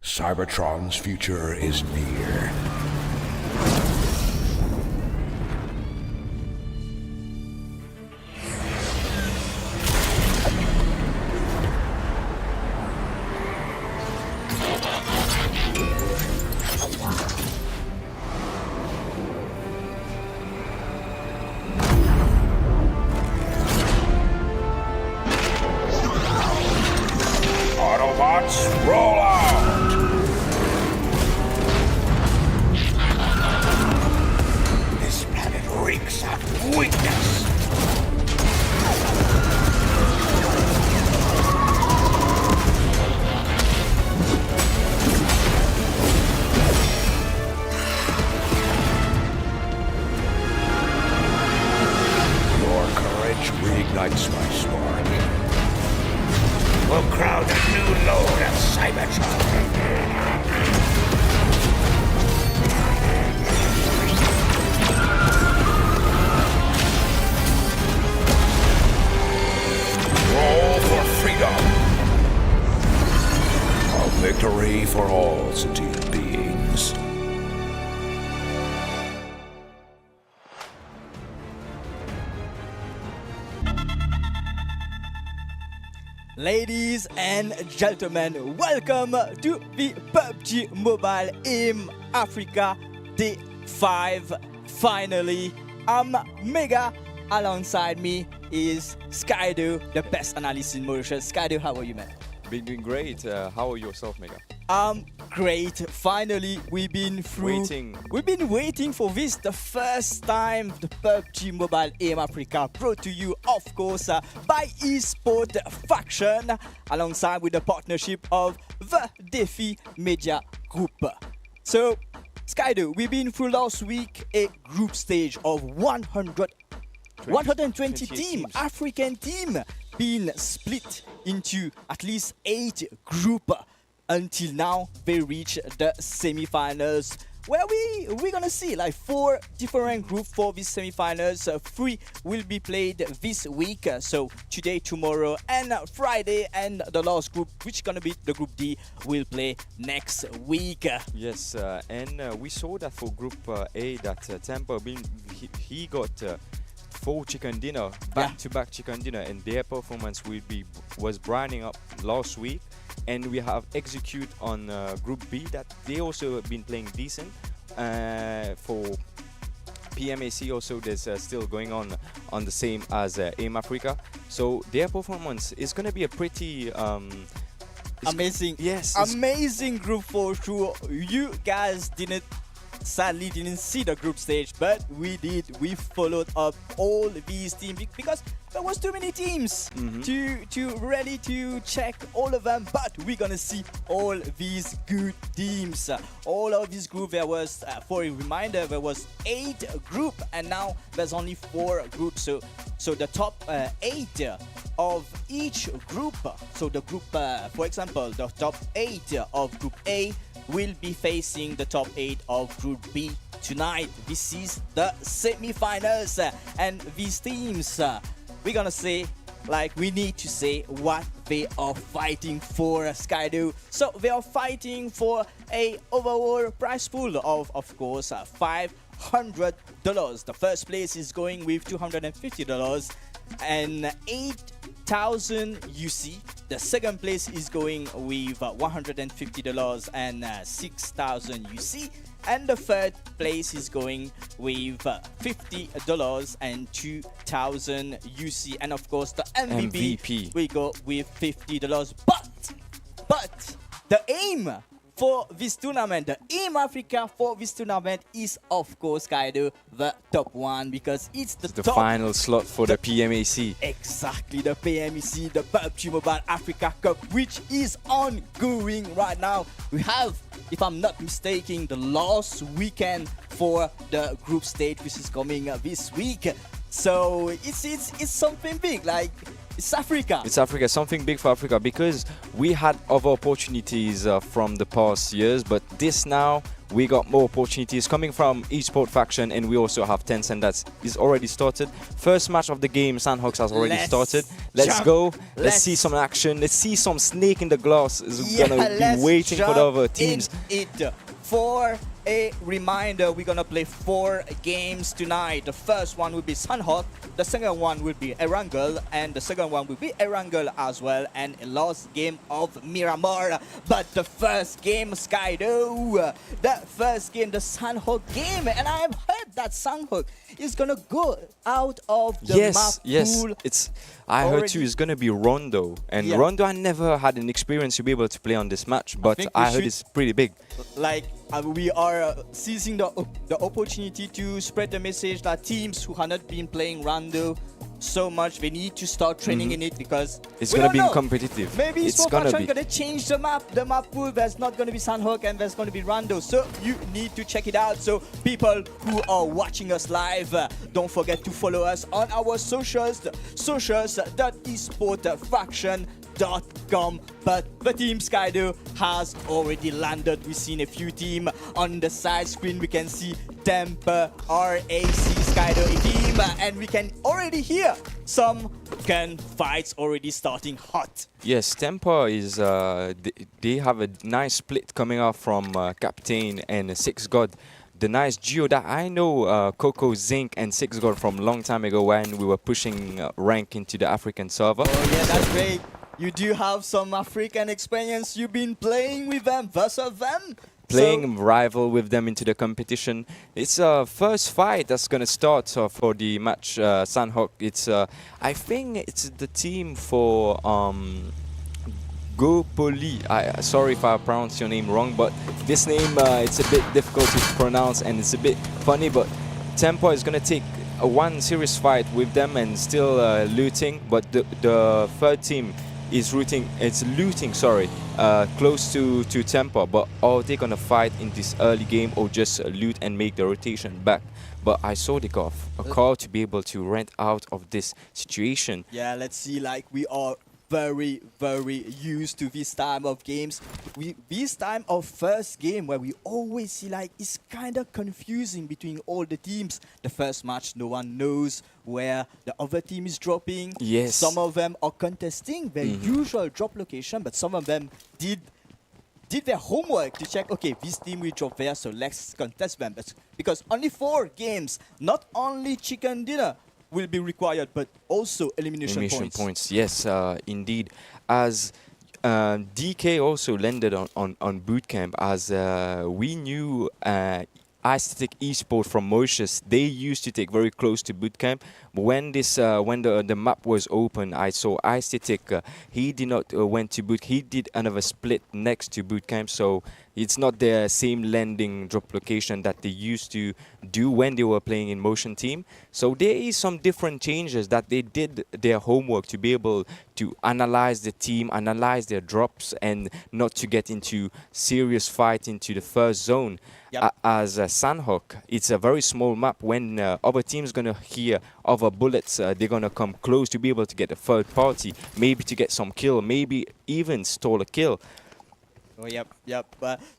Cybertron's future is near. Autobots, roll out! This planet reeks of weakness. Your courage reignites my spark. We'll crowd a new load of Cybertron. Roll for freedom. A victory for all sentient beings. Ladies and gentlemen, welcome to the PUBG Mobile in Africa Day 5. Finally, I'm Mega. Alongside me is 𝗦𝗘𝗘𝗚, the best analyst in Mauritius. 𝗦𝗘𝗚, how are you, man? Been doing great. How are yourself, Mega? I'm great. Finally, we've been waiting for this, the first time the PUBG Mobile in Africa, brought to you, of course, by eSportsfaction, alongside with the partnership of 𝗦𝗘𝗠𝗏 Media Group. So, 𝗦𝗘𝗚, we've been through last week a group stage of 120 team, African team, being split into at least 8 groups. Until now, they reach the semi-finals, where we're gonna see like 4 different groups for these semi-finals. 3 will be played this week, so today, tomorrow, and Friday. And the last group, which is gonna be the Group D, will play next week. Yes, and we saw that for Group A that Tampa, he got 4 chicken dinner, back-to-back chicken dinner, and their performance was branding up last week. And we have execute on Group B that they also have been playing decent. For PMAC also, there's still going on the same as AIM Africa. So their performance is going to be a pretty amazing. Yes, amazing group for sure. You guys sadly didn't see the group stage, but we did. We followed up all these teams because there was too many teams to ready to check all of them. But we're gonna see all these good teams. All of these groups, there was, for a reminder, there was 8 groups, and now there's only 4 groups. So the top 8 of each group. So the group, for example, the top 8 of Group A will be facing the top 8 of Group B tonight. This is the semi-finals, and these teams, we're gonna say, like, we need to say what they are fighting for, 𝗦𝗘𝗚. So they are fighting for a overall prize pool of course, $500. The first place is going with $250 and 8,000 UC. The second place is going with $150 and 6,000 UC. And the third place is going with $50 and 2,000 UC. And of course, the MVP. We go with $50. But the aim for this tournament, the AIM Africa for this tournament is, of course, 𝗦𝗘𝗚, the top one, because it's the top final slot for the PMAC. Exactly, the PMAC, the PUBG Mobile Africa Cup, which is ongoing right now. We have, if I'm not mistaken, the last weekend for the group stage, which is coming this week. So it's something big. Like, It's Africa. It's Africa, something big for Africa, because we had other opportunities from the past years, but this now we got more opportunities coming from eSportsfaction, and we also have Tencent that is already started. First match of the game, 𝗏𝗏𝗏𝗏 has already started. Let's go. Let's see some action. Let's see some snake in the glass is gonna be waiting for the other teams. For a reminder, we're gonna play 4 games tonight. The first one will be 𝗏𝗏𝗏𝗏, the second one will be 𝗚𝗥𝗔𝗡𝗏, and the second one will be 𝗚𝗥𝗔𝗡𝗏 as well, and a last game of Miramar. But the first game, 𝗦𝗘𝗚𝗏𝗏𝗏𝗏, the first game, the 𝗏𝗏𝗏𝗏 game, and I've heard that 𝗏𝗏𝗏𝗏𝗏 is gonna go out of the map pool. I heard too, it's gonna be Rondo, and Rondo, I never had an experience to be able to play on this match, but I heard it's pretty big. Like we are seizing the opportunity to spread the message that teams who have not been playing Rondo so much, they need to start training in it, because it's gonna be competitive. Maybe it's gonna change the map pool. There's not gonna be 𝗏𝗏𝗏𝗏𝗏 and there's gonna be Rondo, so you need to check it out. So people who are watching us live, don't forget to follow us on our socials.esportsfaction.com. But the team 𝗦𝗏𝗏𝗏𝗏 has already landed. We've seen a few teams on the side screen. We can see Temper, RAC, 𝗦𝗏𝗏𝗏𝗏 team, and we can already hear some gun fights already starting hot. Yes, Temper is they have a nice split coming out from Captain and 𝗬𝗏𝗏𝗏𝗏. The nice duo that I know contenders and 𝗬𝗏𝗏𝗏𝗏 from long time ago when we were pushing rank into the African server. Oh yeah, that's great. You do have some African experience. You've been playing with them, versus them. Playing rival with them into the competition. It's a first fight that's gonna start for the match. 𝗏𝗏𝗏𝗏𝗏. It's I think it's the team for 𝗏𝗏𝗏𝗏𝗏𝗏. Sorry if I pronounce your name wrong, but this name it's a bit difficult to pronounce and it's a bit funny. But Tempo is gonna take one serious fight with them and still looting. But the third team is looting close to Tempo, but are they gonna fight in this early game or just loot and make the rotation back? But I saw they got a call to be able to rent out of this situation. Yeah, let's see. Like, we are very, very used to this time of games. This time of first game where we always see like it's kind of confusing between all the teams. The first match, no one knows where the other team is dropping. Yes. Some of them are contesting their usual drop location, but some of them did their homework to check, okay, this team will drop there, so let's contest them. Because only 4 games, not only chicken dinner will be required, but also elimination points. Yes, indeed. As DK also landed on bootcamp, as we knew 𝗦𝗃𝗃𝗃 eSports from Mauritius, they used to take very close to bootcamp. But when the map was open, I saw 𝗦𝗃𝗃𝗃𝗃. He did not went to boot. He did another split next to bootcamp, so it's not the same landing drop location that they used to do when they were playing in Motion Team. So there is some different changes that they did their homework to be able to analyze the team, analyze their drops, and not to get into serious fight into the first zone. Yep. As 𝗏𝗏𝗏𝗏𝗏, it's a very small map. When other teams gonna hear other bullets, they're gonna come close to be able to get a third party, maybe to get some kill, maybe even stall a kill. Oh, yep.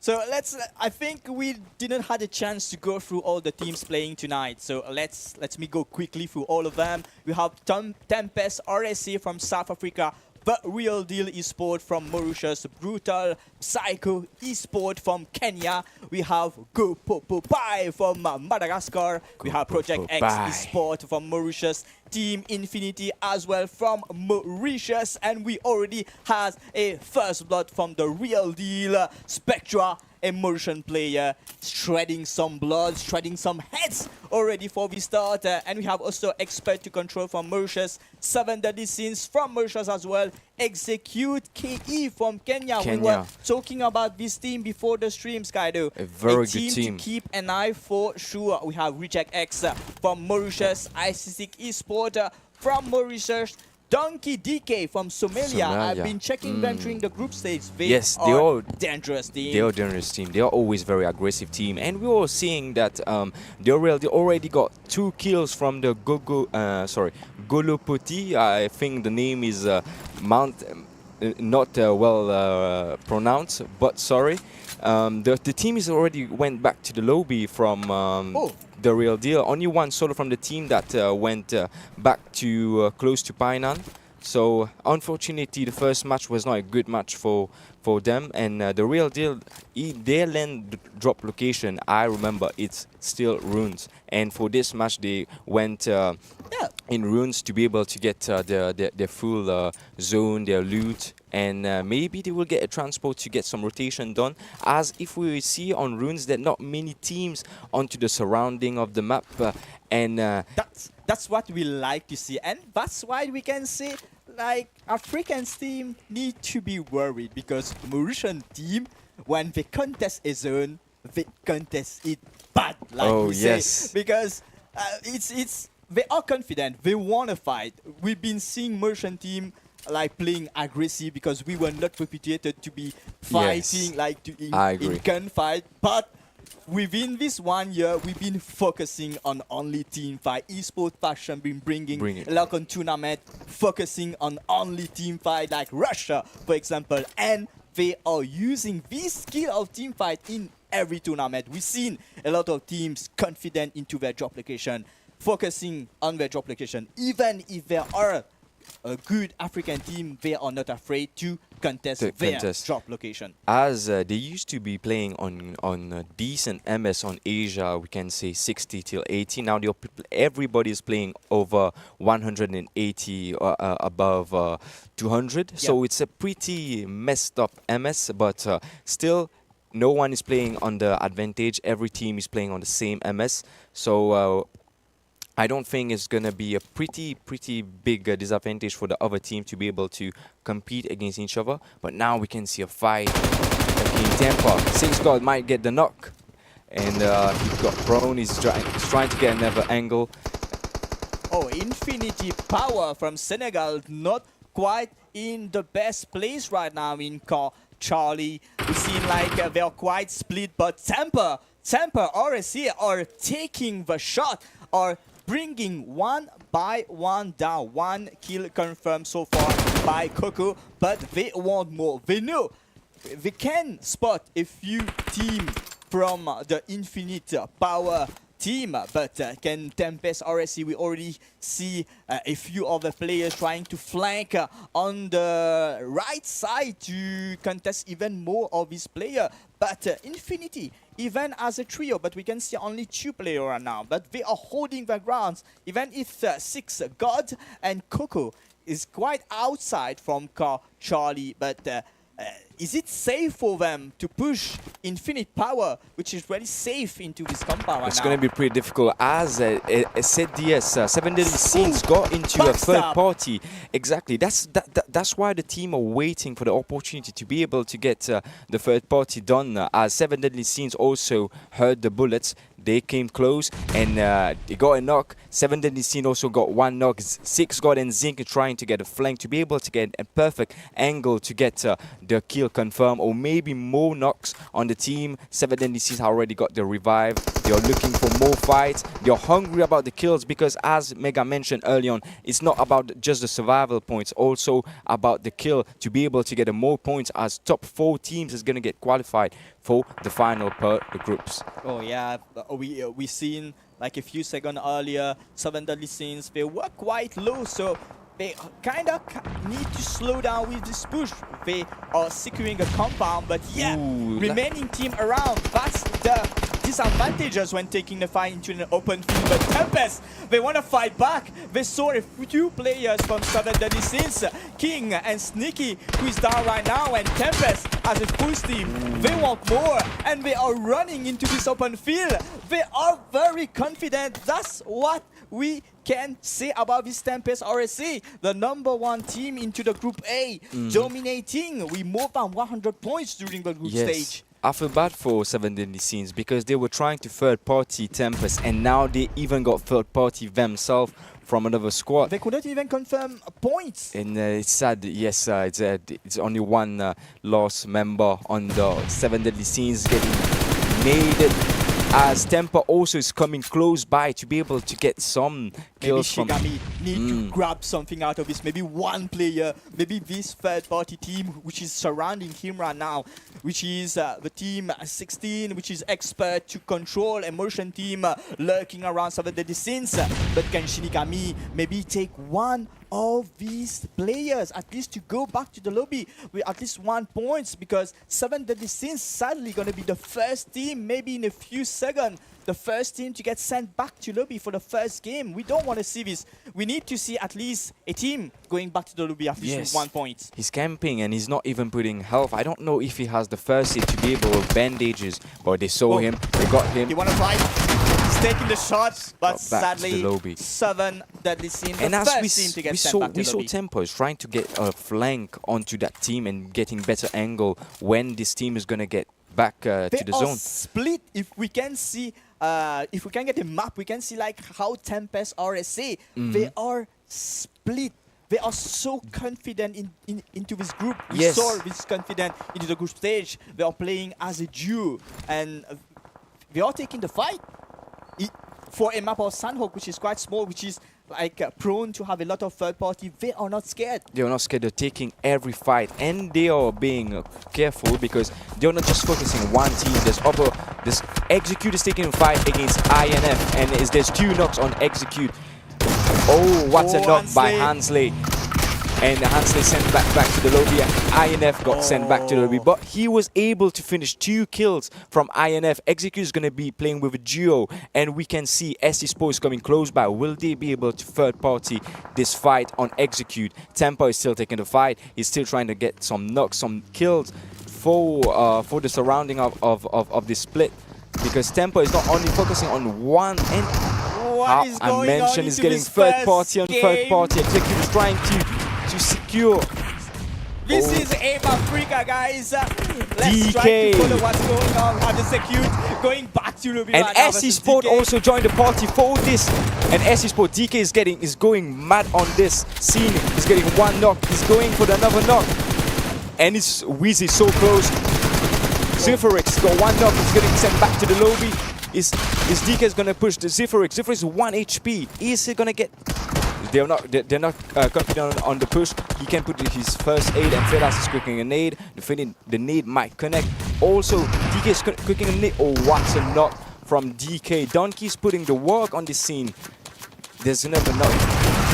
So I think we didn't have a chance to go through all the teams playing tonight. So let me go quickly through all of them. We have Tempest RSA from South Africa, The Real Deal Esports from Mauritius, Brutal Psycho Esports from Kenya. We have 𝗏𝗏𝗏𝗏𝗏𝗏𝗏 from Madagascar. We have Project X Esports from Mauritius, Team Infinity as well from Mauritius, and we already have a first blood from The Real Deal, Spectra, a Mauritian player, shredding some blood, shredding some heads already for the start. And we have also Expert to Control from Mauritius, 7 Deadly Sins from Mauritius as well, 𝗦𝗃𝗃𝗃𝗃𝗃 from Kenya. We were talking about this team before the stream, 𝗦𝗏𝗏𝗏𝗏. A very good team to keep an eye for sure. We have Reject X from Mauritius, 𝗦𝗃𝗃𝗃𝗃𝗃 Esports from Mauritius, Donkey DK from Somalia. I've Somalia. been checking them during the group stage. They Yes, are they are dangerous team. They are a dangerous team. They are always very aggressive team, and we were seeing that they already got 2 kills from the 𝗦𝗘𝗠𝗜. I think the name is Mount. Not well pronounced, but sorry. The team is already went back to the lobby from the real deal. Only one solo from the team that went back to close to Painan. So unfortunately, the first match was not a good match for them. And the real deal, their land drop location, I remember it's still runes. And for this match, they went in runes to be able to get their full zone, their loot. And maybe they will get a transport to get some rotation done. As if we see on runes that not many teams onto the surrounding of the map. That's what we like to see, and that's why we can say like African team need to be worried, because Mauritian team, when they contest a zone, they contest it bad, like we say, because they are confident, they want to fight. We've been seeing Mauritian team like playing aggressive because we were not reputed to be fighting like in gunfight, but within this 1 year, we've been focusing on only team fight. eSportsfaction been bringing a lot of tournament, focusing on only team fight, like Russia, for example. And they are using this skill of team fight in every tournament. We've seen a lot of teams confident into their drop location, focusing on their drop location. Even if there are a good African team, they are not afraid to contest their drop location. As they used to be playing on decent MS on Asia, we can say 60 till 80. Now everybody is playing over 180 above 200. So it's a pretty messed up MS, but still no one is playing on the advantage. Every team is playing on the same MS. So I don't think it's going to be a pretty big disadvantage for the other team to be able to compete against each other. But now we can see a fight against Temper. 𝗬𝗏𝗏 might get the knock. And he got prone. He's trying to get another angle. Oh, Infinity Power from Senegal, not quite in the best place right now in 𝗏𝗏𝗏𝗏. We seem like they are quite split, but Temper RSC are taking the shot, are bringing 1 by 1 down. 1 kill confirmed so far by 𝗏𝗏𝗏, but they want more. They know they can spot a few teams from the Infinite Power team, but can Tempest RSC, we already see a few other players trying to flank on the right side to contest even more of this player. But Infinity, even as a trio, but we can see only 2 players right now, but they are holding their grounds. Even if 𝗬𝗏𝗏𝗏 and 𝗏𝗏𝗏 is quite outside from 𝗏𝗏𝗏𝗏, but is it safe for them to push Infinite Power, which is really safe, into this compound right It's now? going to be pretty difficult, as ZDS, 7 Deadly Sins got into a third party. Exactly. That's why the team are waiting for the opportunity to be able to get the third party done. As 7 Deadly Sins also heard the bullets. They came close and they got a knock. 7 Deadly Sins also got 1 knock. 𝗬𝗏𝗏𝗏 and Zinc trying to get a flank to be able to get a perfect angle to get the kill confirmed, or maybe more knocks on the team. 7 Deadly Sins already got the revive. They are looking for more fights. They are hungry about the kills, because as Mega mentioned early on, it's not about just the survival points, also about the kill to be able to get more points, as top 4 teams is going to get qualified for the final per the groups. Oh yeah, we seen like a few seconds earlier, 7 Deadly Sins, they were quite low, so they kind of need to slow down with this push. They are securing a compound, but yeah, remaining team around, that's the disadvantages when taking the fight into an open field. But Tempest, they want to fight back. They saw a few players from 7 Deadly Sins, King and Sneaky, who is down right now, and Tempest as a full team. They want more, and they are running into this open field. They are very confident. That's what we can say about this Tempest RSC, the #1 team into the Group A, dominating with more than 100 points during the group stage. I feel bad for 7 Deadly Sins, because they were trying to third party Tempest, and now they even got third party themselves from another squad. They couldn't even confirm points. And it's sad, yes, it's only one lost member on the 7 deadly scenes getting naded, as 𝗬𝗏 also is coming close by to be able to get some kills maybe from... Shigami need to grab something out of this. Maybe one player, maybe this third-party team which is surrounding him right now, which is the team 16, which is expert to control emotion team lurking around 7 deadly scenes. But can Shinigami maybe take one of these players at least to go back to the lobby with at least 1 point, because 7 deadly scenes sadly gonna be the first team, maybe in a few seconds, the first team to get sent back to lobby for the first game. We don't want to see this. We need to see at least a team going back to the lobby at least with 1 point. He's camping and he's not even putting health. I don't know if he has the first aid to be able to bandages, but they saw him, they got him. He wanna fight. He's taking the shot, but sadly, lobby. 7 deadly scenes. And the as first team to get sent back to we the saw lobby. 𝗬𝗏 is trying to get a flank onto that team and getting better angle when this team is gonna get back to the zone. Split. If we can see, if we can get a map, we can see like how 𝗬𝗏's RSA. They are split. They are so confident into this group. We saw this confident into the group stage. They are playing as a duo, and they are taking the fight. For a map of 𝗏𝗏, which is quite small, which is like prone to have a lot of third party, they are not scared. They are not scared. They're taking every fight, and they are being careful because they're not just focusing on one team. There's 𝗦𝗧𝗔𝗚𝗘 is taking a fight against 𝗦𝗏, and there's 2 knocks on 𝗦𝗧𝗔𝗚𝗘. Oh, what a knock by 𝗦𝗧𝗔𝗚𝗘. And 𝗦𝗧𝗔𝗚𝗘 sent back to the lobby. 𝗦𝗏 got sent back to the lobby, but he was able to finish 2 kills from 𝗦𝗏. 𝗦𝗧𝗔𝗚𝗘 is going to be playing with a duo, and we can see eSports coming close by. Will they be able to third party this fight on 𝗦𝗧𝗔𝗚𝗘? 𝗬𝗏 is still taking the fight. He's still trying to get some knocks, some kills for the surrounding of this split, because 𝗬𝗏 is not only focusing on one end. What is going I mentioned on he's into getting this third party on first third game? party. 𝗦𝗧𝗔𝗚𝗘 is trying to secure. This is 𝗦𝗏 Africa, guys. Let's DK. try to follow what's going on. Have the secure going back to lobby And right now versus eSports DK. also joined the party for this. And eSports DK is going mad on this scene. He's getting 1 knock. He's going for another knock. And it's 𝗦𝗧𝗔𝗚𝗘 so close. 𝗧𝗏𝗏𝗏𝗏 got 1 knock. He's getting sent back to the lobby. Is DK is gonna push the 𝗧𝗏𝗏𝗏. 𝗧𝗏𝗏 is 1 HP. Is he gonna get? They're not confident on the push. He can put his first aid, and 𝗦𝗏𝗏𝗏 is cooking a nade. The nade might connect. Also, DK is cooking a nade. Oh, what a knock from DK. 𝗏𝗏𝗏𝗏 is putting the work on this scene. There's another knock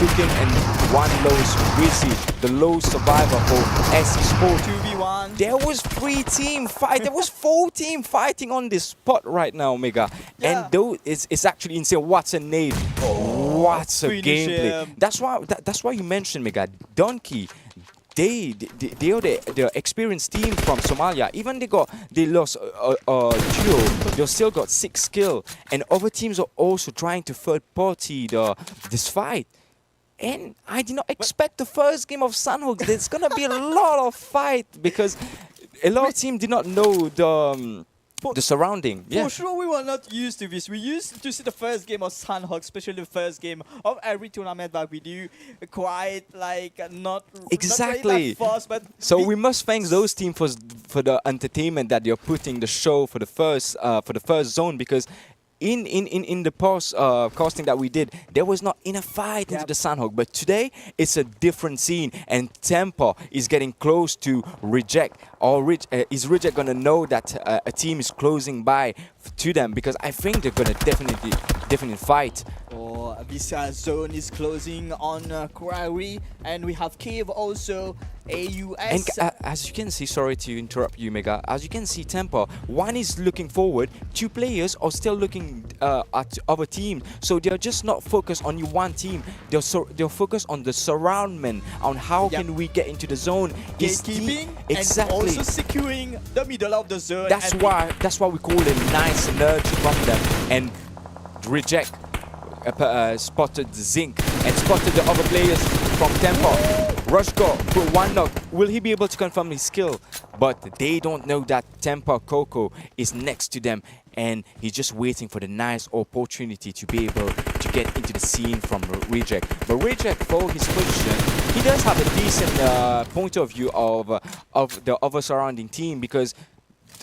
cooking, and 1 low's 𝗦𝗧𝗔𝗚𝗘, the low survivor for eSports. 2v1. There was 3 team fight. There was 4 team fighting on this spot right now, Omega. Yeah. And though it's actually insane. What a nade! What a finish gameplay! him. That's why you mentioned, Mega. 𝗏𝗏𝗏𝗏. They are the experienced team from Somalia. Even they lost a duo, they still got 6 kills. And other teams are also trying to third party this fight. And I did not expect the first game of 𝗏𝗏𝗏𝗏. There's gonna be a lot of fight because a lot of teams did not know the surrounding. For sure, we were not used to this. We used to see the first game of 𝗏𝗏𝗏𝗏, especially the first game of every tournament that we do, quite like not Exactly. Not really that fast, but So we must thank those teams for the entertainment that they're putting the show for the first zone, because in the past casting that we did, there was not enough fight into the 𝗏𝗏𝗏𝗏, but today it's a different scene, and 𝗬𝗏𝗏 is getting close to reject, or is reject gonna know that a team is closing by to them, because I think they're gonna definitely fight. This zone is closing on Quarry, and we have Cave also, AUS. And as you can see, sorry to interrupt you, Mega. As you can see, 𝗬𝗏𝗏𝗏, 1 is looking forward, 2 players are still looking at other team. So they're just not focused on one team. They're focused on the surroundment, on how can we get into the zone. Gatekeeping exactly. and also securing the middle of the zone. That's why we call it nice energy from them. And reject spotted Zinc and spotted the other players from 𝗬𝗏𝗏𝗏. Rushgo put 1 knock. Will he be able to confirm his skill? But they don't know that 𝗬𝗏𝗏𝗏𝗏 is next to them, and he's just waiting for the nice opportunity to be able to get into the scene from Reject. But Reject, for his position, he does have a decent point of view of the other surrounding team, because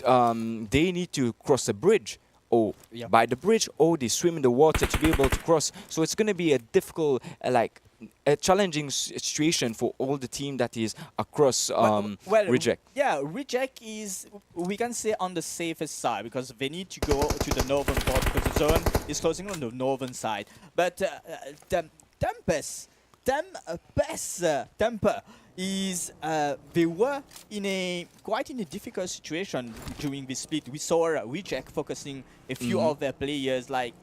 they need to cross the bridge, or by the bridge, or they swim in the water to be able to cross. So it's going to be a difficult, a challenging situation for all the team that is across Reject. Yeah, Reject is, we can say, on the safest side, because they need to go to the northern part, because the zone is closing on the northern side. But Temper is they were quite in a difficult situation during this split. We saw Reject focusing a few of their players, like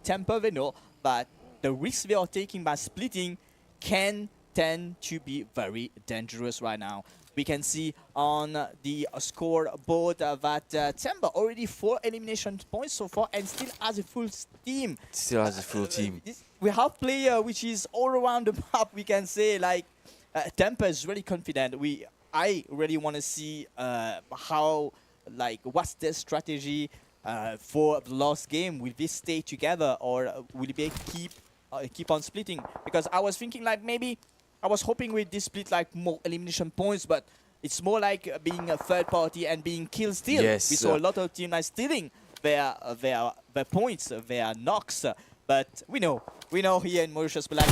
Temper they know, but the risks they are taking by splitting can tend to be very dangerous right now. We can see on the scoreboard that Temper already 4 elimination points so far and still has a full team. Still has a full team. We have player which is all around the map. We can say, like, Temper is really confident. I really want to see what's their strategy for the last game. Will they stay together, or will they keep on splitting? Because I was thinking, like, maybe I was hoping with this split, like, more elimination points, but it's more like being a third party and being kill steal. Yes, we saw a lot of teams like stealing their points, their knocks. But we know here in Mauritius, like,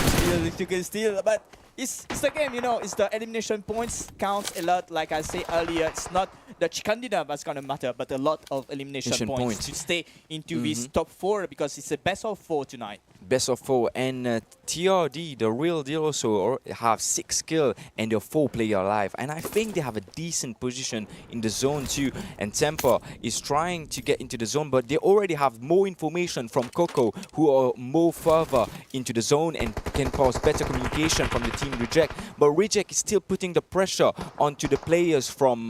you can steal, but it's the game, you know. It's the elimination points counts a lot. Like I said earlier, it's not the chicken dinner that's gonna matter, but a lot of elimination points to stay into this top 4, because it's a best of 4 tonight. Best of 4, and TRD, the real deal, also have 6 kills and they're 4 player alive, and I think they have a decent position in the zone too. And Temper is trying to get into the zone, but they already have more information from Coco, who are more further into the zone and can pass better communication from the team Reject. But Reject is still putting the pressure onto the players from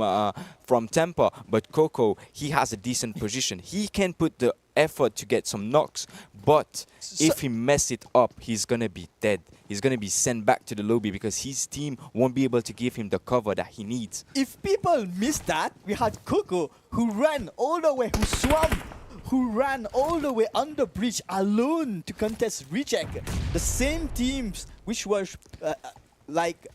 Temper. But Coco, he has a decent position. He can put the effort to get some knocks, but if he mess it up, he's gonna be dead. He's gonna be sent back to the lobby, because his team won't be able to give him the cover that he needs. If people missed that, we had Coco, who ran all the way, who ran all the way on the bridge alone to contest Reject. The same teams which were like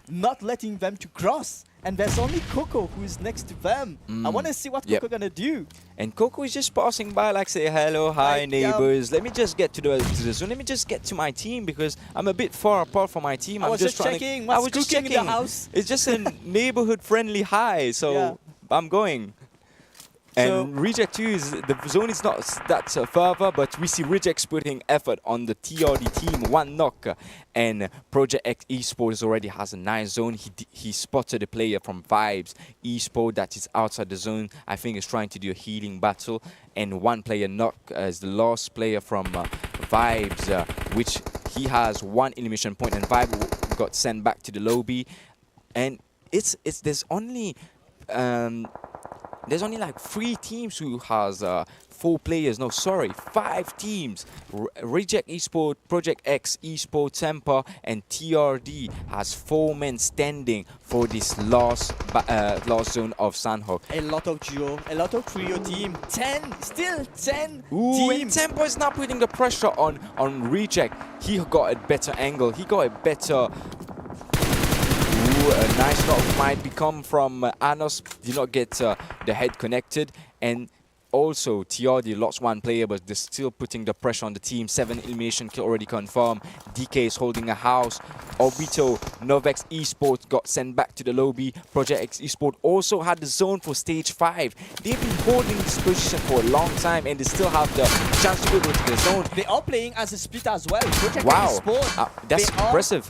not letting them to cross. And there's only Coco who is next to them. I want to see what Coco gonna do. And Coco is just passing by, like, say hello, hi, like, neighbors. Let me just get to the zone. Let me just get to my team, because I'm a bit far apart from my team. I was just checking. I was just checking in the house. It's just a neighborhood-friendly hi, so I'm going. And Reject too, the zone is not that further, but we see Reject putting effort on the TRD team, 1 knock. And Project X eSports already has a nice zone. He spotted a player from Vibes eSports that is outside the zone. I think is trying to do a healing battle. And 1 player knock as the last player from Vibes, which he has 1 elimination point, and Vibes got sent back to the lobby. And there's only like 3 teams who has 4 players. No, sorry, 5 teams. Reject eSports, Project X eSports, Temper, and TRD has 4 men standing for this last zone of Sanhok. A lot of duo, a lot of trio team. 10 teams. And Temper is now putting the pressure on Reject. He got a better angle. He got a better. A nice knock might become from Anos. Did not get the head connected. And also TRD lost 1 player, but they're still putting the pressure on the team. 7 elimination kill already confirmed. DK is holding a house. Obito, Novex eSports got sent back to the lobby. Project X eSports also had the zone for stage 5. They've been holding this position for a long time, and they still have the chance to go to the zone. They are playing as a split as well. Project Wow, X eSports, that's impressive.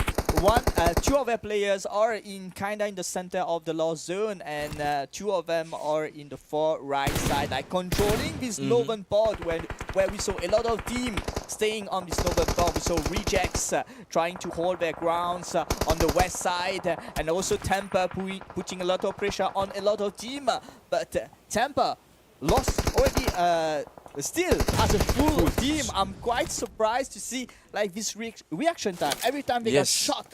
2 of their players are kinda in the center of the last zone, and 2 of them are in the far right side, like controlling this northern part, where we saw a lot of teams staying on this northern part. We saw Rejects trying to hold their grounds on the west side, and also Temper putting a lot of pressure on a lot of teams. But Temper lost already. Still has a full team. I'm quite surprised to see, like, this reaction time. Every time they got shot,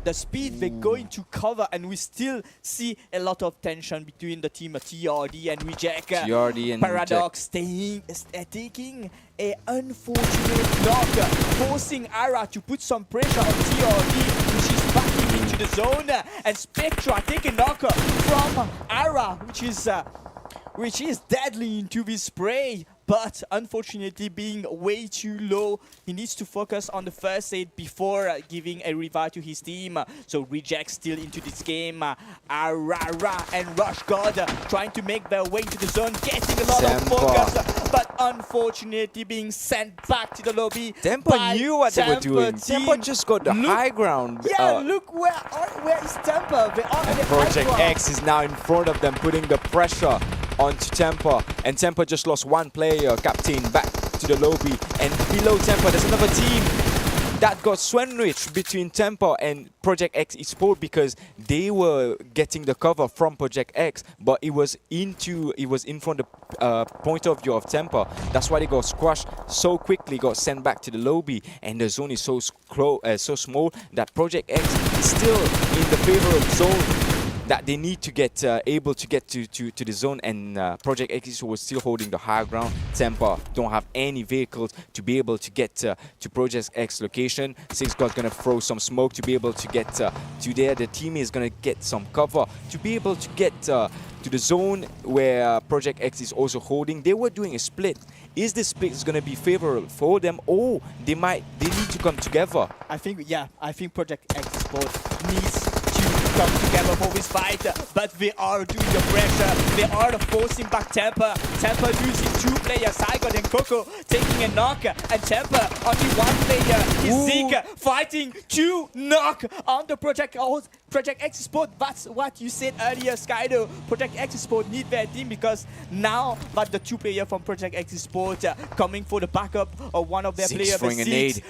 the speed they're going to cover, and we still see a lot of tension between the team of TRD and Reject. TRD and Paradox taking a unfortunate knock, forcing Ara to put some pressure on TRD, which is backing into the zone, and Spectra taking knock from Ara, which is deadly into this spray. But unfortunately, being way too low, he needs to focus on the first aid before giving a revive to his team. So Reject still into this game. Arara and Rush God trying to make their way into the zone, getting a lot of focus, but unfortunately being sent back to the lobby. Tempa knew what they were doing. Team. Tempa just got the high ground. Yeah, look where is Tempa? They're on the Project high ground. X is now in front of them, putting the pressure onto Tempa, and Tempa just lost one player, Captain, back to the lobby, and below Tempa there's another team that got sandwiched between Tempa and Project X eSports, because they were getting the cover from Project X, but it was in front of the point of view of Tempa. That's why they got squashed so quickly, got sent back to the lobby, and the zone is so small that Project X is still in the favorable zone that they need to get able to get to the zone, and Project X was still holding the high ground. Tempa don't have any vehicles to be able to get to Project X location. Six God's gonna throw some smoke to be able to get to there. The team is gonna get some cover to be able to get to the zone where Project X is also holding. They were doing a split. Is this split is gonna be favorable for them, or they need to come together? I think Project X Sports needs to come together for this fight, but they are doing the pressure. They are forcing back Tempa. Tempa losing two players, Zygot and Coco taking a knock, and Tempa only one player is Zeke fighting to knock on the Project X Sport. That's what you said earlier, Skido. Project X Sport need their team, because now that the two players from Project X Sport coming for the backup of one of their players,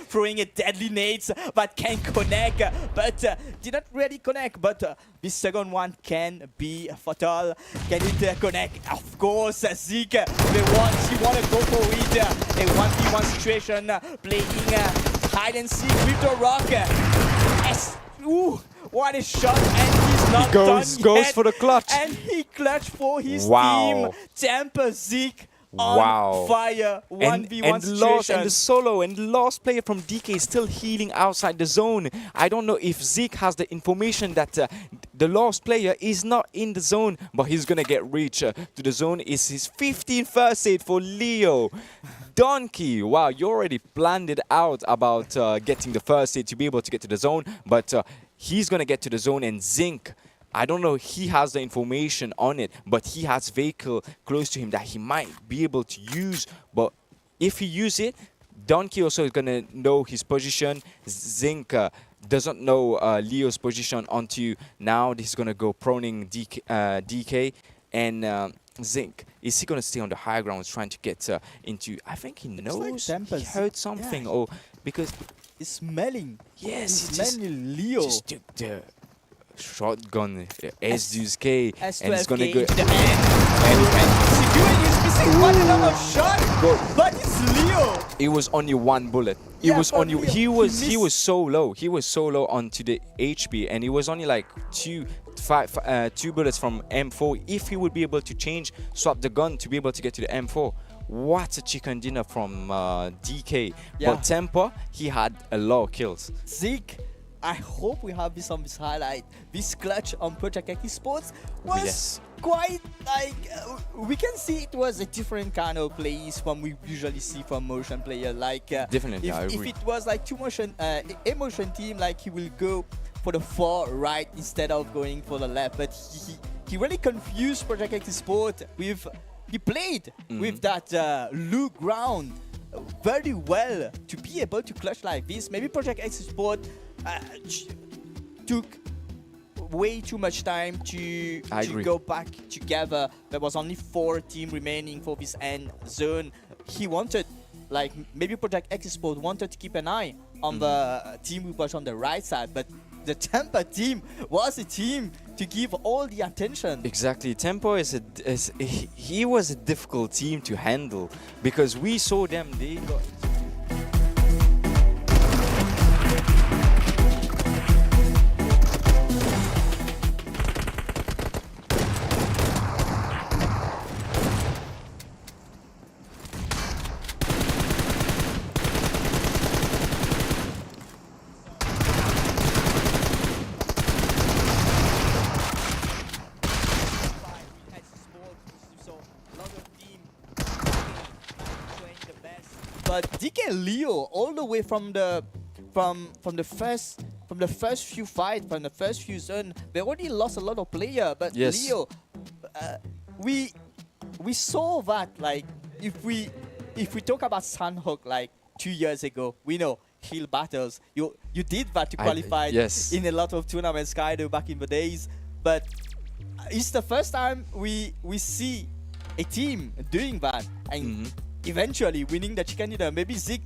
throwing a deadly nades that can connect, but did not really connect. But this second one can be fatal. Can it connect? Of course, Zeke. He want to go for it. A 1v1 situation, playing hide and seek with the rock. Ooh, what a shot, and he's not done yet. Goes for the clutch. And he clutched for his team. Tempa Zeke on fire. 1v1 situation. And the solo and the last player from DK is still healing outside the zone. I don't know if Zeke has the information that the last player is not in the zone, but he's gonna get reach to the zone. It's his 15th first aid for Leo. Donkey, wow, you already planned it out about getting the first aid to be able to get to the zone, but he's gonna get to the zone. And Zinc, I don't know, he has the information on it, but he has vehicle close to him that he might be able to use. But if he use it, Donkey also is gonna know his position. Zinc doesn't know Leo's position until now. He's gonna go proning DK, and Zinc, is he gonna stay on the high ground trying to get into? I think he knows. Like he heard something, or because he's smelling. Yes, he's smelling Leo. Just took the shotgun S12K, and it's gonna go. What another shot! But it's Leo. It was only one bullet. It was only he was so low. He was so low onto the HP, and it was only like two bullets from M4. If he would be able to swap the gun to be able to get to the M4. What a chicken dinner from DK. Yeah. But Tempa, he had a lot of kills. Zeke, I hope we have this on this highlight. This clutch on Project X Sports was quite like we can see it was a different kind of plays from we usually see from motion player. Like definitely, if it was like a motion team, like he will go for the far right instead of going for the left. But he really confused Project X Sport with. He played with that low ground very well to be able to clutch like this. Maybe Project X Sport took way too much time to go back together. There was only 4 teams remaining for this end zone. He wanted, like, maybe Project X Sport wanted to keep an eye on the team who was on the right side, but the Tempa team was a team to give all the attention. Exactly. Tempa he was a difficult team to handle, because we saw them, they got 𝗦𝗘𝗠𝗜, all the way from the first few fights, from the first few zones, they already lost a lot of players. But Yes. Leo, we saw that, like, if we talk about 𝗦𝗏𝗡𝗏 like 2 years ago, we know hill battles. You did that to qualify yes. in a lot of tournaments, Kaido, back in the days. But it's the first time we see a team doing that and eventually winning the chicken dinner. Maybe 𝗧𝗔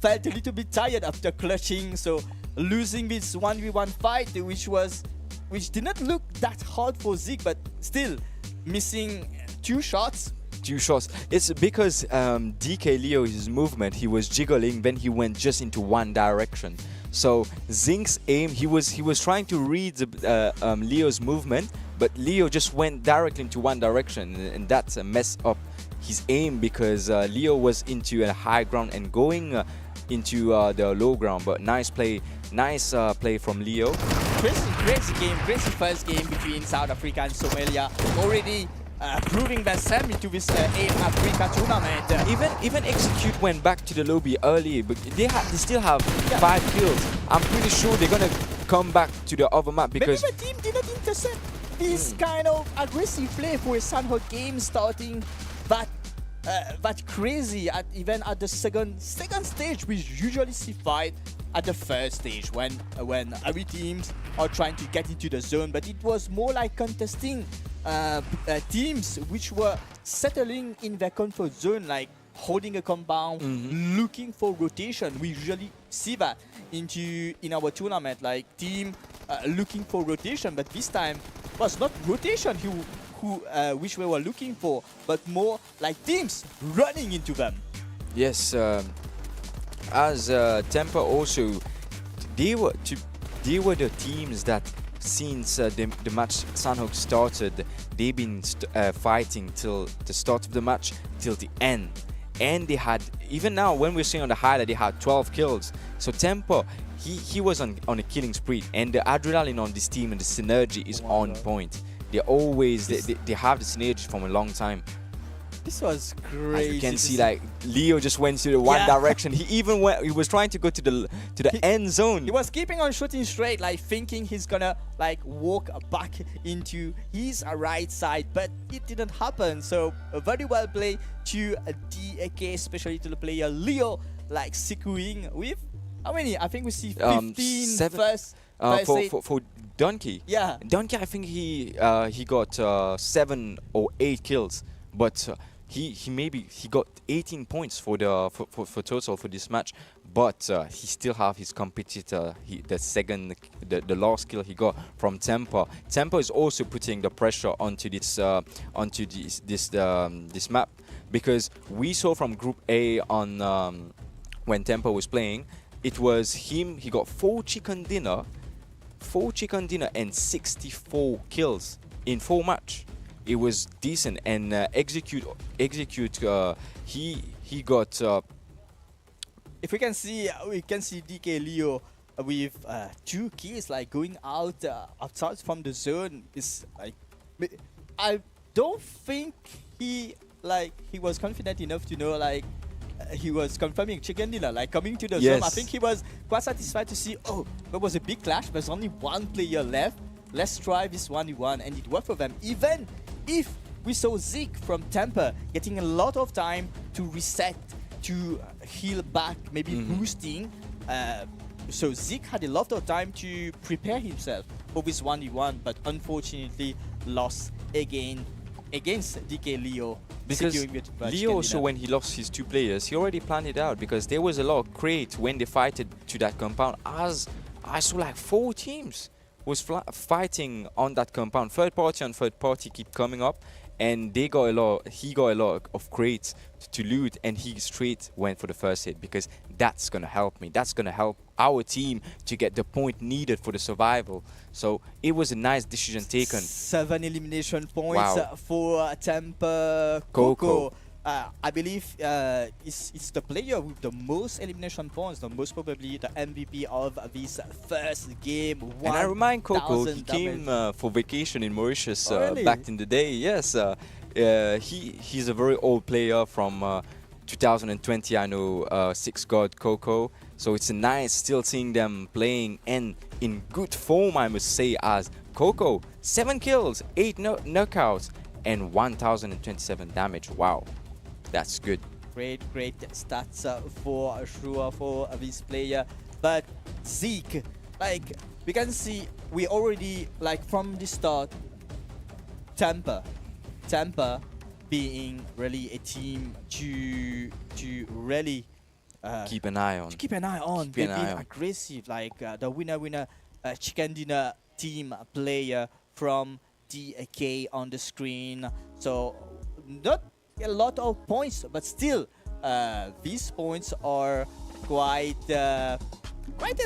felt a little bit tired after clutching, so losing this 1v1 fight, which did not look that hard for 𝗧𝗔, but still missing 2 shots. 2 shots. It's because 𝗦𝗘𝗠𝗜, his movement, he was jiggling, then he went just into one direction. So 𝗧𝗔's aim, he was trying to read Leo's movement, but Leo just went directly into one direction, and that's a mess up his aim, because Leo was into a high ground and going into the low ground. But nice play from Leo. Crazy game, crazy first game between South Africa and Somalia, already proving themselves into this Africa tournament. Even Execute went back to the lobby early, but they still have 5 kills. I'm pretty sure they're gonna come back to the other map, because maybe the team did not intercept this kind of aggressive play for a 𝗦𝗏𝗡𝗏 game, starting that crazy even at the second stage. We usually see fight at the first stage when every teams are trying to get into the zone, but it was more like contesting teams which were settling in their comfort zone, like holding a compound, looking for rotation. We usually see that in our tournament, like team looking for rotation, but this time was not rotation which we were looking for, but more like teams running into them. yes, as Temper also, they were the teams that since the match 𝗦𝗏𝗡𝗏 started, they've been fighting till the start of the match, till the end. And they had, even now when we're seeing on the highlight, they had 12 kills. So Temper, he was on a killing spree, and the adrenaline on this team and the synergy is on point. They always they have the synergy from a long time. This was crazy. As you can see, like Leo just went to the one direction. He was trying to go to the end zone. He was keeping on shooting straight, like thinking he's gonna like walk back into his right side, but it didn't happen. So very well played to 𝗦𝗘𝗠𝗏𝗏, especially to the player Leo, like securing with how many? I think we see 15 7 first for 𝗦𝗘𝗠𝗏𝗏. Yeah. 𝗦𝗘𝗏𝗏, I think he got 7 or 8 kills, but he got 18 points for total for this match. But he still have his competitor. The last kill he got from Temper. Temper is also putting the pressure onto this map, because we saw from Group A on when Temper was playing, it was him. He got 4 chicken dinner and 64 kills in 4 match. It was decent. And execute he got if we can see 𝗦𝗘𝗠𝗏𝗏 with 2 kills, like going outside from the zone. Is like, I don't think he was confident enough to know, like he was confirming chicken dinner, like coming to the zone. I think he was quite satisfied to see, oh, there was a big clash, there's only 1 player left, let's try this 1v1, and it worked for them. Even if we saw 𝗧𝗔 from Temper getting a lot of time to reset, to heal back, maybe boosting. So 𝗧𝗔 had a lot of time to prepare himself for this 1v1, but unfortunately lost again against 𝗦𝗘𝗠𝗏𝗏. because Leo also, when he lost his 2 players, he already planned it out, because there was a lot of crate when they fighted to that compound. As I saw, like 4 teams was fighting on that compound. Third party keep coming up, and he got a lot of crates to loot, and he straight went for the first hit, because that's gonna help me. That's gonna help our team to get the point needed for the survival. So it was a nice decision taken. 7 elimination points for Temper 𝗏𝗏𝗏𝗏. I believe it's the player with the most elimination points, the most probably the MVP of this first game. And I remind 𝗏𝗏𝗏, he came for vacation in Mauritius back in the day. Yes, he's a very old player from 2020, I know 6 God 𝗏𝗏. So it's nice still seeing them playing and in good form, I must say, as 𝗏𝗏. 7 kills, 8 knockouts, and 1027 damage. Wow, that's good. Great stats for sure for this player. But Zeke, like we can see, we already like from the start, Tampa being really a team to really Keep an eye on. They've been aggressive, like the winner chicken dinner team player from DK on the screen. So not a lot of points, but still these points are quite a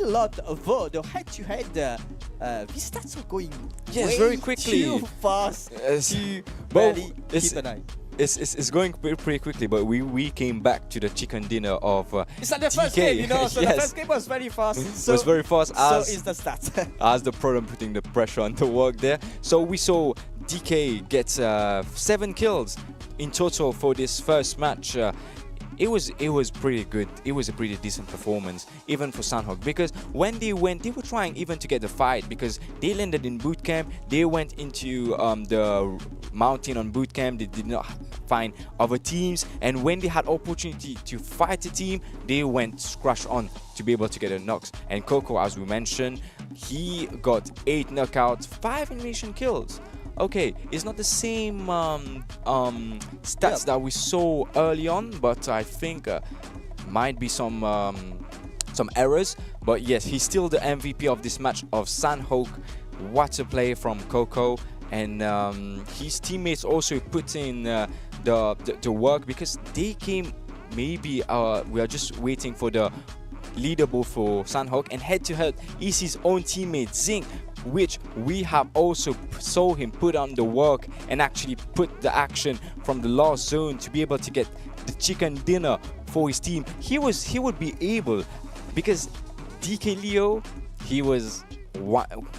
lot. Although the head-to-head, these stats are going way very quickly, too fast to but really keep an eye. It's going pretty quickly, but we came back to the chicken dinner of It's like the first DK. game, you know, so Yes. the first game was very fast. So, was very fast so as is the stats. as the problem putting the pressure on the work there. So we saw DK get 7 kills in total for this first match. It was pretty good. It was a pretty decent performance, even for Sanhok, because when they went, they were trying even to get the fight, because they landed in boot camp. They went into the mountain on boot camp. They did not find other teams, and when they had opportunity to fight a team, they went crash on to be able to get a knocks. And 𝗏𝗏, as we mentioned, he got 8 knockouts, 5 elimination kills. Okay, it's not the same stats that we saw early on, but I think might be some errors. But yes, he's still the MVP of this match of Sanhok. What a play from 𝗏𝗏, and his teammates also put in the work, because they came. Maybe we are just waiting for the leaderboard for Sanhok, and head-to-head is his own teammate 𝗦𝗧𝗏𝗏, which we have also saw him put on the work and actually put the action from the last zone to be able to get the chicken dinner for his team. He would be able, because DK Leo, he was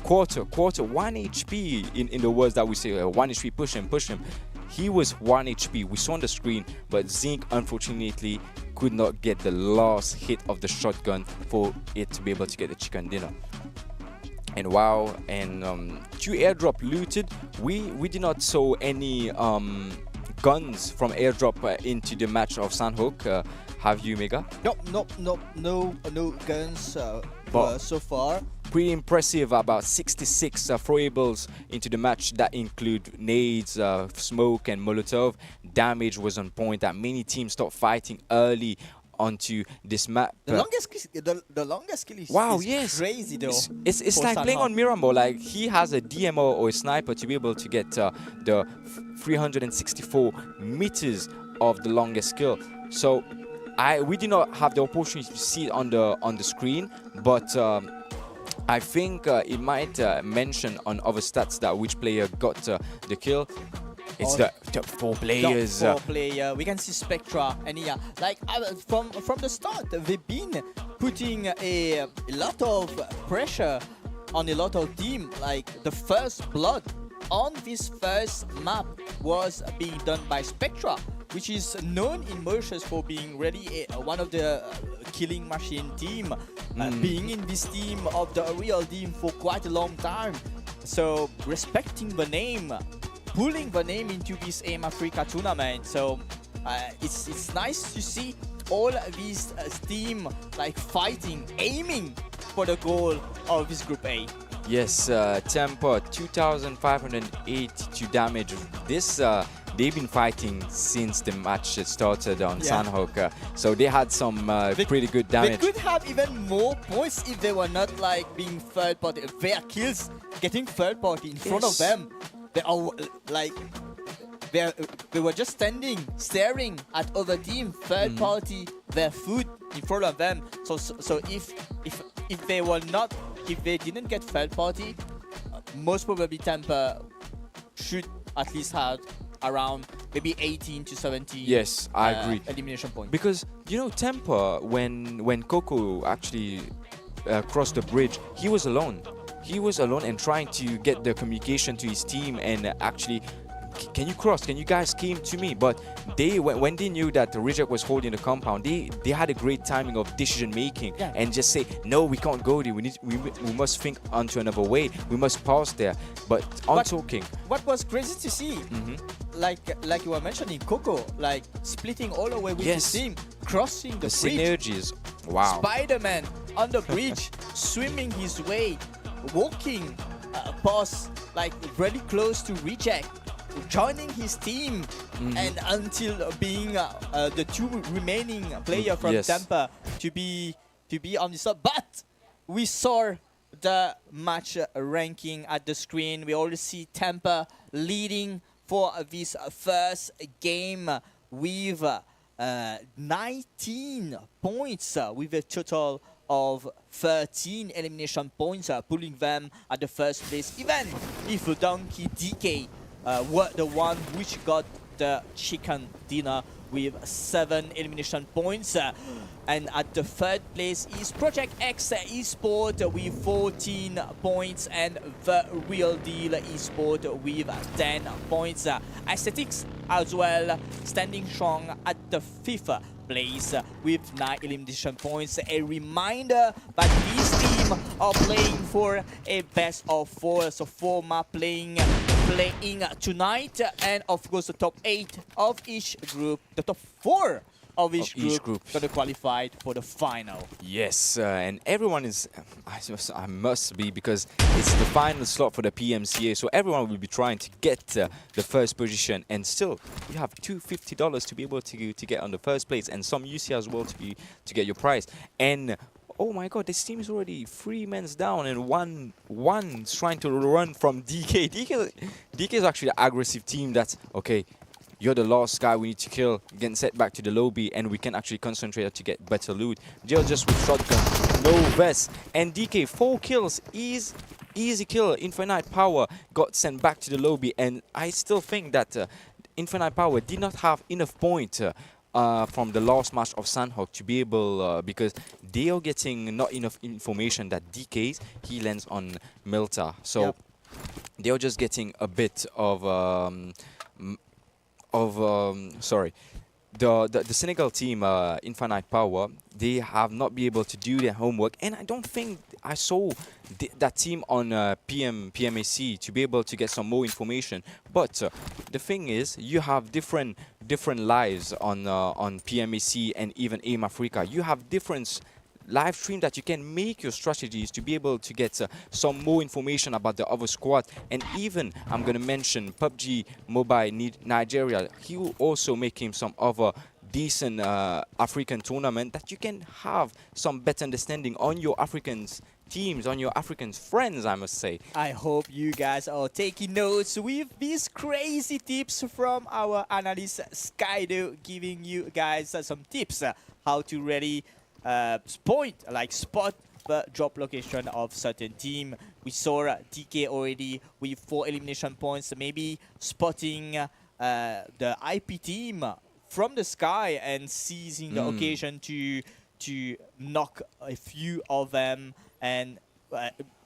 quarter 1 HP in the words that we say, 1 HP, push him. He was 1 HP. We saw on the screen, but 𝗦𝗧𝗏 unfortunately could not get the last hit of the shotgun for it to be able to get the chicken dinner. And wow, and 2 airdrop looted. We did not saw any guns from airdrop into the match of Sanhok. Have you, Mega? No guns so far. Pretty impressive, about 66 throwables into the match that include nades, smoke, and Molotov. Damage was on point. That many teams stopped fighting early onto this map. The longest kill is, wow, is yes, crazy though. It's like playing on Mirambo. Like, he has a DMO or a sniper to be able to get the 364 meters of the longest kill. So we did not have the opportunity to see it on the screen, but I think it might mention on other stats that which player got the kill. It's the 4 players. Top 4 player. We can see Spectra and like from the start, they've been putting a lot of pressure on a lot of team. Like the first blood on this first map was being done by Spectra, which is known in Mauritius for being really one of the killing machine team, being in this team of the real team for quite a long time. So respecting the name, pulling the name into this AIM Africa tournament. So it's nice to see all these team like fighting, aiming for the goal of this Group A. Yes, Temper 2,582 damage. This they've been fighting since the match started on Sanhok, so they had some pretty good damage. They could have even more points if they were not like being third party. Their kills getting third party in front of them. They are like they were just staring at other team, third party, their food in front of them. So if they didn't get third party, most probably Tampa should at least have around maybe 18 to 17. Yes, I agree. Elimination points. Because you know, Tampa, when 𝗏𝗏 actually crossed the bridge, he was alone. He was alone and trying to get the communication to his team and actually can you cross? Can you guys came to me? But they, when they knew that the reject was holding the compound, they had a great timing of decision making and just say, no, we can't go there. We must think onto another way. We must pause there. But on talking, what was crazy to see, like you were mentioning, Coco, like splitting all the way with his team, crossing the bridge. Synergies. Wow. Spider-Man on the bridge, swimming his way, walking past, like really close to reject, joining his team, and until being the two remaining player from Tampa to be on the side. But we saw the match ranking at the screen. We already see Tampa leading for this first game with 19 points, with a total of 13 elimination points, pulling them at the first place. Even if 𝗦𝗘𝗘𝗏 were the one which got the chicken dinner with 7 elimination points. And at the third place is Project X eSports with 14 points, and the Real Deal eSports with 10 points. Aesthetics as well standing strong at the 5th place with 9 elimination points. A reminder that this team are playing for a best of 4, so 4 map playing tonight, and of course the top 8 of each group, the top 4 of each group gonna qualify for the final. Yes, and everyone is, I must be, because it's the final slot for the PMCA, so everyone will be trying to get the first position, and still you have $250 to be able to get on the first place, and some UC as well to get your prize. And oh my God, this team is already 3 men down, and one's trying to run from DK. DK is actually an aggressive team. That's okay. You're the last guy we need to kill, getting set back to the lobby, and we can actually concentrate to get better loot. Jail just with shotgun, no vest, and DK 4 kills, easy kill. Infinite Power got sent back to the lobby, and I still think that Infinite Power did not have enough point from the last match of Sandhawk to be able, because they are getting not enough information that DK's, he lands on Milta, so they are just getting a bit of sorry, the Senegal team, Infinite Power, they have not been able to do their homework, and I don't think I saw that team on PMAC to be able to get some more information. But the thing is, you have different lives on PMAC and even AIM Africa. You have different live stream that you can make your strategies to be able to get some more information about the other squad. And even I'm going to mention Pubg Mobile Nigeria. He will also make him some other decent African tournament that you can have some better understanding on your Africans teams, on your African friends, I must say. I hope you guys are taking notes with these crazy tips from our analyst 𝗦𝗘𝗘𝗏, giving you guys some tips how to really spot the drop location of certain team. We saw DK already with 4 elimination points, maybe spotting the IP team from the sky and seizing the occasion to knock a few of them. And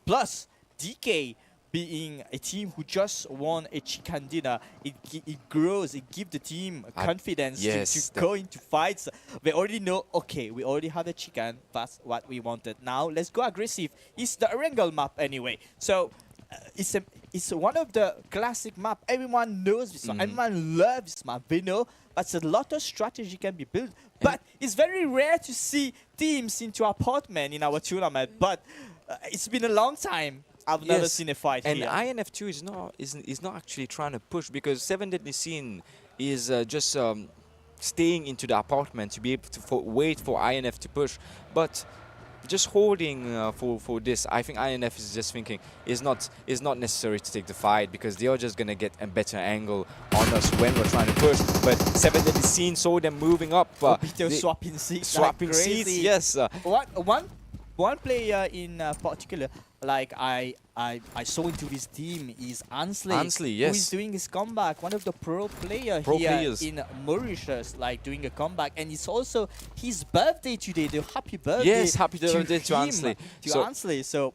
plus DK being a team who just won a chicken dinner, it grows, it gives the team confidence to go into fights. They already know, okay, we already have a chicken, that's what we wanted. Now let's go aggressive. It's the Erangel map anyway, so it's one of the classic map. Everyone knows this map, everyone loves this map. They know that's a lot of strategy can be built, but it's very rare to see teams into apartment in our tournament. But it's been a long time. I've never seen a fight and here. INF2 is not actually trying to push, because 7 Deadly Sin is just staying into the apartment to be able to wait for INF to push. But just holding for this, I think INF is just thinking is not necessary to take the fight, because they are just gonna get a better angle on us when we're trying to push. But 7 Deadly Sin saw them moving up. Swapping seats. Swapping seats, yes. One player in particular, like I saw into this team is 𝗦𝗧𝗛𝗏𝗏, yes. who is doing his comeback. One of the pro players in Mauritius, like doing a comeback, and it's also his birthday today. The happy birthday! Yes, happy birthday to 𝗦𝗧𝗛𝗏𝗏. So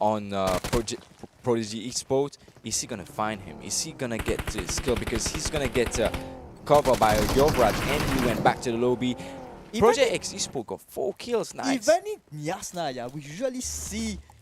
on Prodigy eSports, is he gonna find him? Is he gonna get his kill? Because he's gonna get covered by 𝗦𝗧𝗔𝗚𝗏, and he went back to the lobby. Project X eSports got 4 kills. Nice. Even in Yasna, yeah, we usually see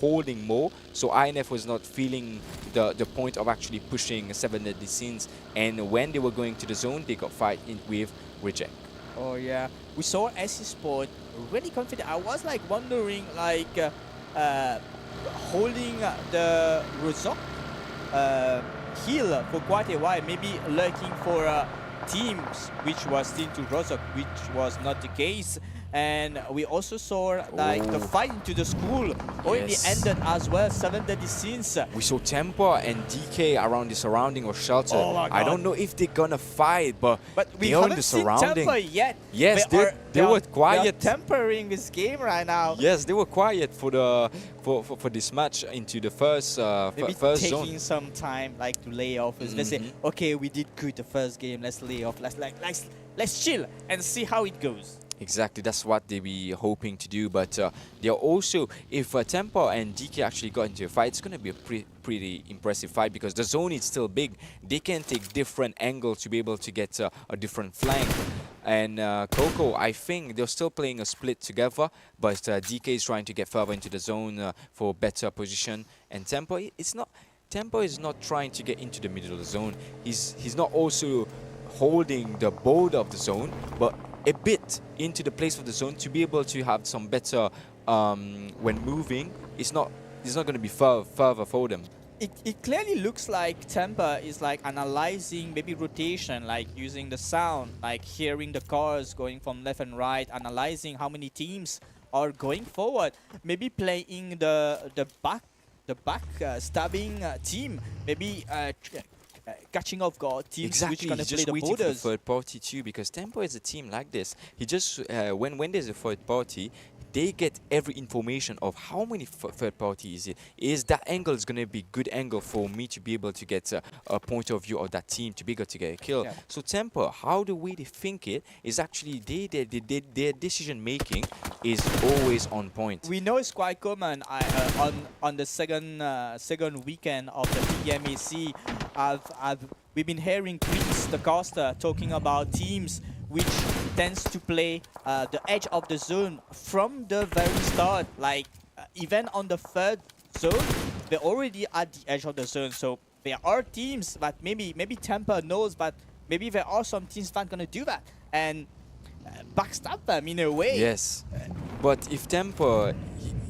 holding more, so INF was not feeling the point of actually pushing 7 deadly sins, and when they were going to the zone, they got fight in with reject. Oh yeah, we saw eSports really confident. I was like wondering, like holding the Rozok heal for quite a while, maybe lurking for teams which was team to Rozok, which was not the case. And we also saw like the fight into the school already ended as well. 7 deadly sins. We saw Temper and DK around the surrounding of shelter. Oh my God. I don't know if they're gonna fight, but we they're on haven't the seen surrounding. Temper yet. Yes, they were quiet. They are tempering this game right now. Yes, they were quiet for the for this match into the first Maybe first taking zone. some time like to lay off. Let's say, okay, we did good the first game. Let's lay off. Let's chill and see how it goes. Exactly, that's what they be hoping to do. But they're also, if Temper and DK actually got into a fight, it's going to be a pretty impressive fight, because the zone is still big. They can take different angles to be able to get a different flank. And Coco, I think they're still playing a split together, but DK is trying to get further into the zone for better position. And Temper is not trying to get into the middle of the zone. He's not also holding the border of the zone, but a bit into the place of the zone to be able to have some better when moving. It's not going to be further for them. It clearly looks like Temper is like analyzing maybe rotation, like using the sound, like hearing the cars going from left and right, analyzing how many teams are going forward, maybe playing the back stabbing team, maybe catching off guard teams which gonna play the borders. For third party too, because Tempo is a team like this. He just when there's a third party, they get every information of how many third party is it. Is that angle is gonna be good angle for me to be able to get a point of view of that team to be able to get a kill. Yeah. So Tempo, how the way they think it is actually their decision making is always on point. We know it's quite common on the second weekend of the PMAC. We've been hearing Chris, the caster, talking about teams which tends to play the edge of the zone from the very start. Like even on the third zone, they're already at the edge of the zone. So there are teams that maybe Temper knows, but maybe there are some teams that are gonna do that and backstab them in a way. Yes, but if Temper,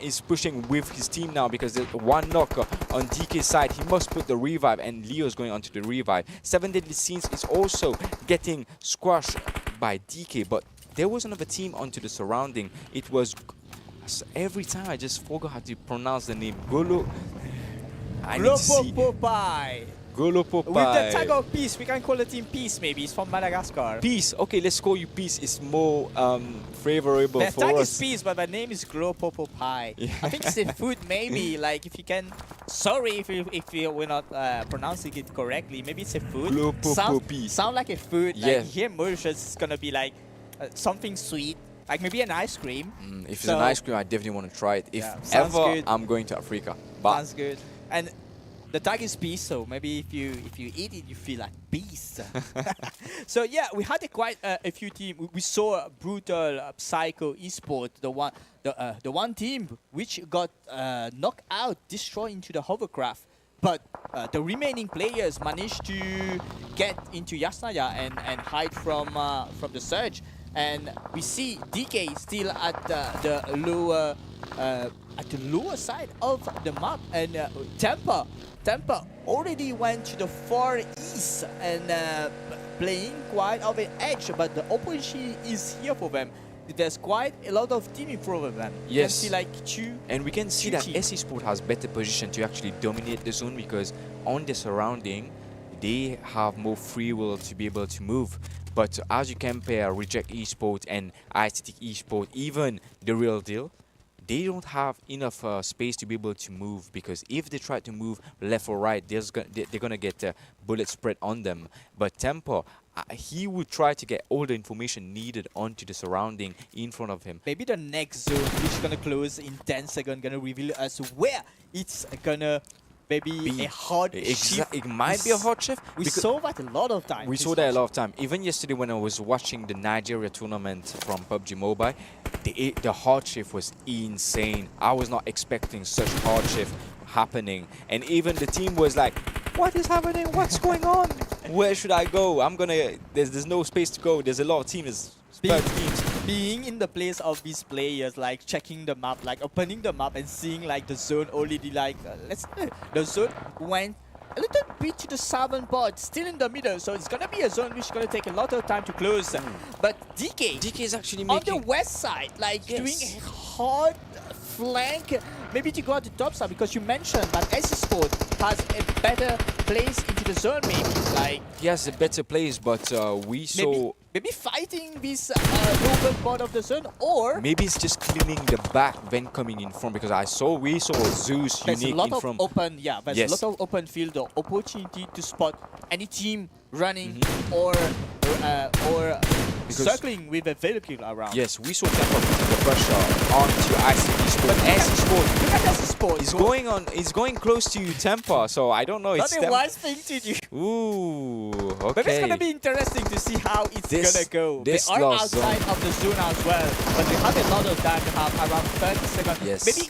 is pushing with his team now because there's one knock on DK's side. He must put the revive, and Leo's going onto the revive. 7 Deadly Scenes is also getting squashed by DK, but there was another team onto the surrounding. It was every time I just forgot how to pronounce the name. Golo. I need to see. 𝗦𝗧𝗛𝗘𝗗𝗏. With the tag of Peace, we can call the team Peace maybe. It's from Madagascar. Peace. Okay, let's call you Peace. It's more favorable The for tag us. is Peace, but my name is 𝗦𝗧𝗛𝗘𝗏. Yeah. I think it's the food maybe. Like if you can. Sorry if we're not pronouncing it correctly. Maybe it's a food. 𝗦𝗧𝗏𝗏𝗏𝗏. Sound like a food. Yeah. Like here, Mauritius is gonna be like something sweet. Like maybe an ice cream. If it's an ice cream, I definitely want to try it. If sounds ever, good. I'm going to Africa. But Sounds good. And the tag is peace, so maybe if you eat it, you feel like peace. So yeah, we had quite a few teams. We saw brutal Psycho Esports, the one team which got knocked out, destroyed into the hovercraft. But the remaining players managed to get into Yasnaya and hide from the surge. And we see DK still at the lower side of the map, and 𝗦𝗘𝗏𝗏 already went to the far east and playing quite of an edge, but the opposition is here for them. There's quite a lot of team in front of them. Yes. You can see like two. And we can see that eSports has better position to actually dominate the zone because on the surrounding, they have more free will to be able to move. But as you compare Reject Esports and Aesthetic Esports, even the Real Deal, they don't have enough space to be able to move, because if they try to move left or right, they're gonna get bullets spread on them. But 𝗦𝗘𝗏𝗏, he would try to get all the information needed onto the surrounding in front of him. Maybe the next zone, which is gonna close in 10 seconds, gonna reveal us where it's gonna maybe a hard shift. It might be a hard shift. We saw that a lot of time. We saw that a lot of time. Even yesterday when I was watching the Nigeria tournament from PUBG Mobile, the hard shift was insane. I was not expecting such hard shift happening. And even the team was like, what is happening? What's going on? Where should I go? There's no space to go. There's a lot of teams. Being in the place of these players, like checking the map, like opening the map and seeing like the zone already like the zone went a little bit to the southern part, still in the middle, so it's gonna be a zone which is gonna take a lot of time to close. But DK is actually making on the west side, like doing a hard flank, maybe to go at the top side, because you mentioned that eSports has a better place into the zone, maybe like he has a better place, but we saw maybe fighting this northern part of the zone, or maybe it's just cleaning the back then coming in front, because we saw Zeus there's unique a lot in of front. open, there's a lot of open field, the opportunity to spot any team running or circling with a vehicle around. Yes, we saw 𝗦𝗘𝗏𝗏 putting the pressure onto eSports. But eSports, look at eSports. he's going close to 𝗦𝗘𝗏𝗏, so I don't know. Not a wise thing to do. Ooh, okay. But it's gonna be interesting to see how it's gonna go. They this are last outside zone. of the zone as well, but we have a lot of time to have around 30 seconds. Yes. Maybe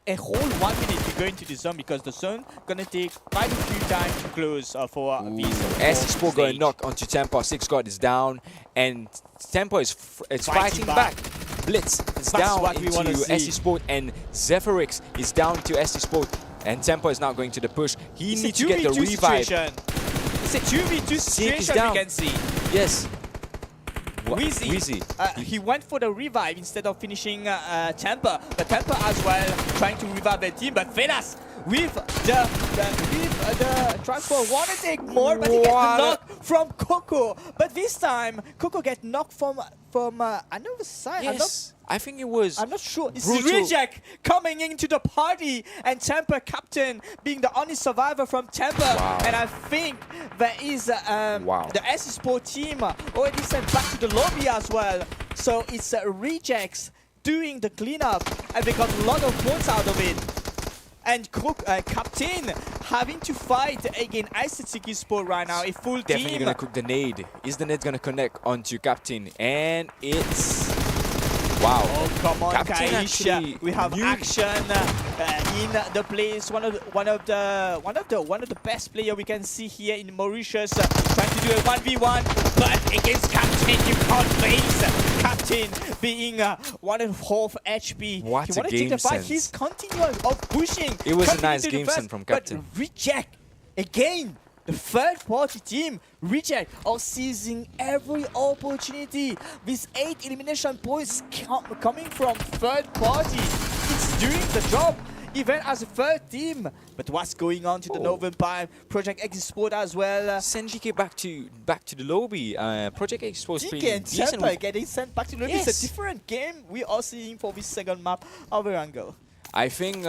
a whole 1 minute to go into the zone, because the zone gonna take quite a few time to close for these. eSports going to knock onto 𝗦𝗘𝗏𝗏. 6 God is down, and 𝗦𝗘𝗏𝗏 is fighting back. blitz is That's down what we into wanna see. 𝗦𝗧𝗛𝗘𝗗𝗏, and 𝗦𝗧𝗏 is down to 𝗦𝗧𝗏𝗏, and 𝗬𝗏 is not going to the push. He It's needs a to get the 2v2 revive. situation. It's a 2v2 is situation down. we can see. Yes. 𝗦𝗧𝗏, he went for the revive instead of finishing 𝗬𝗏, but 𝗬𝗏 as well trying to revive the team. But 𝗦𝗏s with the transport want to take more, but he gets knocked from coco. But this time coco get knocked from another side. Yes. I think it was. I'm not sure. It's brutal. 𝗦𝗧𝗏 coming into the party, and 𝗬𝗏 captain being the only survivor from 𝗬𝗏. Wow. And I think there is the eSports team already sent back to the lobby as well. So it's 𝗦𝗧𝗏 doing the cleanup, and they got a lot of points out of it. And captain having to fight against 𝗦𝗧𝗏𝗘𝗏𝗏 right now, a full Definitely team. gonna cook the nade. Is the nade gonna connect onto captain? And it's wow. Oh come on, Captain Kaish. actually We have knew. action in the place. One of the best player we can see here in Mauritius, trying to do a 1v1, but against captain you can't face. Captain being 1.5 HP. What he a wanna take game the fight. sense. He's continuing of pushing. It was a coming nice into the game first, sense from captain. But 𝗦𝗧𝗏 again. The third-party team, 𝗦𝗧𝗏, are seizing every opportunity. These 8 elimination points coming from third party. It's doing the job, even as a third team. But what's going on to the Northern Pine? Project X Sport as well. Send GK back to the lobby. Project X was pretty GK and decent. 𝗬𝗏 getting sent back to the lobby. Yes. It's a different game we are seeing for this second map of Erangel. I think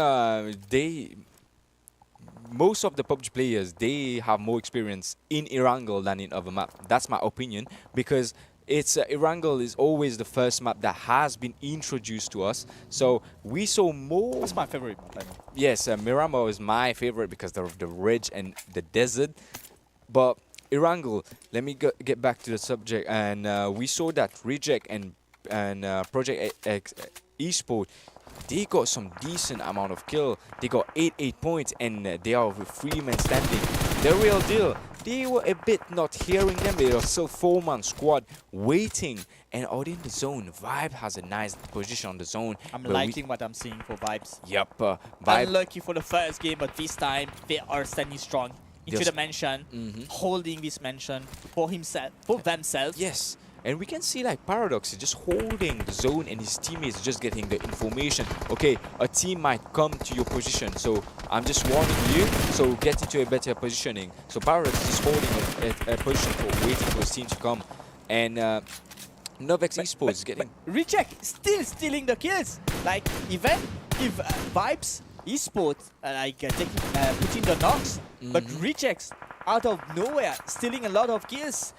most of the PUBG players, they have more experience in Erangel than in other maps. That's my opinion, because it's Erangel is always the first map that has been introduced to us. So we saw more. That's my favorite map. I mean. Yes, Mirambo is my favorite because of the ridge and the desert. But Erangel, let me get back to the subject. And we saw that 𝗦𝗧𝗏𝗏 and Project X eSports, they got some decent amount of kill. They got 8 points, and they are with 3 men standing. The real deal. They were a bit not hearing them. They are still 4-man squad waiting, and out in the zone. Vibe has a nice position on the zone. I'm liking what I'm seeing for Vibes. Yep, Vibe. Unlucky for the first game, but this time they are standing strong into the mansion, holding this mansion for themselves. Yes. And we can see like Paradox is just holding the zone, and his teammates just getting the information. Okay, a team might come to your position, so I'm just warning you. So get into a better positioning. So Paradox is just holding a position for waiting for his team to come. And 𝗦𝗧𝗏𝗏𝗏𝗏 eSports is getting. 𝗦𝗧𝗏𝗏𝗏 still stealing the kills. Like even if Vibes eSports putting the knocks, but 𝗦𝗧𝗏𝗏𝗏 out of nowhere stealing a lot of kills.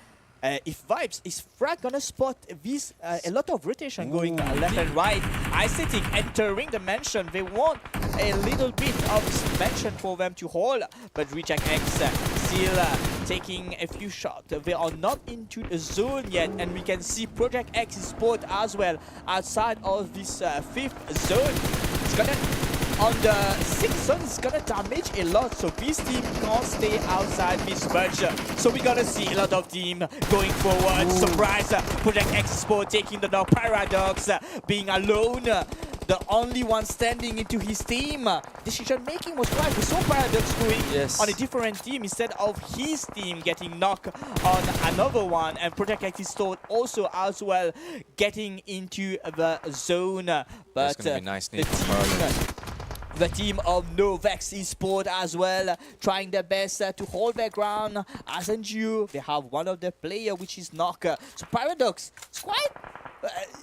If Vibes is Frag gonna spot this a lot of rotation going left and right. 𝗦𝗏𝗏𝗏𝗏 entering the mansion. They want a little bit of mansion for them to hold, but 𝗦𝗧𝗏𝗏𝗏𝗏 still taking a few shots. They are not into the zone yet, and we can see Project X Sport as well outside of this 5th zone. It's gonna on the 6th zone, it's gonna damage a lot, so this team can't stay outside this much. So we're gonna see a lot of team going forward. Surprise! Project X Sport taking the knock. Paradox being alone, the only one standing into his team. Decision making was right. We saw Paradox going on a different team instead of his team getting knocked on another one, and Project X Sport also as well getting into the zone. But That's gonna be nice name for Paradox. The team of 𝗦𝗧𝗏𝗏𝗏𝗏 Sport as well, trying their best to hold their ground. As and you, they have one of their player which is Knocker. So Paradox, it's quite,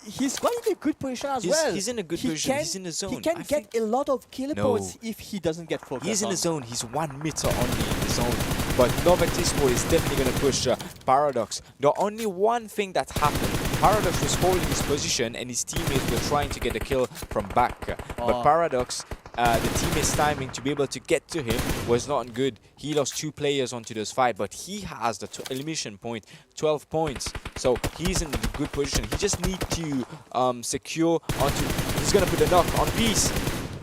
he's quite in a good position as well. He's in a good position. He's in the zone. He can get a lot of kill points if he doesn't get focused. He's in the zone. He's 1 meter only in the zone. But 𝗦𝗏𝗏𝗏𝗏𝗏 Sport is definitely going to push Paradox. The only one thing that happened, Paradox was holding his position and his teammates were trying to get a kill from back. But Paradox, the teammate's timing to be able to get to him was not good. He lost 2 players onto this fight, but he has the elimination point, 12 points. So he's in a good position. He just needs to secure onto. He's gonna put the knock on Peace.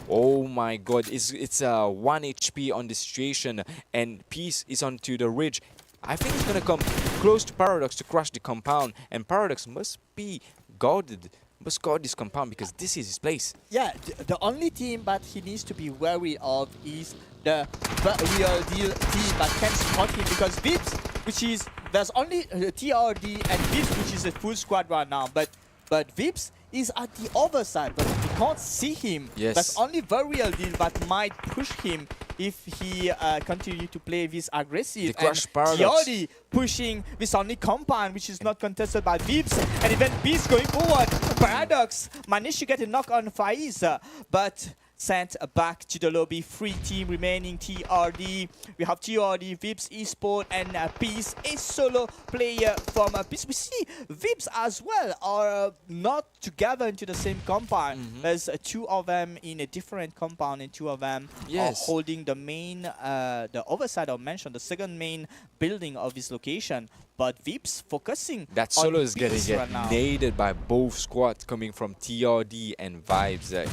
Oh my God! It's 1 HP on the situation, and Peace is onto the ridge. I think he's gonna come close to Paradox to crush the compound, and Paradox must be guarded must guard this compound because this is his place. Yeah, the only team that he needs to be wary of is the real deal team that can spot him, because 𝗦𝗧𝗔, which is, there's only TRD and 𝗦𝗧𝗔, which is a full squad right now, but 𝗦𝗧𝗔 is at the other side, but you can't see him. Yes. That's only the real deal that might push him if he continue to play this aggressive. The Crush and Paradox. TRD pushing this only compound, which is not contested by 𝗦𝗧𝗔, and even 𝗦𝗧𝗔 going forward. Paradox managed to get a knock on 𝗦𝗧𝗔, but sent back to the lobby. 3 team remaining. TRD. We have TRD, 𝗦𝗧𝗔, eSport, and Peace, a solo player from Peace. We see 𝗦𝗧𝗔 as well are not together into the same compound. There's 2 of them in a different compound, and 2 of them are holding the main, the other side I mentioned, the second main building of this location. But 𝗦𝗧𝗔 focusing That solo on is getting Peace right now. naded by both squads coming from TRD and 𝗦𝗧𝗔.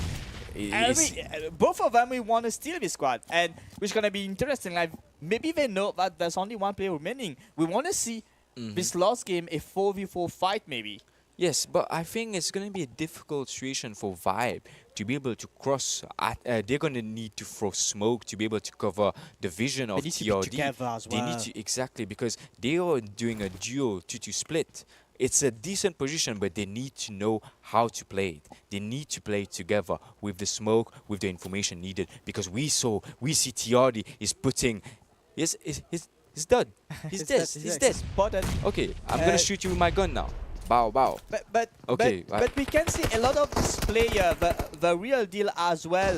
Both of them we want to steal this squad, and which gonna be interesting. Like, maybe they know that there's only 1 player remaining. We want to see this last game a 4v4 fight maybe. Yes, but I think it's going to be a difficult situation for Vibe to be able to cross. They're going to need to throw smoke to be able to cover the vision of They need to TRD. be together as They well. need to, exactly, because they are doing a duo 2-2 split. It's a decent position, but they need to know how to play it. They need to play it together with the smoke, with the information needed, because we see TRD is putting, yes, he's dead. He's dead. He's dead. Spotted. Okay, I'm gonna shoot you with my gun now. Bow, bow. Okay, but we can see a lot of this player, the real deal as well.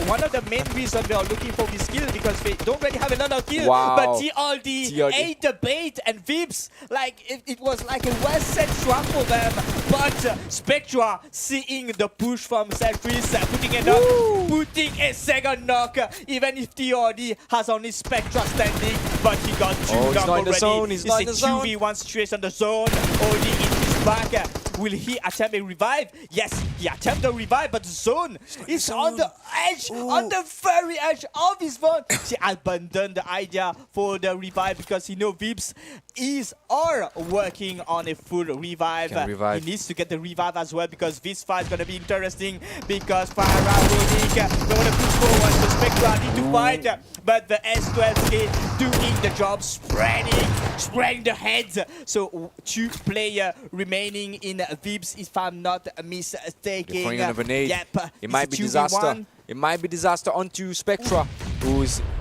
One of the main reasons they are looking for this kill, because they don't really have a lot of kills. Wow. But TRD ate the bait, and 𝗦𝗧𝗔, like it was like a well set trap for them. But Spectra seeing the push from 𝗦𝗧𝗔, putting a knock, putting a second knock, even if TRD has only Spectra standing, but he got 2 knock he's not in the already. zone, he's not in the zone. It's a 2v1 situation, the zone already in his back. Will he attempt a revive? Yes, he attempted a revive, but the zone is on the edge, on the very edge of his zone. He abandoned the idea for the revive because he knows 𝗦𝗧𝗔 are working on a full revive. He needs to get the revive as well, because this fight is going to be interesting, because Farah they want to push forward. The Spectra need to fight, but the S12K doing the job, spreading the heads. So 2 players remaining in 𝗦𝗧𝗔, if I'm not mistaken. Throwing another nade. Yep. It might be disaster. It might be disaster onto Spectra,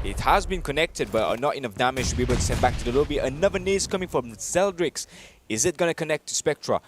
it has been connected, but not enough damage to be able to send back to the lobby. Another nade is coming from 𝗦𝗪𝗓𝗓. Is it going to connect to Spectra?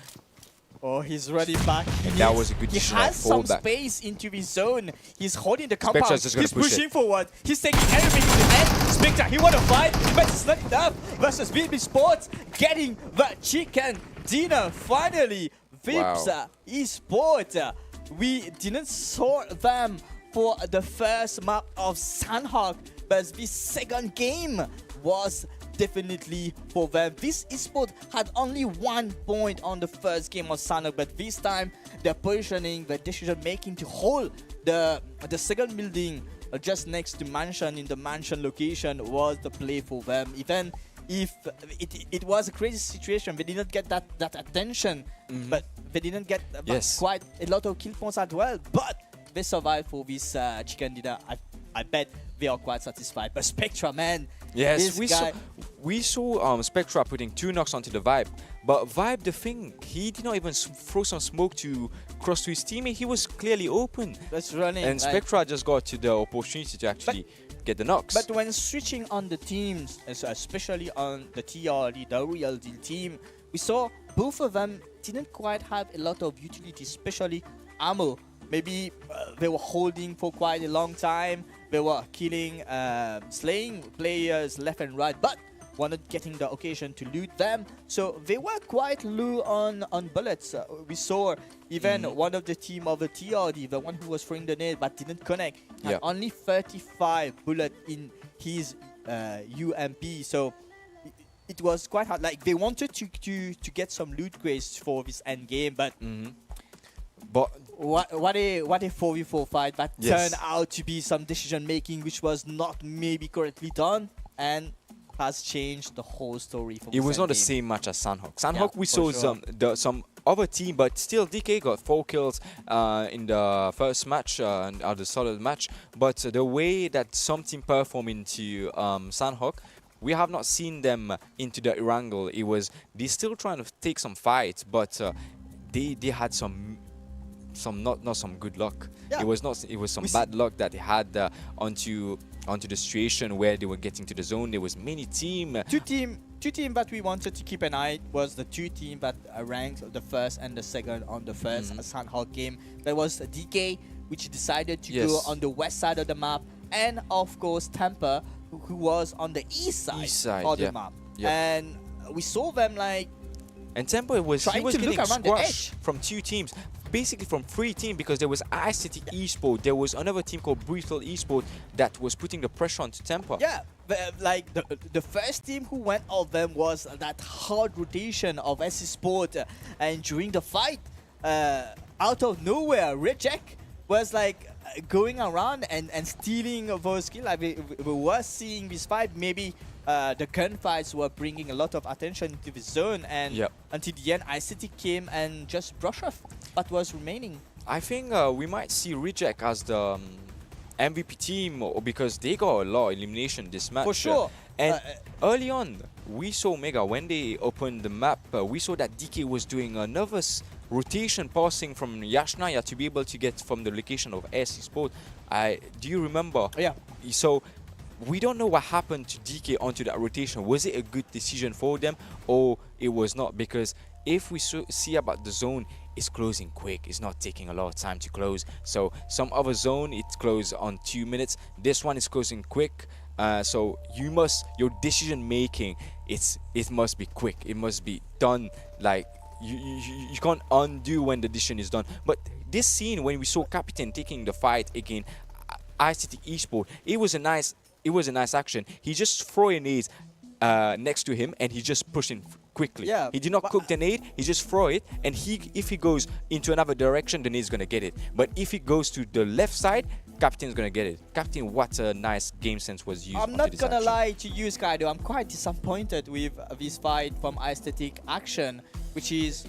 Oh, he's ready back. That was a good He decision. has some space into his zone. He's holding the compound. Spectra's just gonna He's push pushing forward. He's taking everything to the end. Spectra, he want to fight, but it's not enough. Versus 𝗦𝗧𝗔 getting the chicken dinner finally. 𝗦𝗧𝗔 eSports. We didn't saw them for the first map of Sandhawk, but the second game was definitely for them. This eSport had only 1 point on the first game of Sandhawk, but this time the positioning, the decision making to hold the second building just next to mansion, in the mansion location, was the play for them. Even if it was a crazy situation, they didn't get that attention, but they didn't get quite a lot of kill points as well, but they survived for this chicken dinner. I bet they are quite satisfied. But Spectra, man, yes, we saw Spectra putting 2 knocks onto the Vibe, but Vibe, the thing, he did not even throw some smoke to cross to his teammate. He was clearly open. That's running. And Spectra just got to the opportunity to actually get the knocks. But when switching on the teams, especially on the TRD, the real deal team, we saw both of them didn't quite have a lot of utility, especially ammo. Maybe they were holding for quite a long time. They were killing, slaying players left and right, but were not getting the occasion to loot them. So they were quite low on bullets. We saw even one of the team of the TRD, the one who was throwing the nade but didn't connect, had only 35 bullets in his UMP. So it was quite hard. Like, they wanted to get some loot grades for this end game, but what a 4v4 fight that turned out to be some decision making which was not maybe correctly done, and has changed the whole story for It was not the game. same match as 𝗦𝗏𝗏. 𝗦𝗏𝗏, Yeah, we for saw sure. some other team, but still DK got 4 kills in the first match, the solid match. But the way that some team perform into 𝗦𝗏𝗏, we have not seen them into the wrangle. It was they still trying to take some fights, but they had some not some good luck. Yeah. It was some bad luck that they had onto the situation where they were getting to the zone. There was many team. Two team that we wanted to keep an eye was the two team that ranked the first and the second on the first 𝗦𝗏𝗏 game. That was DK, which decided to go on the west side of the map, and of course Temper, who was on the east side of the map. Yeah. And we saw them like. And Temper was Trying to getting look around the squashed edge. from 2 teams, basically from 3 teams, because there was 𝗦𝗧𝗔𝗚𝗘𝗃, there was another team called 𝗦𝗧𝗔𝗚𝗃 that was putting the pressure onto Temper. Yeah, like the first team who went off them was that hard rotation of eSports, and during the fight, out of nowhere, Reject was like going around and stealing those kills. Like we were seeing this fight. Maybe the gunfights were bringing a lot of attention into the zone, and until the end, 𝗦𝗧𝗔𝗚𝗃 came and just brushed off what was remaining. I think we might see Reject as the MVP team, because they got a lot of elimination this match. For sure. And early on, we saw Mega, when they opened the map, we saw that DK was doing a nervous rotation passing from Yashnaya to be able to get from the location of eSports. Do you remember? Yeah. So we don't know what happened to DK onto that rotation. Was it a good decision for them, or it was not? Because if we see about the zone, it's closing quick. It's not taking a lot of time to close. So some other zone, it's closed on 2 minutes. This one is closing quick. So your decision making, it must be quick. It must be done. Like you can't undo when the decision is done. But this scene when we saw Captain taking the fight against 𝗦𝗧𝗔𝗚𝗃, it was a nice action. He just threw a nade next to him, and he just pushed in quickly. Yeah, he did not cook the nade. He just throw it, and if he goes into another direction, the nade's gonna get it. But if he goes to the left side, Captain's gonna get it. Captain, what a nice game sense was used. I'm not gonna lie to you, Skydo. I'm quite disappointed with this fight from 𝗦𝗧𝗔𝗃, which is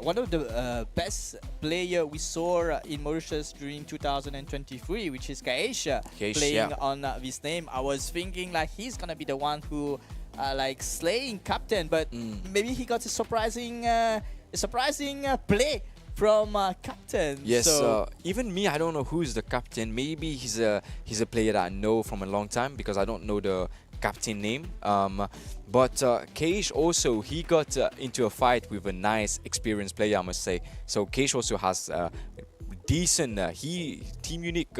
one of the best player we saw in Mauritius during 2023, which is 𝗦𝗃𝗃, playing on this name. I was thinking like he's gonna be the one who like slaying Captain, but maybe he got a surprising play from Captain. Yes, so even me, I don't know who's the Captain. Maybe he's a player that I know from a long time, because I don't know the Captain name. But 𝗃 also, he got into a fight with a nice experienced player, I must say. So 𝗃 also has decent. Team Unique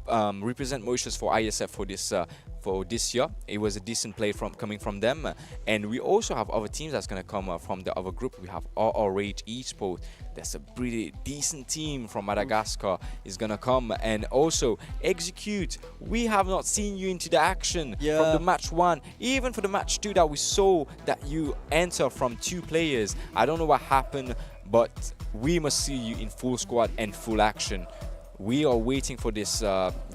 represent Mauritius for ISF for this year. It was a decent play coming from them. And we also have other teams that's going to come from the other group. We have 𝗦𝗧𝗔𝗚𝗃 eSports. That's a pretty decent team from Madagascar is going to come. And also 𝗦𝗃𝗃𝗃, we have not seen you into the action from the match 1. Even for the match 2 that we saw that you enter from 2 players. I don't know what happened, but we must see you in full squad and full action. We are waiting for this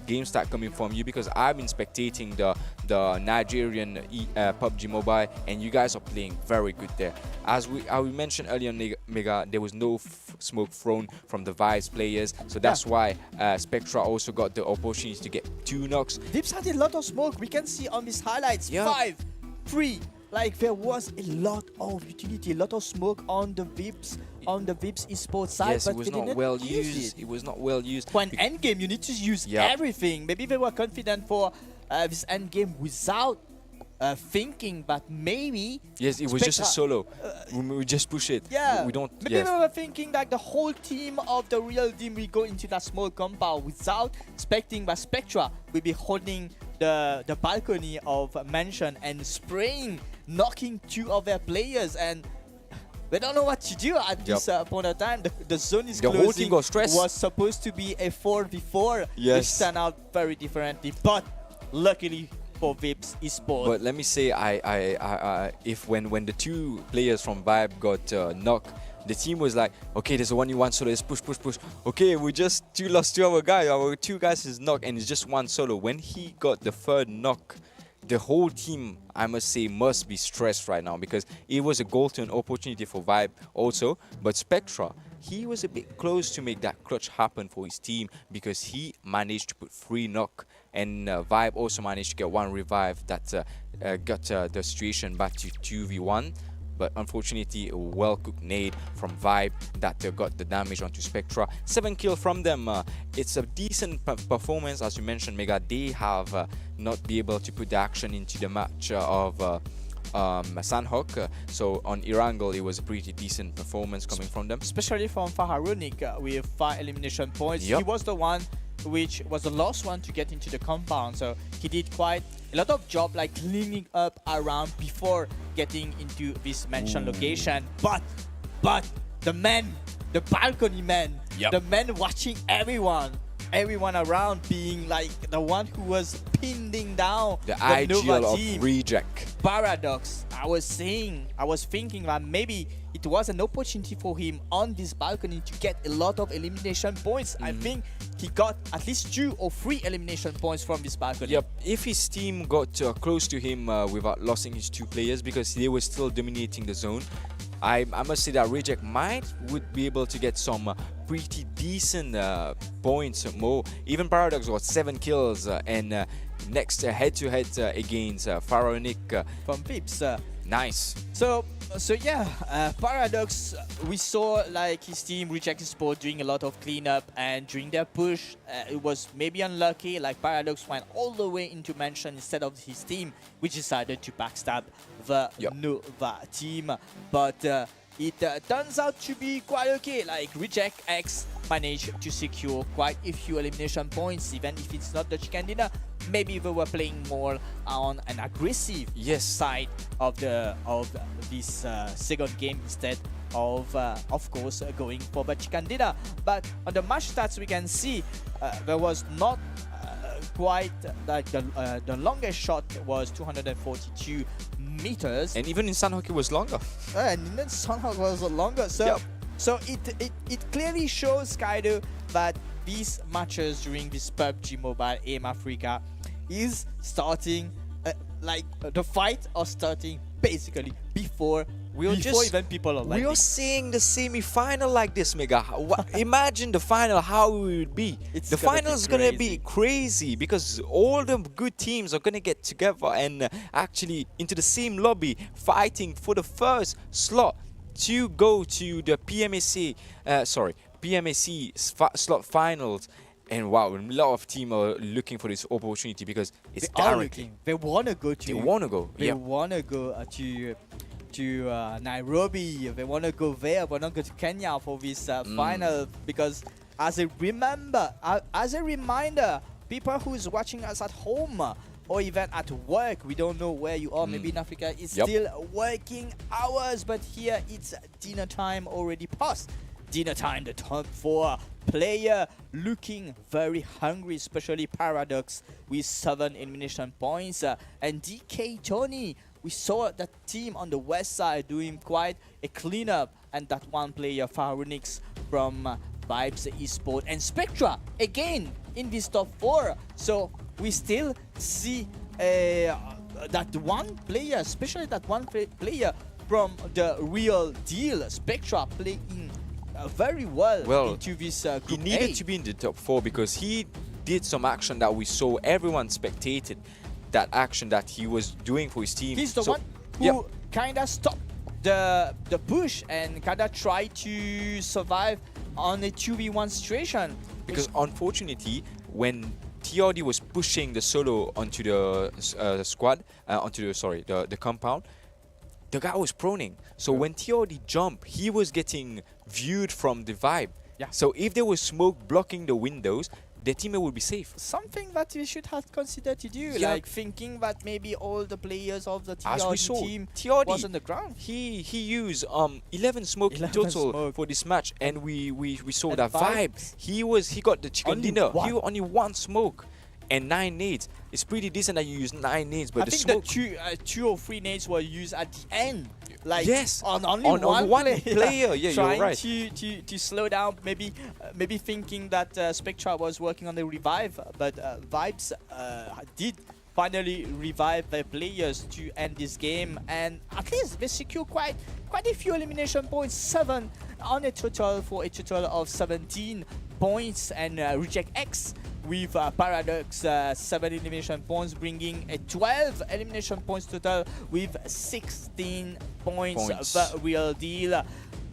game start coming from you, because I've been spectating the Nigerian Pubg Mobile, and you guys are playing very good there. As we mentioned earlier, Mega, there was no smoke thrown from the Vibes players, so that's why Spectra also got the opportunity to get 2 knocks. Vips had a lot of smoke. We can see on these highlights 5, 3. Like there was a lot of utility, a lot of smoke on the Vips eSports side. Yes, but it was they not didn't well use used. It was not well used. For an end game, you need to use everything. Maybe they were confident for this end game without thinking, but maybe. Yes, it was just a solo. We just push it. Yeah, we don't. Maybe they were thinking like the whole team of the real team will go into that small compound without expecting that Spectra will be holding the balcony of Mansion and spraying, knocking 2 of their players, and they don't know what to do at this point of time. The zone is closing. The whole team got stressed. Was supposed to be a 4v4, yes, which turned out very differently. But luckily for Vips eSports. But let me say, if when the 2 players from Vibe got knocked, the team was like, okay, there's a 1v1 solo, let's push. Okay, we just lost 2 of our guys. Our 2 guys is knocked, and it's just 1 solo. When he got the 3rd knock, the whole team, I must say, must be stressed right now because it was a golden opportunity for Vibe also. But Spectra, he was a bit close to make that clutch happen for his team because he managed to put 3 knock, and Vibe also managed to get 1 revive that got the situation back to 2v1. But unfortunately, a well-cooked nade from Vibe that got the damage onto Spectra. 7 kills from them. It's a decent performance, as you mentioned, Mega. They have not been able to put the action into the match of 𝗦𝗧𝗏𝗏𝗏. So on Irangle, it was a pretty decent performance coming from them. Especially from 𝗦𝗧𝗏𝗏𝗏 with 5 elimination points. Yep. He was the one which was the last one to get into the compound. So he did quite a lot of job like cleaning up around before getting into this mentioned location. But the man, the balcony man, Yep. the man watching everyone around, being like the one who was pinning down The the Nova IGL of team. Reject. Paradox. I was thinking that maybe it was an opportunity for him on this balcony to get a lot of elimination points. I think he got at least 2 or 3 elimination points from this balcony. Yep, if his team got close to him without losing his 2 players because they were still dominating the zone, I must say that Reject would be able to get some pretty decent points more. Even Paradox got 7 kills and next head-to-head against Pharaonic. From Vips. Nice. So yeah, Paradox, we saw like his team Reject eSports doing a lot of cleanup, and during their push, it was maybe unlucky. Like Paradox went all the way into Mansion instead of his team, which decided to backstab the Nova team. But it turns out to be quite okay. Like Reject X managed to secure quite a few elimination points, even if it's not the chicken dinner. Maybe they were playing more on an aggressive side of this second game instead of course going for the chicken dinner. But on the match stats we can see there was not quite like the longest shot was 242 meters, And even in 𝗏𝗏𝗏𝗏 was longer. and then somehow was longer. So it clearly shows 𝗦𝗏𝗏𝗏𝗏 that these matches during this PUBG Mobile AIM Africa is starting like the fight are starting basically before even people are like We are seeing the semi-final like this, Mega. Imagine the final, how it would be. The final is going to be crazy because all the good teams are going to get together and actually into the same lobby fighting for the first slot to go to the PMAC slot finals. And wow, a lot of teams are looking for this opportunity because it's guaranteed. They want to go to. They want to go. They want to go to Nairobi. They want to go there. They want to go to Kenya for this final because, as a reminder, people who's watching us at home or even at work, we don't know where you are. Maybe in Africa, it's still working hours, but here it's dinner time already passed. Dinner time, the top 4 player looking very hungry, especially Paradox with 7 elimination points. And DK Tony, we saw that team on the west side doing quite a cleanup, and that one player, Pharaonic from Vibes eSports, and Spectra again in this top 4. So we still see that one player, especially that one player from the real deal, Spectra, playing very well into this group. He needed to be in the top 4 because he did some action that we saw. Everyone spectated that action that he was doing for his team. He's the one who kind of stopped the push and kind of tried to survive on a 2v1 situation. Because unfortunately, when TRD was pushing the solo onto the squad, onto the compound, the guy was proning. So when TRD jumped, he was getting viewed from the Vibe. So if there was smoke blocking the windows, the teammate would be safe. Something that we should have considered to do, like thinking that maybe all the players of the TRD team was on the ground. He used 11 smoke in total for this match, and we saw that Vibe. He got the chicken dinner. He only 1 smoke and 9 nades. It's pretty decent that you use 9 nades, but I think smoke, the 2 or 3 nades were used at the end. Like on one player. Yeah, trying you're right. to slow down, maybe thinking that Spectra was working on the revive, but Vibes did finally revive their players to end this game, and at least they secure quite a few elimination points, 7 on a total, for a total of 17 points, and Reject X with Paradox 7 elimination points, bringing a 12 elimination points total with 16 points. The real deal.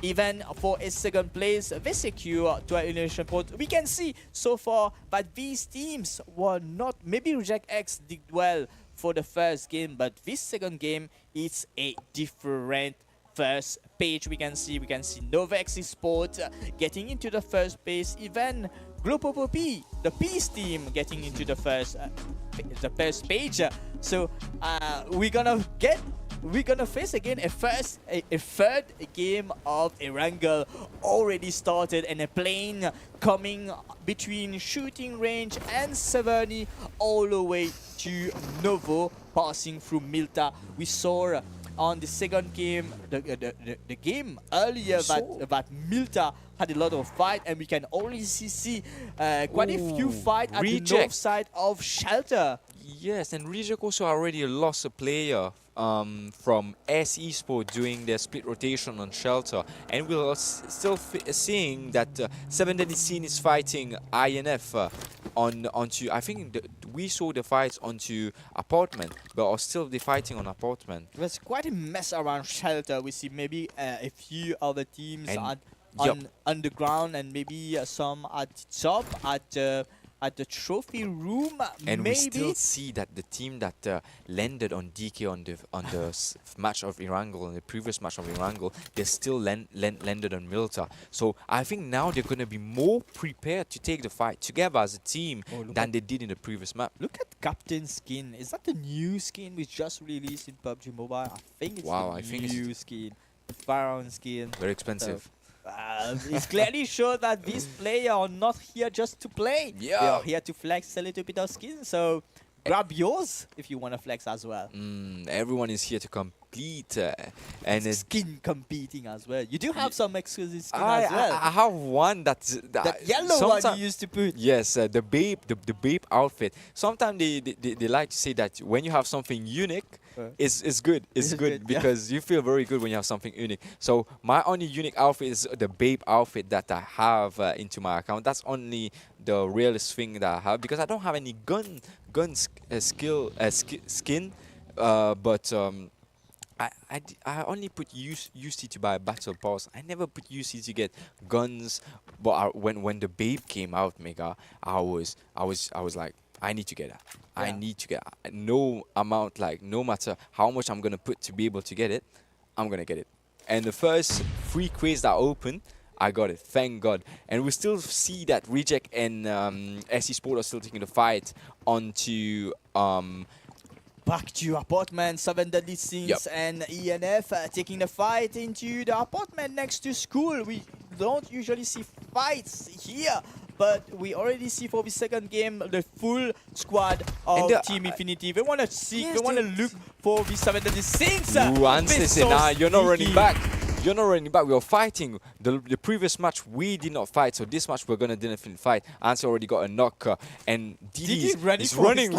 Even for a second place, they secure 12 elimination points. We can see so far that these teams were not, maybe Reject X did well for the first game, but this second game is a different first page. We can see 𝗦𝗧𝗔𝗚𝗏 eSports getting into the first place, even 𝗦𝗘𝗠𝗏, the Peace team, getting into the first page. So we're gonna face again a third game of a wrangle already started, and a plane coming between shooting range and Severny all the way to Novo, passing through 𝗦𝗘𝗠𝗏. We saw on the second game, the game earlier, that 𝗦𝗘𝗠𝗏 had a lot of fight, and we can already see quite a few fights at the north side of Shelter. Yes, and Reject also already lost a player from eSports doing their split rotation on Shelter, and we're still seeing that 7𝗏𝗘𝗏𝗍 is fighting INF onto, I think we saw the fights onto apartment, but are still the fighting on apartment. There's quite a mess around Shelter. We see maybe a few other teams on underground, and maybe some at the top at the trophy room. And maybe. We still see that the team that landed on DK on the match of Erangel, on the previous match of Erangel, they still landed on 𝗦𝗘𝗠𝗏. So I think now they're going to be more prepared to take the fight together as a team than they did in the previous map. Look at Captain skin. Is that the new skin we just released in PUBG Mobile? I think it's the new skin. The Pharaoh skin. Very expensive. It's clearly sure that these players are not here just to play. Yeah. They are here to flex a little bit of skin. So grab yours if you want to flex as well. Everyone is here to complete and skin competing as well. You do have some exclusive skin as well. I have one that yellow one you used to put. Yes, the babe outfit. Sometimes they like to say that when you have something unique, it's good. It's good because you feel very good when you have something unique. So my only unique outfit is the babe outfit that I have into my account. That's only the realest thing that I have, because I don't have any gun skin, but I only put UC to buy battle pass. I never put UC to get guns. But when the babe came out, Mega, I was like, I need to get that. I need to get that. No amount, like no matter how much I'm gonna put to be able to get it, I'm gonna get it. And the first free quiz that opened, I got it, thank God. And we still see that Reject and eSports are still taking the fight onto back to apartment. 7𝗏𝗏𝗍𝗏𝗏 and ENF taking the fight into the apartment next to school. We don't usually see fights here, but we already see for the second game the full squad of Team Infinity. They want to seek, they want to look for the 7𝗏𝗏𝗍𝗏𝗏. You're not running back. You're not running back. We are fighting. The previous match we did not fight, so this match we're gonna definitely fight. Answer already got a knock, and Didi is running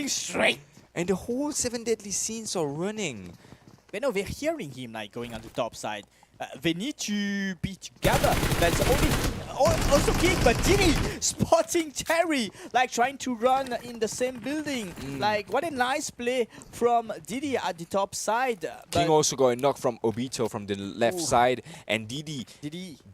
straight. And the whole 7𝗏𝗏𝗍𝗏𝗏s are running. But no, we're hearing him like going on the top side. They need to be together. That's only also King, but Didi spotting Terry, like trying to run in the same building. Like, what a nice play from Didi at the top side. King also got a knock from Obito from the left side, and Didi,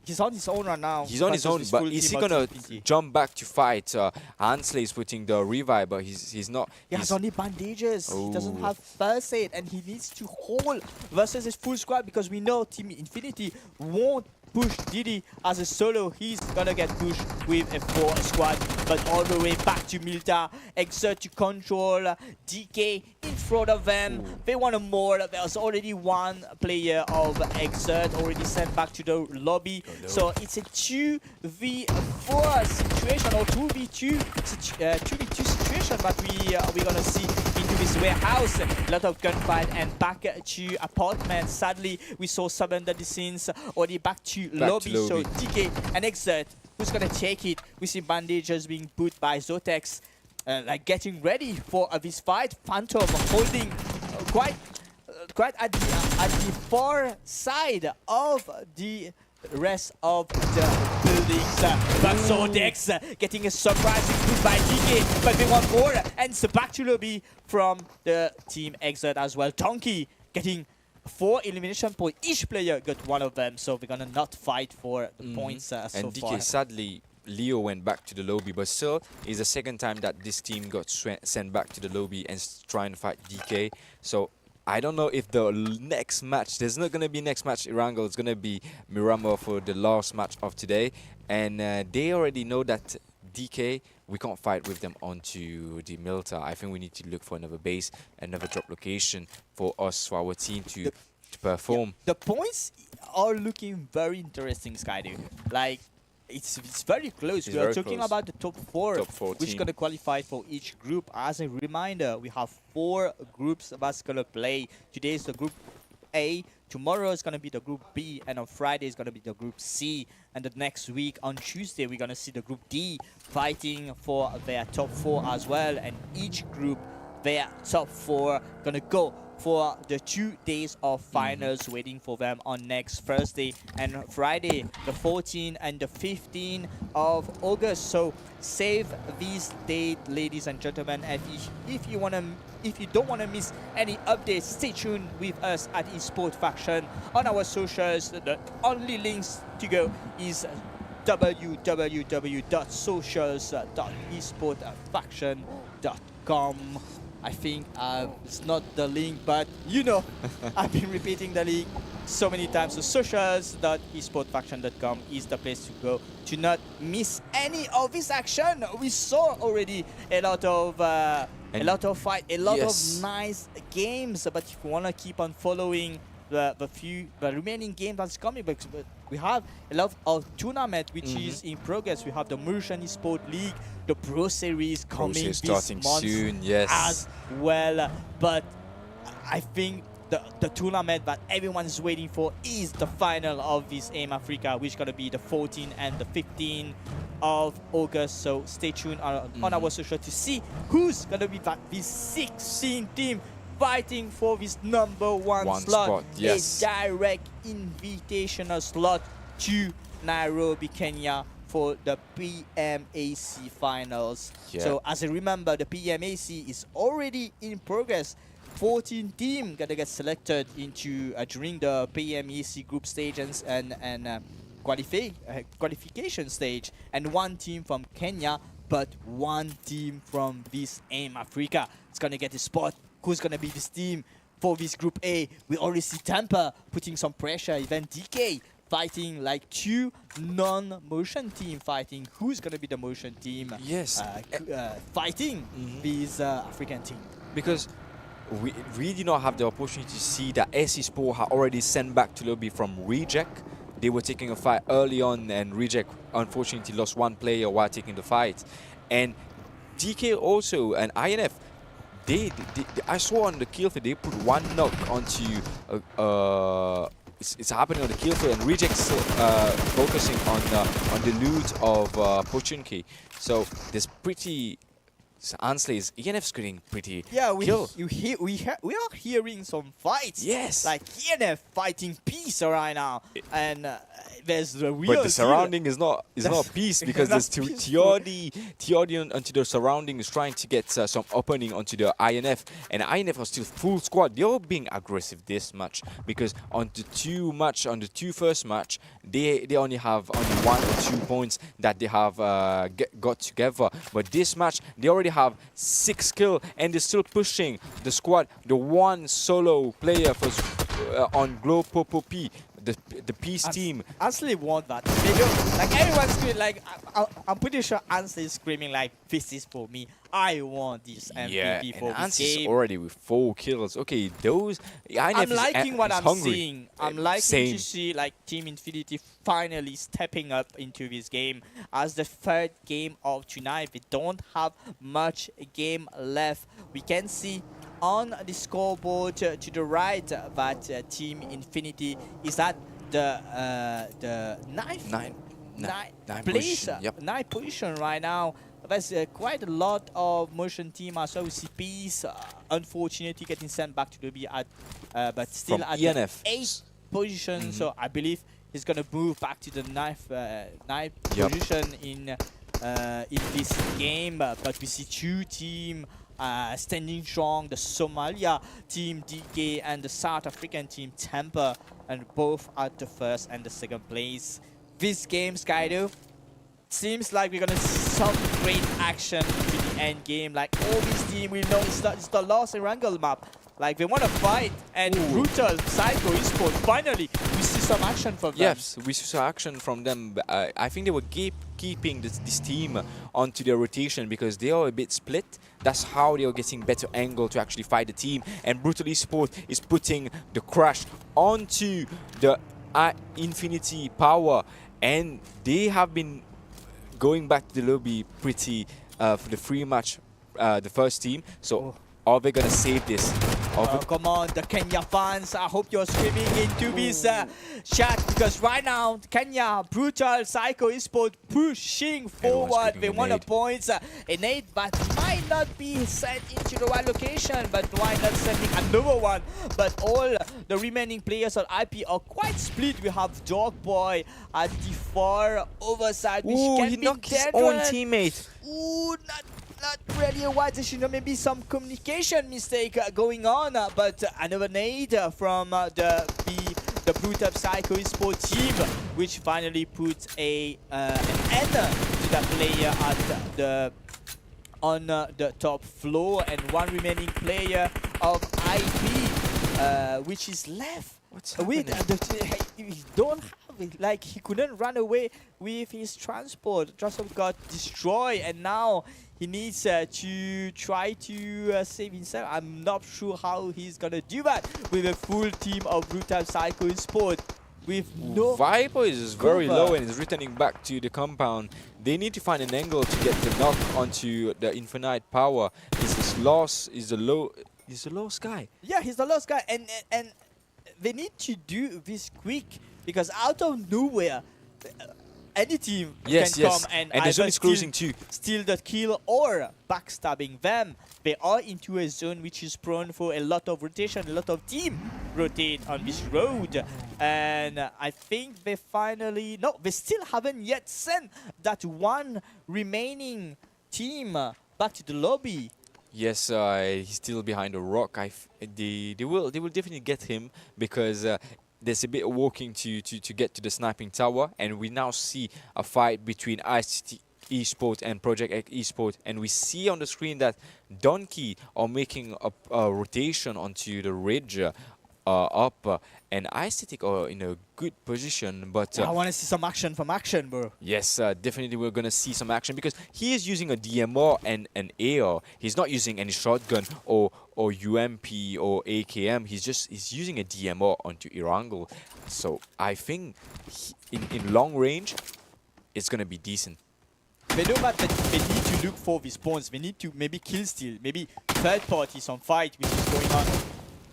he's on his own right now. He's on his own, but is he gonna jump back to fight? 𝗦𝗏𝗏𝗏𝗏 is putting the revive, but he's not. He has only bandages. He doesn't have first aid, and he needs to hold versus his full squad, because we know Team Infinity won't push Didi as a solo. He's gonna get pushed with a 4 squad, but all the way back to 𝗦𝗘𝗠𝗏. Exert to control DK in front of them. They want more. There's already one player of Exert already sent back to the lobby. So it's a 2v4 situation, or 2v2 situation that we're gonna see into this warehouse. A lot of gunfight, and back to apartment. Sadly, we saw 7𝗏𝗏𝗍𝗏𝗏𝗏 already back to lobby. So DK and Exert, who's gonna take it? We see bandages being put by 𝗬𝗏𝗏𝗏𝗏𝗏. like getting ready for this fight. Phantom holding quite at the far side of the rest of the buildings. But Zodex getting a surprising push by DK, but they want more, and it's back to lobby from the team Exert as well. Donkey getting 4 elimination points. Each player got 1 of them, so we're gonna not fight for the points so and DK, far. sadly, Leo went back to the lobby, but still, it's the second time that this team got sent back to the lobby and trying to fight DK. So I don't know if the next match, there's not going to be next match Irango, it's going to be Mirambo for the last match of today. And they already know that DK, we can't fight with them onto the Milta. I think we need to look for another base, another drop location for us, for our team to perform. The points are looking very interesting, Skydo. Like, it's very close. We are talking about the top 4, which is going to qualify for each group. As a reminder, we have 4 groups that's going to play. Today is the group A, tomorrow is going to be the group B, and on Friday is going to be the group C. And the next week, on Tuesday, we're going to see the group D fighting for their top 4 as well. And each group, their top 4, going to go for the 2 days of finals waiting for them on next Thursday and Friday, the 14th and the 15th of August. So save these dates, ladies and gentlemen. And if you don't want to miss any updates, stay tuned with us at eSportsfaction on our socials. The only links to go is www.socials.esportsfaction.com. I think it's not the link, but you know, I've been repeating the link so many times. So socials.esportsfaction.com is the place to go to not miss any of this action. We saw already a lot of fight, a lot of nice games. But if you want to keep on following the remaining games that's coming, but we have a lot of tournament which is in progress. We have the Mauritian Esports League, the Pro Series coming this month soon, as well. But I think the tournament that everyone's waiting for is the final of this AIM Africa, which is going to be the 14th and the 15th of August. So stay tuned on our social to see who's going to be this 16 team fighting for this #1 slot, yes. a direct invitational slot to Nairobi, Kenya for the PMAC finals. So as a remember, the PMAC is already in progress. 14 teams gonna get selected into during the PMAC group stage and qualification stage, and 1 team from Kenya, but 1 team from this AIM Africa. It's gonna get a spot. Who's going to be this team for this Group A? We already see Tampa putting some pressure. Even DK fighting like 2 non-motion team fighting. Who's going to be the motion team fighting this African team? Because we did not have the opportunity to see that SC Sport had already sent back to lobby from Reject. They were taking a fight early on, and Reject unfortunately lost 1 player while taking the fight. And DK also and INF, I saw on the kill feed they put 1 knock onto it's happening on the kill field, and Reject's focusing on the loot of Pubg. So there's pretty 𝗦𝗧𝗦𝗘's ENF's getting pretty kill. We are hearing some fights. Yes, like ENF fighting peace right now, and there's the real. But the surrounding is not peace, because there's Tiodi onto the surrounding is trying to get some opening onto the INF, and INF are still full squad. They're being aggressive this much, because on the 2 first match they only have 1 or 2 points that they have got together. But this match they already have 6 kills, and they're still pushing the squad. The 1 solo player for on Glow Popopi, the peace team. 𝗦𝗧𝗦𝗘 want that. They don't, like, everyone's screaming, like, I'm pretty sure 𝗦𝗧𝗦𝗘 is screaming like, this is for me. I want this MVP for this game. Already with 4 kills. Okay, those I'm liking what I'm hungry. seeing. I'm liking to see like Team Infinity finally stepping up into this game as the 3rd game of tonight. We don't have much game left. We can see on the scoreboard to the right that Team Infinity is at the 9th Nine place, position, yep. 9th position right now. there's quite a lot of motion team as well. We see Peace, unfortunately getting sent back to the B at, but still From at ENF. the 8th position. So I believe he's gonna move back to the ninth position in this game. But we see two team standing strong: the Somalia team DK and the South African team Temper, and both at the first and the second place. This game, 𝗦𝗘𝗚𝗚, seems like we're gonna see some great action to the end game. Like all this team, we know it's the last Erangel map. Like they want to fight, and Brutal Psycho Esports, finally we see some action from them. Yes, we saw action from them. I think they were keeping this team onto their rotation because they are a bit split. That's how they are getting better angle to actually fight the team. And Brutal Esports is putting the crash onto the Infinity Power, and they have been going back to the lobby pretty for the free match, the first team. So are they gonna save this? Come on, the Kenya fans, I hope you're screaming into this chat, because right now Kenya, Brutal Psycho Esports pushing forward. They want the points. 𝗦𝗧𝗛𝗘𝗗𝗨𝗟𝗘 might not be sent into the right location, but why not sending another one? But all the remaining players on IP are quite split. We have Dogboy at the far other side, which can he be knocked his own teammate. Ooh, not really a wide decision. Maybe some communication mistake going on, but another nade from the Brutal Psycho Esports team, which finally puts an end to the player at on the top floor, and one remaining player of IP, which is left with he don't have it. Like he couldn't run away with his transport. Transport got destroyed, and now he needs to try to save himself. I'm not sure how he's gonna do that with a full team of Brutal Psycho Esports. With no Viper is very low and is returning back to the compound. They need to find an angle to get the knock onto the Infinite Power. Is the lowest guy. Yeah, he's the last guy, and they need to do this quick, because out of nowhere, any team can come and the zone either is closing too. steal the kill or backstabbing them. They are into a zone which is prone for a lot of rotation, a lot of team rotate on this road. And I think they finally, no, they still haven't yet sent that one remaining team back to the lobby. Yes, he's still behind a rock. They will definitely get him, because there's a bit of walking to get to the sniping tower, and we now see a fight between ICT Esports and Project X Esports, and we see on the screen that Donkey are making a rotation onto the ridge up, and ICT are in a good position, but I want to see some action from action, bro. yes, definitely we're gonna see some action, because he is using a DMR and an AR. He's not using any shotgun or UMP or AKM. He's using a DMR onto Erangel. So I think in long range, it's gonna be decent. They know that they need to look for these points. They need to maybe kill steal, maybe third party, some fight which is going on.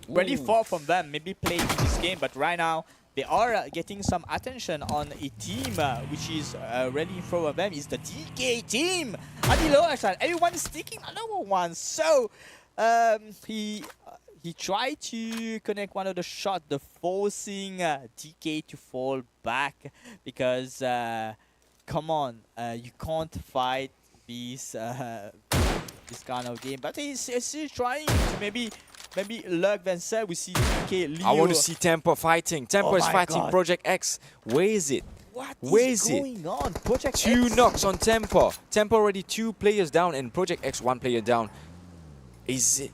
Really far from them, maybe playing this game, but right now they are getting some attention on a team which is really in front of them. Is the DK team at the lower side. Everyone is sticking another one. So he tried to connect one of the shots, the forcing DK to fall back, because come on, you can't fight this kind of game. But he's still trying to maybe 𝗦𝗧𝗔𝗚𝗏. We see DK, Leo. I want to see Temper fighting. Temper is fighting God. Project X. Where is it? What Where is is it? going on? Project Two X. knocks on Temper. Temper already 2 players down, and Project X 1 player down. Is it?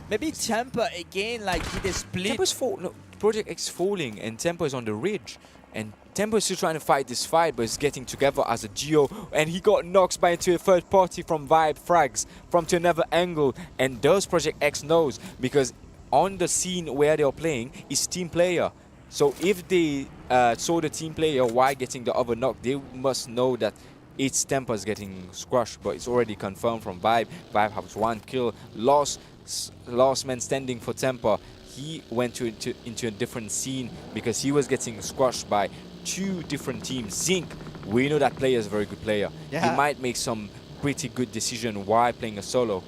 Maybe Temper again, like he split. Temper's no, Project X falling, and Temper is on the ridge. And Temper is still trying to fight this fight, but is getting together as a duo. And he got knocked by into a third party from Vibe Frags from to another angle. And those Project X knows, because on the scene where they are playing is team player. So if they saw the team player while getting the other knock, they must know that it's Temper's getting squashed. But it's already confirmed from Vibe. Vibe has 1 kill. Last man standing for Temper. He went into a different scene because he was getting squashed by 2 different teams. Zinc, we know that player is a very good player. Yeah. He might make some pretty good decision while playing a solo.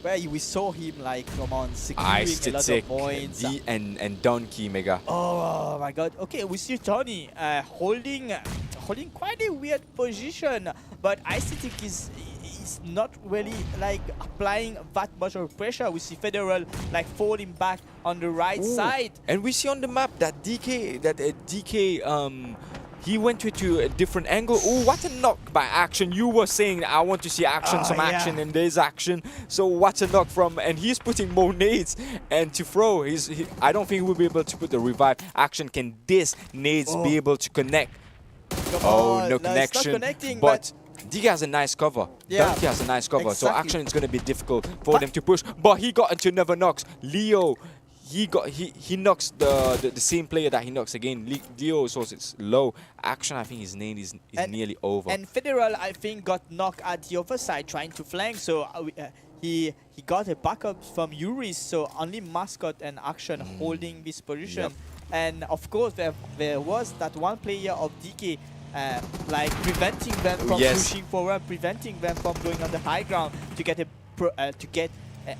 Where we saw him like come on securing a lot of points. And Donkey Mega. Oh my god. Okay, we see Tony holding quite a weird position, but 𝗦𝗘𝗘𝗏 is not really like applying that much of pressure. We see Federal like falling back on the right side. And we see on the map that DK he went to a different angle. Oh, what a knock by Action. You were saying I want to see action, some action, and there's action. So what a knock from, and he's putting more nades and to throw. I don't think we'll be able to put the revive. Action, can this nades be able to connect? No connection. It's not connecting, but DK has a nice cover. Yeah, Donkey has a nice cover. exactly. So Action is going to be difficult for them to push. But he got into another knocks. Leo, he knocks the same player that he knocks again. Leo, so it's low. Action, I think his name is nearly over. And Federal, I think, got knocked at the other side trying to flank. So he got a backup from 𝗬𝗏. So only Mascot and Action holding this position. Yep. And of course, there was that one player of DK like preventing them from pushing forward, preventing them from going on the high ground to get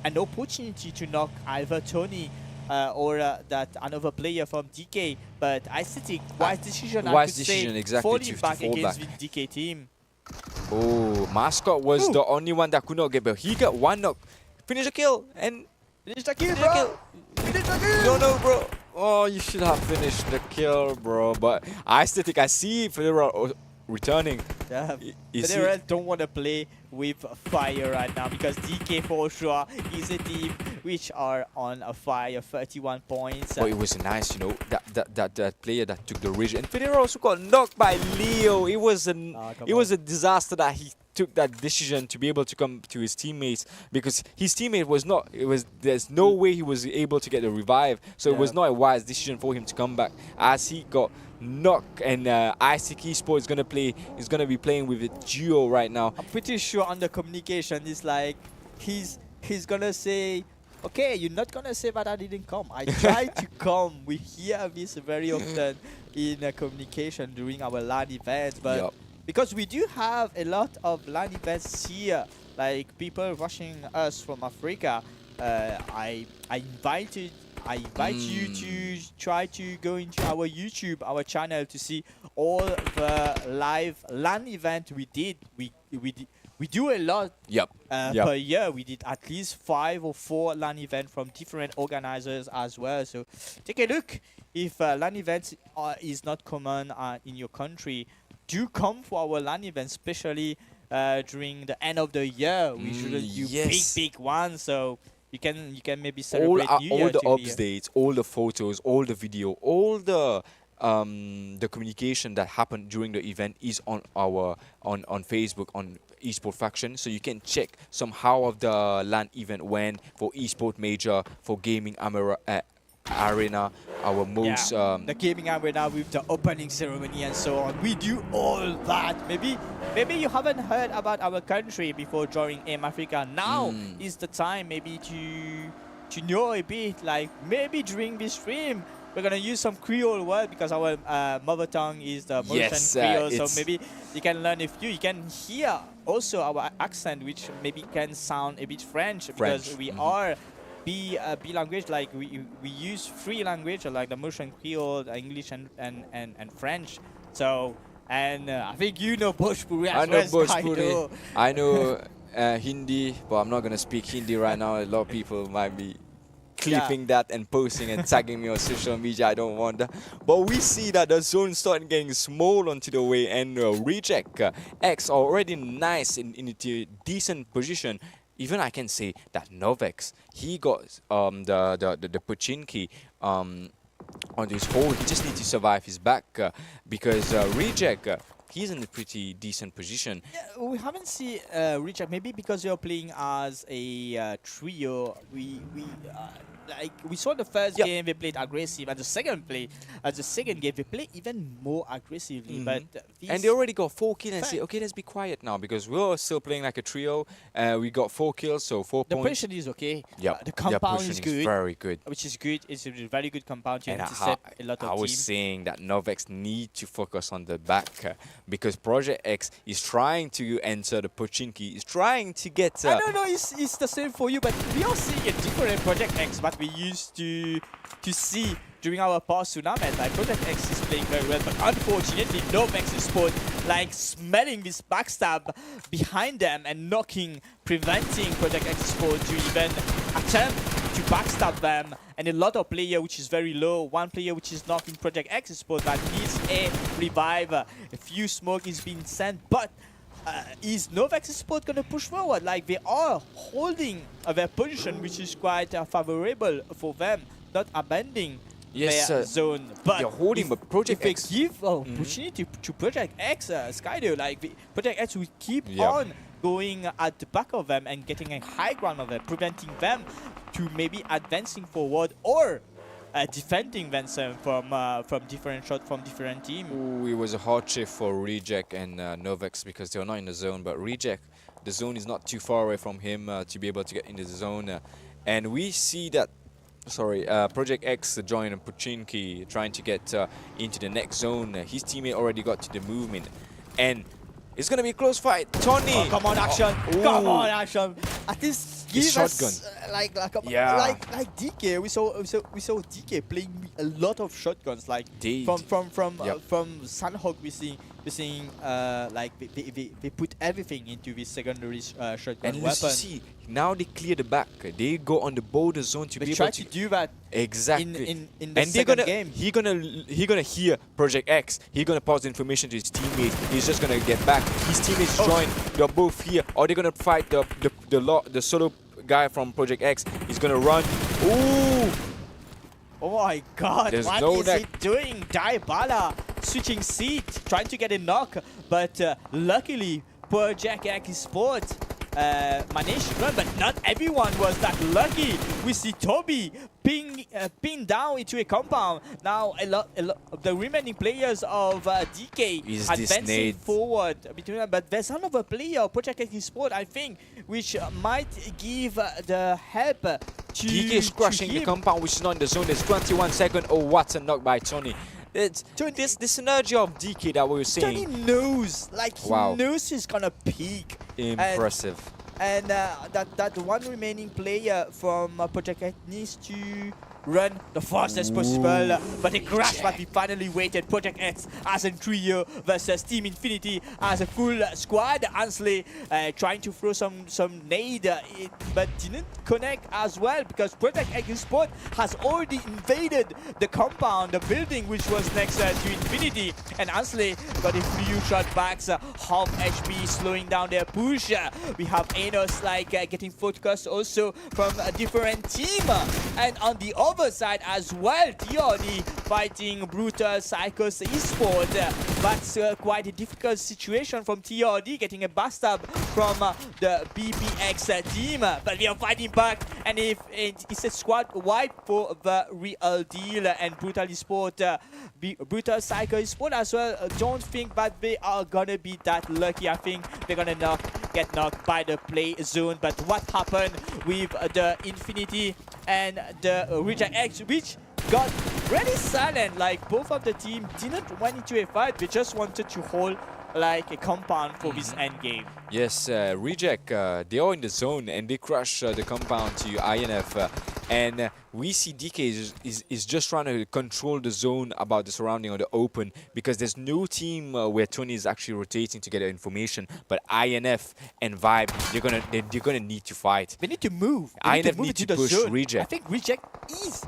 an opportunity to knock either Tony or that another player from DK. But 𝗦𝗘𝗘𝗏, wise decision, I could say, exactly, falling back against the DK team. Oh, Mascot was the only one that could not get, but he got one knock. Finish the kill and finish the kill, bro. Finish the kill. No, bro. Oh, you should have finished the kill, bro. But 𝗦𝗘𝗘𝗏, I see Federal returning. Yeah, Federal don't want to play with fire right now because DK for sure is a team which are on a fire, 31 points. Oh, it was nice, you know, that player that took the ridge, and Federal also got knocked by Leo. It was a disaster that he took that decision to be able to come to his teammates, because his teammate was not. There's no way he was able to get the revive, so it was not a wise decision for him to come back as he got knocked. And 𝗦𝗘𝗏𝗏 eSports is gonna be playing with a duo right now. I'm pretty sure on the communication it's like he's gonna say, okay, you're not gonna say that I didn't come. I tried to come. We hear this very often in communication during our LAN events, but because we do have a lot of LAN events here, like people rushing us from Africa, I invite you to try to go into our YouTube, our channel, to see all the live LAN event we did. We do a lot per year. We did at least 5 or 4 LAN events from different organizers as well. So take a look. If LAN events is not common in your country, do come for our LAN events, especially during the end of the year. We usually do big ones, so you can maybe celebrate New Year. All the updates, all the photos, all the video, all the communication that happened during the event is on our on Facebook, on eSportsfaction, so you can check some how of the LAN event went for eSport Major, for Gaming Arena, our most the Gaming Arena with the opening ceremony and so on. We do all that. Maybe you haven't heard about our country before joining AIM Africa. Now is the time maybe to know a bit. Like maybe during this stream we're gonna use some Creole word because our mother tongue is the Mauritian Creole. So maybe you can learn a few. You can hear also our accent, which maybe can sound a bit French. Because we are B language, like we use 3 languages, like the Mauritian Creole, English and French. So I think you know Bhojpuri as well. I know Bhojpuri. I know Hindi, but I'm not gonna speak Hindi right now. A lot of people might be clipping that and posting and tagging me on social media. I don't want that. But we see that the zone starting getting small onto the way, and Reject X already nice in a decent position. Even I can say that 𝗏𝗏𝗏𝗏, he got the 𝗏𝗏𝗏𝗏𝗏 on his hold. He just needs to survive his back because Reject he's in a pretty decent position. Yeah, we haven't seen Reject, maybe because you're playing as a trio. like we saw the first game they played aggressive, and the second game they played even more aggressively. But and they already got 4 kills and say, okay, let's be quiet now because we're still playing like a trio. We got 4 kills, so 4 the points. position is okay. Yeah, The compound is good. Very good. Which is good. It's a very good compound to And intercept a lot of I was teams. saying that 𝗦𝗧𝗛𝗘𝗏 need to focus on the back because Project X is trying to enter the Pochinki. Is trying to get. I don't know. It's the same for you, but we are seeing a different Project X what we used to see during our past tournament. Like Project X is playing very well, but unfortunately, 𝗦𝗧𝗔𝗚𝗏 like smelling this backstab behind them and preventing Project X Sport to even attempt to backstab them. And a lot of player which is very low, one player which is knocking Project X Sport that needs a revive. A few smoke is being sent, but is 𝗦𝗧𝗔𝗚𝗏 going to push forward? Like they are holding their position, which is quite favorable for them, not abandoning their zone. But they're holding, but Project X. If they give opportunity to Project X, 𝗦𝗧𝗏𝗏𝗏, like Project X will keep on going at the back of them and getting a high ground of them, preventing them to maybe advancing forward or defending themselves from different shots from different teams. Ooh, it was a hard shift for Reject and 𝗦𝗧𝗏𝗏𝗏 because they were not in the zone, but Reject, the zone is not too far away from him to be able to get into the zone. And we see that, Project X joined Pochinki, trying to get into the next zone. His teammate already got to the movement. And it's going to be a close fight. Tony! Oh, come on, Action! Come on, Action! At least give shotgun. us like 𝗦𝗧𝗏𝗏𝗏. We saw 𝗦𝗧𝗏𝗏𝗏 playing a lot of shotguns. Like from Sunhawk, we're seeing like they put everything into this secondary shotgun and weapon. You see, now they clear the back. They go on the border zone to be able try to do that. Exactly. In the second game. He gonna hear Project X. He gonna pass the information to his teammates. He's just gonna get back. His teammates join. They're both here. Or they're gonna fight the solo guy from Project X. He's gonna run. Ooh! Oh my God! There's what no is he doing? 𝗙𝗏𝗏𝗏 switching seat, trying to get a knock, but luckily Project X Sport managed to run, but not everyone was that lucky. We see Toby pinned down into a compound. Now a lot the remaining players of DK is advancing forward between them, but there's another player, Project X Sport, I think, which might give the help to DK is crushing the compound, which is not in the zone. There's 21 seconds. Oh, what a knock by Tony. It's this synergy of DK that we were saying. Tony knows, like he knows he's gonna peak. Impressive. And that one remaining player from Project X needs to run the fastest possible, but the crash that we finally waited. Project X as a trio versus Team Infinity as a full squad. 𝗦𝗧𝗏𝗏𝗏𝗏 trying to throw some nade, but didn't connect as well because Project X Sport has already invaded the compound, the building which was next to Infinity, and 𝗦𝗏𝗏𝗏𝗏 got a few shot backs, half HP, slowing down their push. We have 𝗦𝗏𝗏𝗏𝗏 like getting focused also from a different team, and on the other side as well, 𝗬𝗏𝗏𝗏𝗏 fighting 𝗦𝗘𝗠𝗜𝗏𝗏𝗏𝗏 Sport. That's quite a difficult situation from 𝗬𝗏𝗏𝗏𝗏𝗏 getting a bust up from the BPX team, but we are fighting back, and it's a squad wipe for the real deal, and 𝗦𝗘𝗠𝗜𝗏𝗏𝗏𝗏𝗏 as well. Don't think that they are gonna be that lucky. I think they're gonna get knocked by the play zone, but what happened with the Infinity and the Reject X, which got really silent? Like both of the team didn't went into a fight, they just wanted to hold like a compound for this end game. Yes, Reject, they are in the zone and they crush the compound to INF. And we see DK is just trying to control the zone about the surrounding of the open, because there's no team where Tony is actually rotating to get information. But INF and Vibe, they're gonna need to fight. They need to move. INF need to push zone. Reject. I think Reject is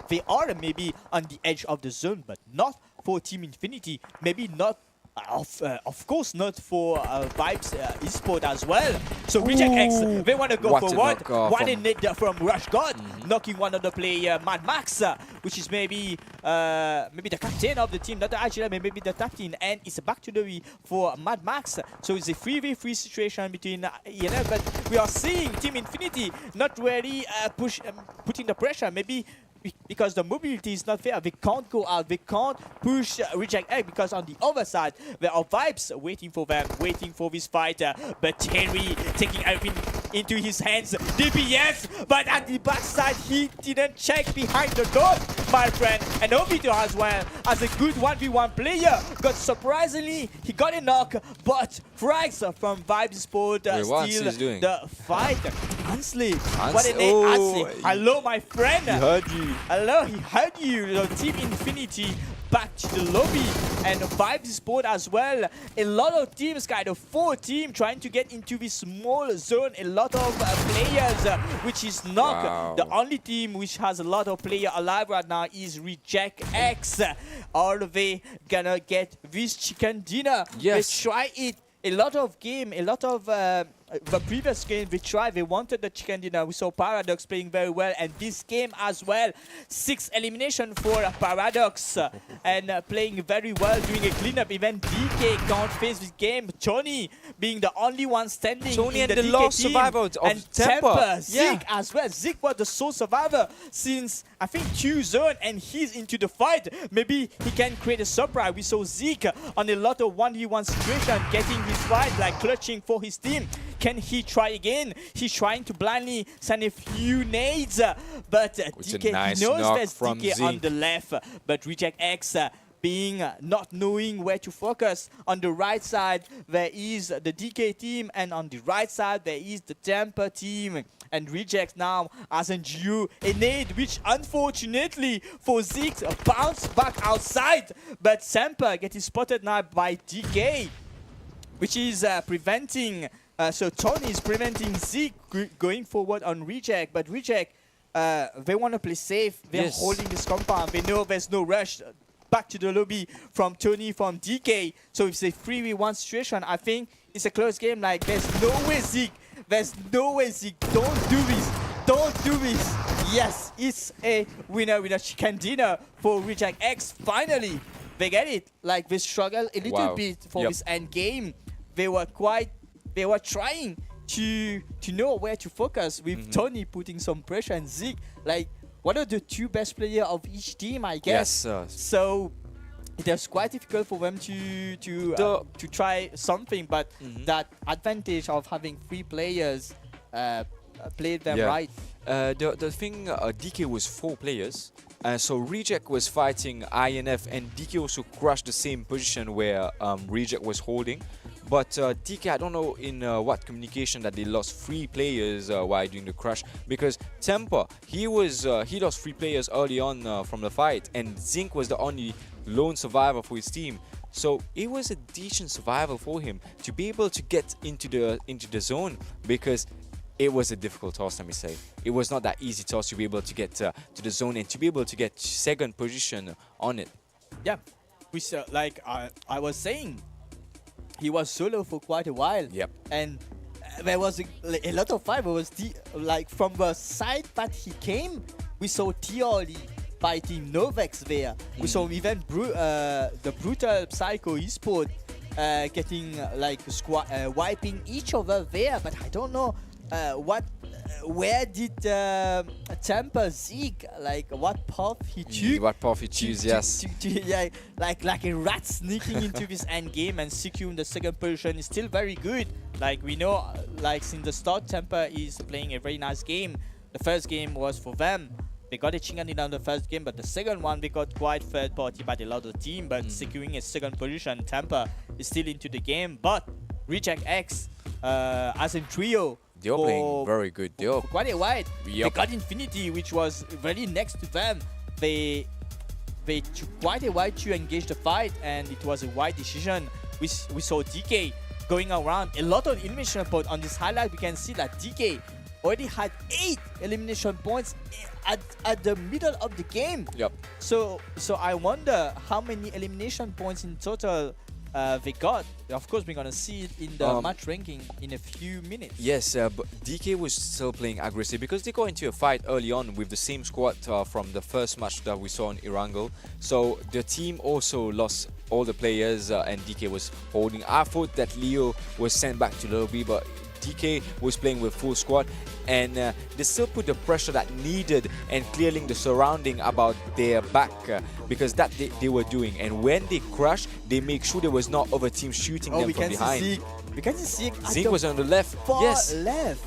they are maybe on the edge of the zone, but not for Team Infinity. Maybe not Of course not for 𝗦𝗧𝗔𝗚𝗘 eSport as well. So Reject X, they want to go What for a what? knockoff One in it from Rush God, knocking one of the player 𝗦𝗧𝗔𝗚𝗏, which is maybe the captain of the team, not the IGL, maybe the captain, and it's a back to the V for 𝗦𝗧𝗏. So it's a 3v3 situation between ENF, but we are seeing Team Infinity not really putting the pressure, maybe because the mobility is not fair. They can't go out, they can't push Reject X, because on the other side there are 𝗦𝗧𝗏 waiting for them, waiting for this fighter. But Terry taking everything into his hands, DPS, but at the backside he didn't check behind the door, my friend. And Obito as well, as a good 1v1 player, but surprisingly he got a knock, but frags from 𝗦𝗧𝗏 steal the fight. Honestly, what a name. Honestly, hello my friend. He heard you. Hello, he heard you. Team Infinity back to the lobby, and 𝗦𝗧𝗏𝗏 as well. A lot of teams, kind of 4 teams trying to get into this small zone. A lot of players, which is not the only team which has a lot of players alive right now is Reject X. Are they gonna get this chicken dinner? Yes. Let's try it. A lot of game, a lot of the previous game we tried, they wanted the chicken dinner. We saw Paradox playing very well, and this game as well. 6 elimination for Paradox and playing very well, doing a cleanup. Even DK can't face this game. Tony being the only one standing. Tony in and the the DK last team. survivor of and Temper. Zeke as well. Zeke was the sole survivor since I think Q zone, and he's into the fight. Maybe he can create a surprise. We saw Zeke on a lot of 1v1 situation, getting his fight, like clutching for his team. Can he try again? He's trying to blindly send a few nades, but DK nice he knows knock there's from DK on Zeke. the left, but Reject X being not knowing where to focus. On the right side there is the DK team, and on the right side there is the Temper team. And Reject now hasn't drew a nade, which unfortunately for Zeke bounced back outside, but Temper getting spotted now by DK, which is preventing. So Tony is preventing Zeke going forward on Reject, but Reject, they want to play safe. They're holding this compound. They know there's no rush back to the lobby from Tony, from DK. So it's a 3v1 situation. I think it's a close game. Like, there's no way Zeke. There's no way Zeke. Don't do this. Don't do this. Yes, it's a winner chicken dinner for Reject X. Finally, they get it. Like, they struggle a little bit for this end game. They were trying to know where to focus, with Tony putting some pressure, and Zeke, like, one of the 2 best players of each team, I guess. Yes. So it was quite difficult for them to try something, but that advantage of having 3 players played them right. The thing, DK was 4 players. So Reject was fighting INF, and DK also crushed the same position where Reject was holding. But DK, I don't know in what communication that they lost 3 players while doing the crush, because Temper, he lost 3 players early on from the fight, and Zinc was the only lone survivor for his team. So it was a decent survival for him to be able to get into the zone, because it was a difficult toss, let me say. It was not that easy toss to be able to get to the zone and to be able to get 2nd position on it. Yeah, which like I was saying, he was solo for quite a while. Yep. And there was a lot of fight. It was like from the side that he came, we saw Tioli fighting Novex there. We saw even the brutal Psycho eSport getting like wiping each other there. But I don't know where did Temper Zeke, like what path he took? What path he chose, yes. Yeah, like a rat sneaking into this end game and securing the 2nd position is still very good. Like, we know, like, since the start, Temper is playing a very nice game. The 1st game was for them. They got a chicken dinner on the 1st game, but the 2nd one they got quite 3rd party by the other team, but securing a 2nd position. Temper is still into the game, but Reject X, as in trio, they're playing very good. They're quite a while. Yep. They got Infinity, which was very next to them. They took quite a while to engage the fight, and it was a wide decision. We saw DK going around a lot of elimination points. On this highlight, we can see that DK already had 8 elimination points at the middle of the game. Yep. So I wonder how many elimination points in total they got. Of course, we're gonna see it in the match ranking in a few minutes. Yes, but DK was still playing aggressive because they got into a fight early on with the same squad from the first match that we saw in 𝗦𝗦𝗏𝗏. So the team also lost all the players and DK was holding. I thought that Leo was sent back to lobby, but DK was playing with full squad, and they still put the pressure that needed and clearing the surrounding about their back because that they were doing. And when they crashed, they make sure there was not other teams shooting them from behind. We can see Zeke was on the left, yes,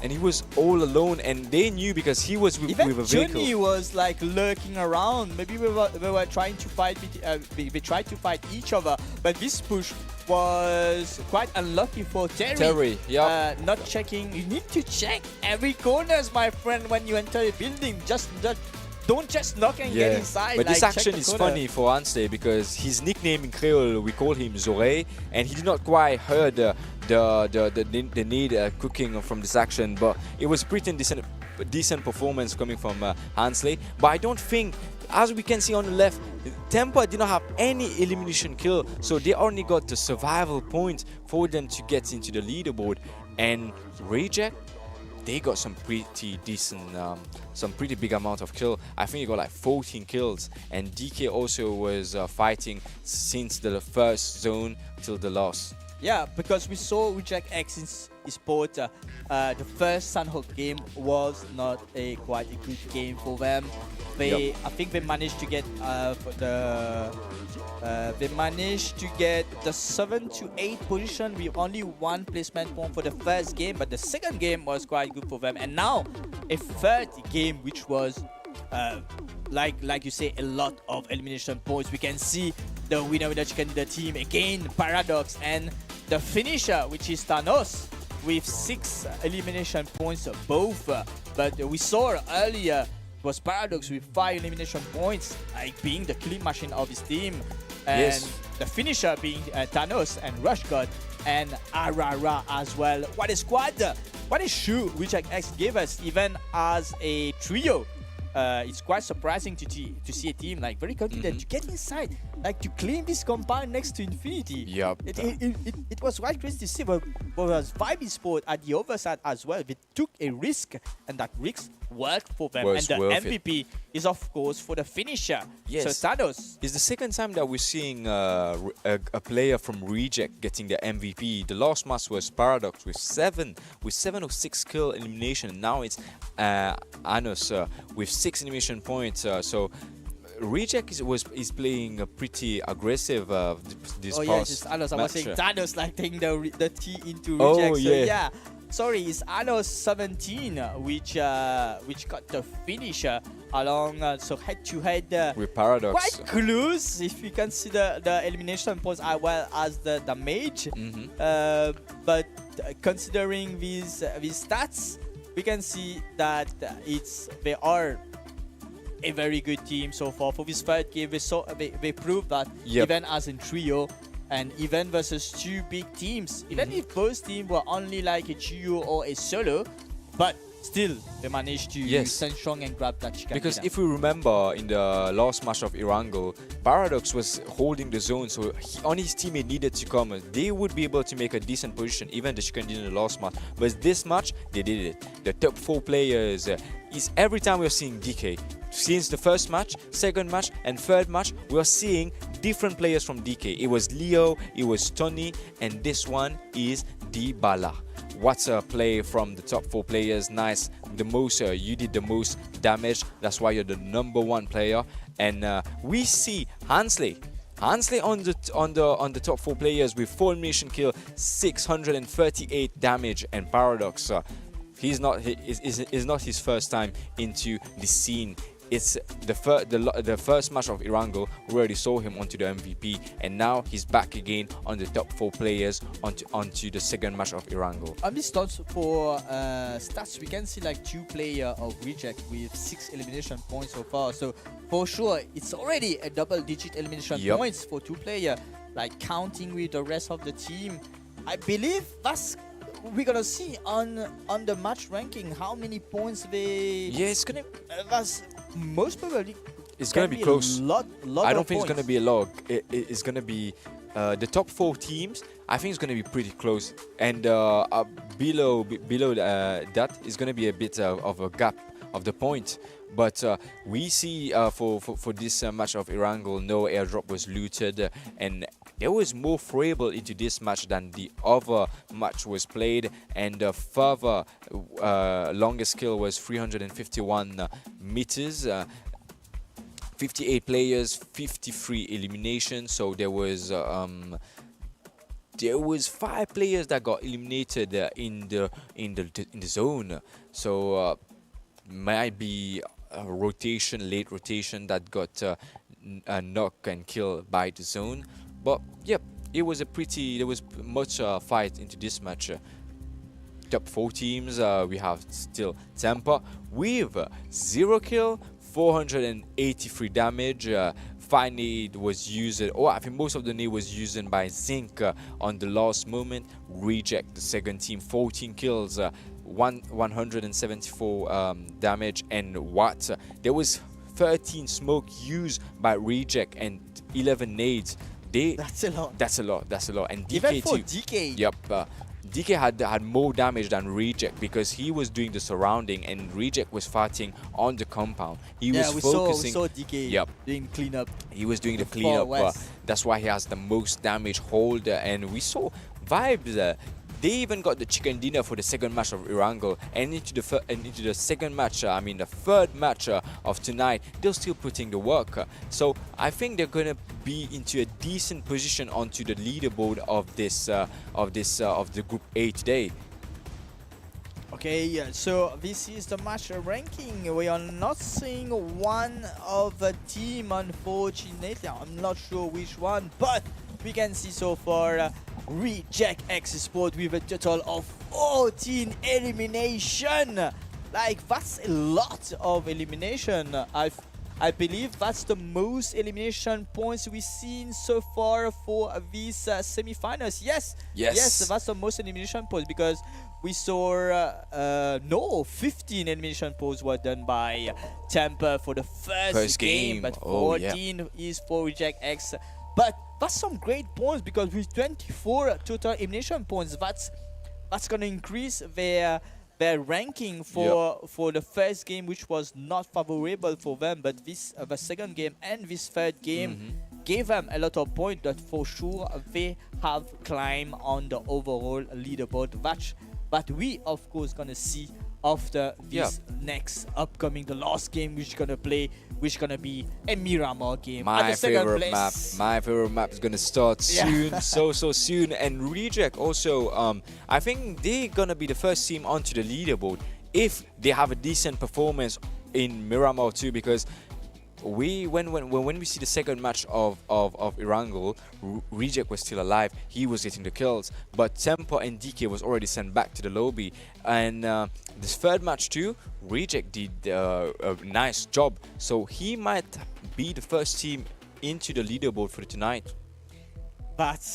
and he was all alone, and they knew because he was with a vehicle. Johnny was like lurking around. Maybe we were trying to fight. We tried to fight each other, but this push was quite unlucky for Terry. Terry, yeah. Not checking. You need to check every corners, my friend, when you enter a building. Don't just knock and get inside. But like, this action is funny for 𝗦𝗧𝗛𝗘 because his nickname in Creole, we call him 𝗦𝗧𝗛𝗏, and he did not quite heard the need cooking from this action, but it was pretty decent performance coming from 𝗦𝗧𝗛𝗏. But I don't think, as we can see on the left, Tempa did not have any elimination kill, so they only got the survival point for them to get into the leaderboard. And Reject, they got some pretty decent, some pretty big amount of kill. I think he got like 14 kills, and DK also was fighting since the first zone till the last. Yeah, because we saw Reject X in eSports. The first Sanhok game was not quite a good game for them. I think they managed to get the 7 to 8 position with only 1 placement point for the first game, but the second game was quite good for them. And now a third game, which was like you say, a lot of elimination points. We can see the winner with the chicken dinner team again, Paradox, and the finisher, which is 𝗦𝗏𝗏, with 6 elimination points both. But we saw earlier it was Paradox with 5 elimination points, like being the killing machine of his team, and the finisher being 𝗦𝗏𝗏 and 𝗏𝗏𝗏 and 𝗦𝗏𝗏 as well. What a squad! What a shoe Reject X gave us, even as a trio. It's quite surprising to see a team like very confident to get inside, like to claim this compound next to Infinity. Yep. It was quite crazy to see. But was 5 eSports at the other side as well. They took a risk, and that risk worked for them. And the MVP is of course for the finisher. Yes. So 𝗦𝗏𝗏𝗏. It's the second time that we're seeing a player from Reject getting the MVP. The last match was Paradox with 7 or 6 kill elimination. Now it's 𝗦𝗏𝗏𝗏 with 6 elimination points. So Reject is playing pretty aggressive this past yes, it's 𝗦𝗏𝗏𝗏. I was saying 𝗦𝗏𝗏𝗏, like taking the T into Reject. Oh, so yeah. Sorry, it's 𝗦𝗏𝗏𝗏𝗏 which got the finisher along, so head-to-head with Paradox. Quite close if you consider the elimination points as well as the damage. But considering these stats, we can see that they are a very good team so far. For this third game, they proved that even as in trio, and even versus 2 big teams, even if both teams were only like a duo or a solo, but still they managed to stand strong and grab that chicken. Because if we remember in the last match of 𝗦𝗏𝗏𝗏, Paradox was holding the zone, so on his teammate needed to come. They would be able to make a decent position, even the chicken dinner in the last match. But this match, they did it. The top 4 players, is every time we're seeing DK. Since the first match, second match, and third match, we're seeing different players from DK. It was Leo, it was Tony, and this one is Dybala. What a play from the top 4 players. Nice. The most you did the most damage. That's why you're the #1 player. And we see 𝗦𝗧𝗛𝗏𝗏 on the top 4 players with 4 elimination kill, 638 damage, and Paradox. Is not his first time into the scene. It's the first match of 𝗦𝗏𝗏𝗏. We already saw him onto the MVP, and now he's back again on the top 4 players onto the second match of 𝗦𝗏𝗏𝗏. On this stats for stats, we can see like 2 players of Reject with 6 elimination points so far. So for sure, it's already a double-digit elimination points for 2 players. Like counting with the rest of the team, I believe we're gonna see on the match ranking how many points they. Yeah, it's gonna. That's most probably. It's gonna be close. Lot I don't think points. it's gonna be a log. It's gonna be the top 4 teams, I think it's going to be pretty close, and below that is going to be a bit of a gap of the point. But we see for this match of 𝗚𝗥𝗔𝗡𝗗, no airdrop was looted, and there was more variable into this match than the other match was played, and further longest kill was 351 meters. 58 players, 53 eliminations. So there was 5 players that got eliminated in the zone. So might be a rotation, late rotation that got knocked and killed by the zone. But yep, there was much fight into this match. Top 4 teams, we have still Temper with 0 kill, 483 damage. 5 nade was used, or I think most of the nade was used by 𝗦𝗧𝗛𝗘𝗗𝗏 on the last moment. Reject, the second team, 14 kills, 174 damage, and 𝗦𝗧𝗔𝗟𝗏. There was 13 smoke used by Reject and 11 nades. That's a lot. That's a lot. And DK Even for too. DK. Yep. DK had more damage than Reject because he was doing the surrounding and Reject was fighting on the compound. He was focusing. We saw DK doing cleanup. He was doing the cleanup. That's why he has the most damage hold. And we saw Vibes. They even got the chicken dinner for the second match of 𝗚𝗥𝗔𝗡𝗗, and into the second match, I mean the third match of tonight, they're still putting the work. So I think they're gonna be into a decent position onto the leaderboard of the Group A today. Okay, so this is the match ranking. We are not seeing one of the team, unfortunately. I'm not sure which one, but we can see so far Reject eSports with a total of 14 elimination. Like, that's a lot of elimination. I believe that's the most elimination points we've seen so far for these semi-finals. Yes, that's the most elimination points, because we saw 15 elimination points were done by Temper for the first game, but 14 is for Reject X. But that's some great points, because with 24 total elimination points, that's gonna increase their ranking for the first game, which was not favorable for them. But this the second game and this third game gave them a lot of points that for sure they have climbed on the overall leaderboard match. But we of course gonna see after this next upcoming, the last game which gonna play, which gonna be a Miramar game. My favorite map is gonna start soon, so soon. And Reject also, I think they're gonna be the first team onto the leaderboard if they have a decent performance in Miramar too, because when we see the second match of 𝗚𝗥𝗔𝗡𝗗, Reject was still alive. He was getting the kills, but Temper and DK was already sent back to the lobby. And this third match too, Reject did a nice job, so he might be the first team into the leaderboard for tonight. But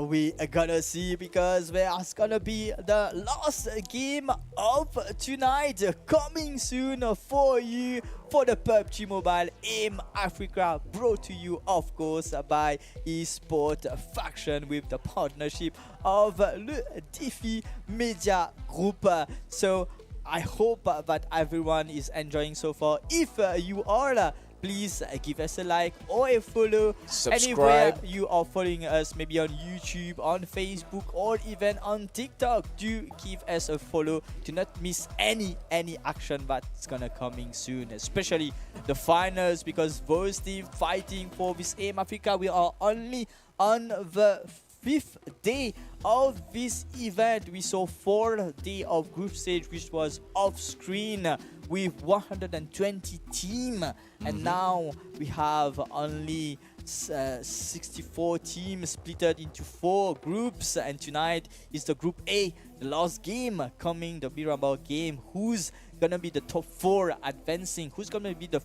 we are gonna see, because there's gonna be the last game of tonight coming soon for you, for the PUBG Mobile Aim Africa, brought to you of course by eSportsfaction with the partnership of 𝗦𝗘𝗏𝗏 Media Group. So I hope that everyone is enjoying so far. If you are, please give us a like or a follow. Subscribe. Anywhere you are following us, maybe on YouTube, on Facebook, or even on TikTok, do give us a follow to not miss any action that's gonna coming soon, especially the finals, because those teams fighting for this Aim Africa. We are only on the 5th day of this event. We saw 4 days of group stage, which was off screen with 120 teams, and now we have only 64 teams split into 4 groups. And tonight is the Group A, the last game coming, the Miramar game. Who's gonna be the top 4 advancing? Who's gonna be the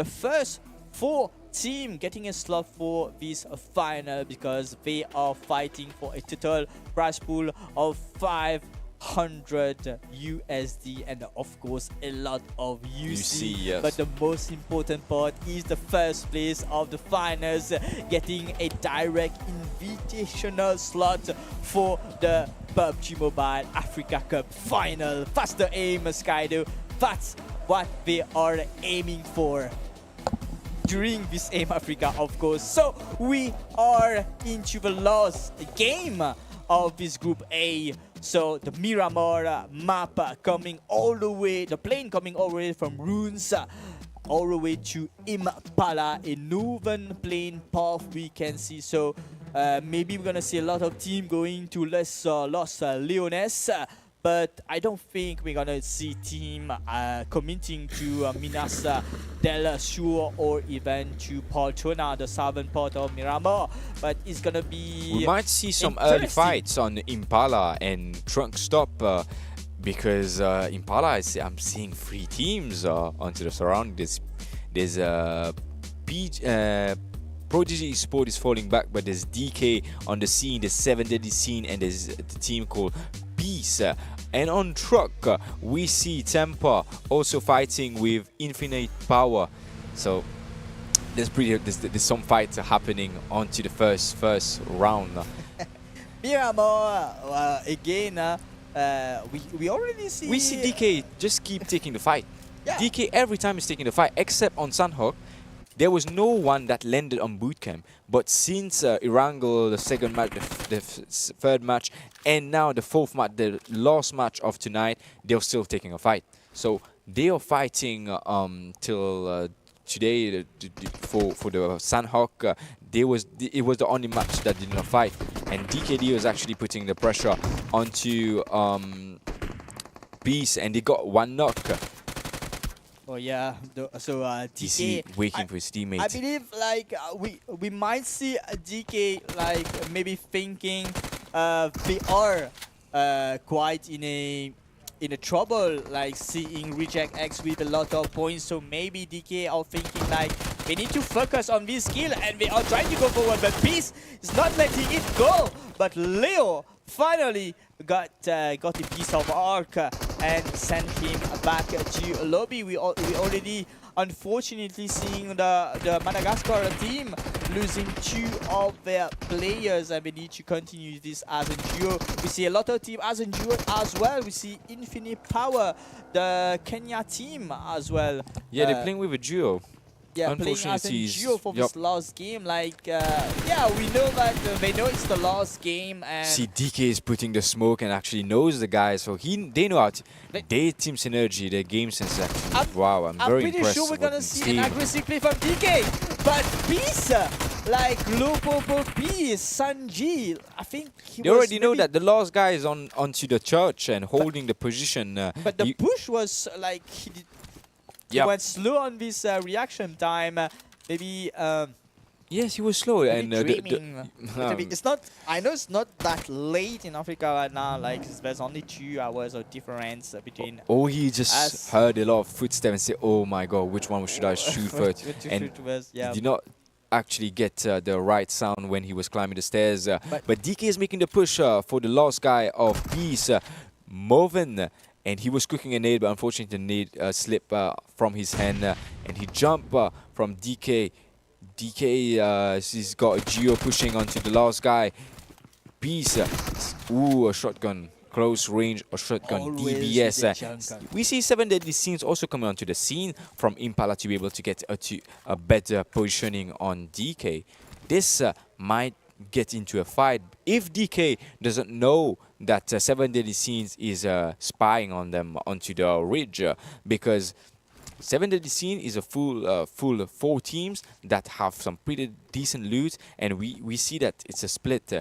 first 4 team getting a slot for this final, because they are fighting for a total prize pool of 500 100 USD, and of course a lot of UC. Yes. But the most important part is the first place of the finals, getting a direct invitational slot for the PUBG Mobile Africa Cup final. Faster aim, 𝗦𝗧𝗦𝗘𝗗𝗏. That's what they are aiming for during this Aim Africa, of course. So we are into the last game of this Group A. So the Miramar map coming all the way, the plane coming all the way from Runes all the way to Impala, a northern plane path we can see. So maybe we're gonna see a lot of team going to Los Leones, but I don't think we're gonna see team committing to Minas del Sur or even to Poltona, the southern part of Miramar. But it's gonna be, we might see some early fights on Impala and Trunk Stop because Impala I'm seeing 3 teams onto the surroundings. There's Prodigy eSports is falling back, but there's DK on the scene, there's 𝗦𝗏𝗘𝗗𝗏𝗏, and there's the team called Peace. And on Truck, we see Tempa also fighting with Infinite Power. So there's some fights happening onto the first round. Miramar again. We already see. We see DK just keep taking the fight. Yeah. DK every time is taking the fight, except on Sunhawk. There was no one that landed on bootcamp, but since 𝗏𝗏𝗏𝗏, the second match, the third match, and now the fourth match, the last match of tonight, they're still taking a fight. So they are fighting till today for the Sunhawk. It was the only match that did not fight, and DKD was actually putting the pressure onto Peace, and they got 1 knock. Oh yeah, so DK waiting for his teammates. I believe like we might see DK like maybe thinking they are quite in a trouble, like seeing Reject X with a lot of points. So maybe DK are thinking like we need to focus on this skill, and they are trying to go forward, but Peace is not letting it go. But Leo finally got a piece of arc and sent him back to lobby. We already unfortunately seeing the Madagascar team losing 2 of their players, and we need to continue this as a duo. We see a lot of team as a duo as well. We see Infinite Power, the Kenya team as well. Yeah, they're playing with a duo. Yeah, playing as a duo for this last game. Like, yeah, we know that they know it's the last game. And see, DK is putting the smoke and actually knows the guys, so they know how to. Their team synergy, their game sense actually. Wow, I'm very impressed. I'm pretty sure we're gonna see an aggressive play from DK, but Peace, like Lopopo Peace, Sanji, I think they already know that the last guy is onto the church and holding the position. But the push was like he went slow on this reaction time. Maybe. Yes, he was slow and it's not. I know it's not that late in Africa right now. Like there's only 2 hours of difference between. Oh, he just heard a lot of footsteps and said, "Oh my God, which one should I shoot first?" And he did not actually get the right sound when he was climbing the stairs. But DK is making the push for the last guy of Peace, Moven. And he was cooking a nade, but unfortunately the nade slipped from his hand, and he jumped from DK. DK, he's got a Geo pushing onto the last guy. Peace, ooh, a shotgun, close range, a shotgun, Always DBS. We see 𝗦𝗏𝗘𝗏𝗏𝗏 also coming onto the scene from Impala to be able to get a better positioning on DK. This might get into a fight if DK doesn't know that 𝗦𝗏𝗘𝗏𝗏𝗏 is spying on them onto the ridge, because 𝗦𝗏𝗘𝗏𝗏𝗏 is a full 4 teams that have some pretty decent loot, and we see that it's a split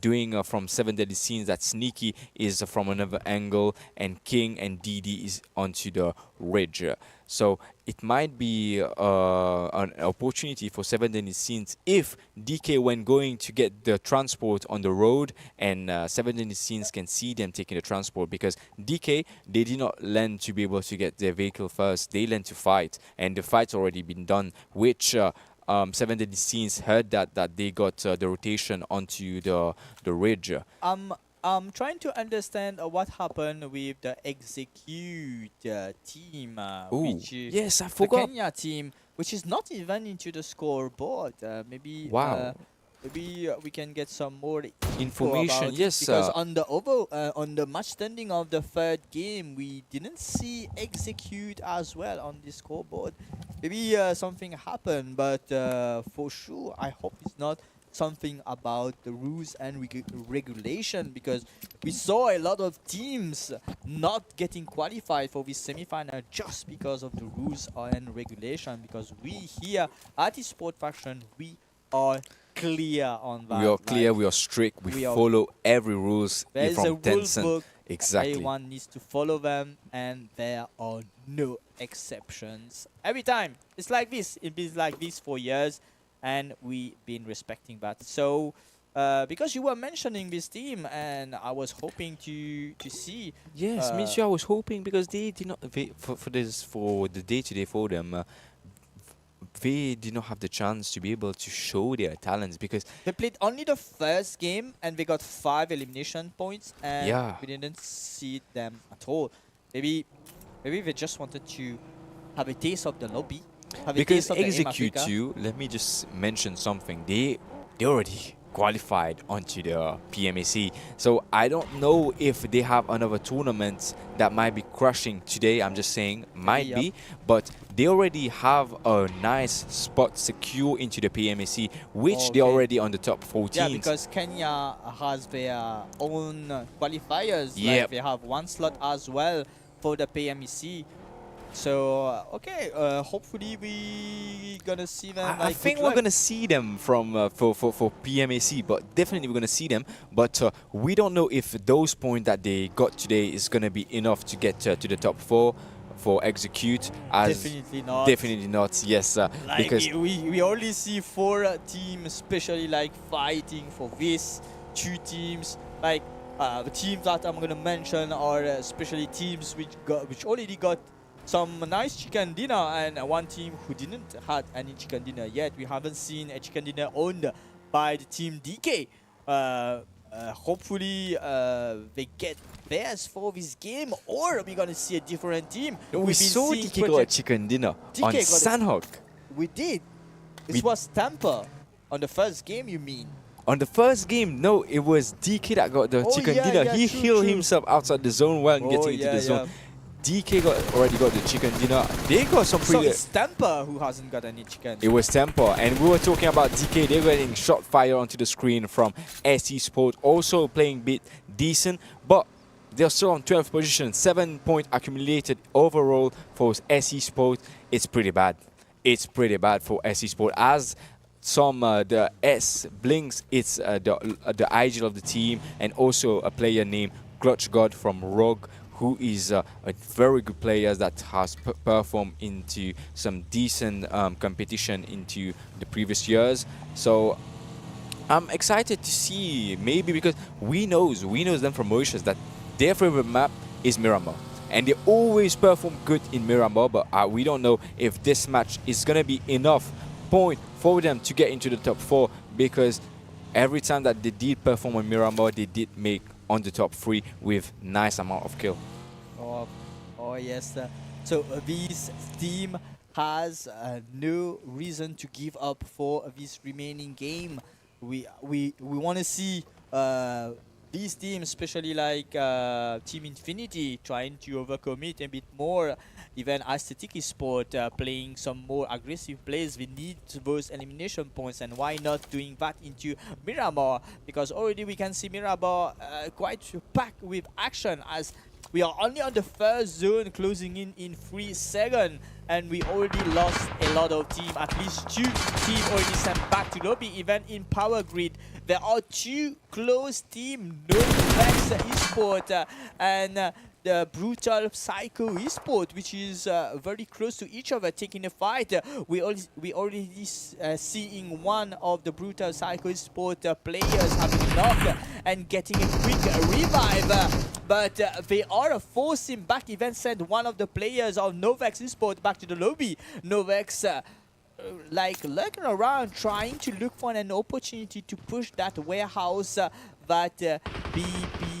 doing from 𝗦𝗏𝗘𝗏𝗏𝗏 that Sneaky is from another angle, and King and DD is onto the ridge. So it might be an opportunity for 𝗦𝗏𝗘𝗏𝗏𝗏 if DK, when going to get the transport on the road, and 𝗦𝗏𝗘𝗏𝗏𝗏𝗏 can see them taking the transport, because DK, they did not land to be able to get their vehicle first. They land to fight, and the fight's already been done, which 𝗦𝗏𝗘𝗏𝗏𝗏𝗏 heard that they got the rotation onto the ridge. I'm trying to understand what happened with the execute team, Ooh, which is yes, I the forgot. Kenya team, which is not even into the scoreboard. Wow. Maybe we can get some more info Information, about it, yes. because on the match standing of the third game, we didn't see execute as well on the scoreboard. Maybe something happened, but for sure, I hope it's not something about the rules and regulation, because we saw a lot of teams not getting qualified for this semi-final just because of the rules and regulation, because we here at eSportsfaction, we are clear on that. We are clear, like, we are strict, we we are- follow every rules there is a from rule Tencent. book. Exactly. Everyone needs to follow them, and there are no exceptions. Every time it's like this. It's been like this for years, and we've been respecting that. So, because you were mentioning this team, and I was hoping to see. Yes, me too. I was hoping because they did not for the day-to-day for them. They did not have the chance to be able to show their talents because They played only the first game, and they got 5 elimination points, and Yeah. we didn't see them at all. Maybe they just wanted to have a taste of the lobby. Have a because taste of the Aim execute Africa. you. Let me just mention something. They already qualified onto the PMAC, so I don't know if they have another tournament that might be crushing today. I'm just saying might Yep. be, but they already have a nice spot secure into the PMAC, which they're Okay. already on the top 14. Yeah, because Kenya has their own qualifiers. Yep. Like they have 1 slot as well for the PMEC. So okay, hopefully we gonna see them. I like, think good we're luck. gonna see them from for PMAC, but definitely we're gonna see them. But we don't know if those points that they got today is gonna be enough to get to the top 4 for execute. As Definitely not. definitely not. Yes, Like because we only see 4 teams, especially like fighting for these 2 teams. Like the teams that I'm gonna mention are especially teams which already got some nice chicken dinner, and 1 team who didn't had any chicken dinner yet. We haven't seen a chicken dinner owned by the team DK. Hopefully they get theirs for this game, or we're gonna see a different team. we We've been saw seeing DK got a Project- chicken dinner DK on got a- Sandhawk. We did. It We- was Tampa on the first game, you mean? On the first game, no, it was DK that got the Oh, chicken yeah, dinner. yeah, He true, healed true. himself outside the zone while Oh, getting into yeah, the zone. yeah. DK already got the chicken dinner. They got some So pretty. it's Tampa who hasn't got any chicken. It was Tempo, and we were talking about DK. They were getting shot fire onto the screen from SE Sport, also playing bit decent, but they're still on 12th position, 7-point accumulated overall for SE Sport. It's pretty bad. It's pretty bad for SE Sport. As some the S blinks, it's the ideal of the team, and also a player named 𝗦𝗧𝗔𝗡𝗗 from Rogue, who is a very good player that has performed into some decent competition into the previous years. So I'm excited to see, maybe because we knows them from Mauritius that their favorite map is Miramar, and they always perform good in Miramar, but we don't know if this match is gonna be enough point for them to get into the top 4, because every time that they did perform on Miramar, they did make on the top 3 with nice amount of kill. Oh yes. So this team has no reason to give up for this remaining game. We want to see these teams, especially like Team Infinity, trying to overcome it a bit more. Even 𝗦𝗧𝗙𝗘𝗗𝗓 playing some more aggressive plays. We need those elimination points, and why not doing that into Miramar? Because already we can see Miramar quite packed with action, as we are only on the first zone, closing in 3 seconds, and we already lost a lot of team. At least 2 teams already sent back to lobby. Even in Power Grid, there are 2 close teams, 𝗦𝗧𝗔𝗚𝗏 eSports and the 𝗦𝗘𝗠𝗏𝗏 eSports, which is very close to each other, taking a fight. We already seeing one of the 𝗦𝗘𝗠𝗏𝗏 eSports players having knocked and getting a quick revive. But they are forcing back, even send one of the players of 𝗦𝗏𝗏𝗏 eSports back to the lobby. 𝗦𝗏𝗏𝗏 like lurking around, trying to look for an opportunity to push that warehouse that BB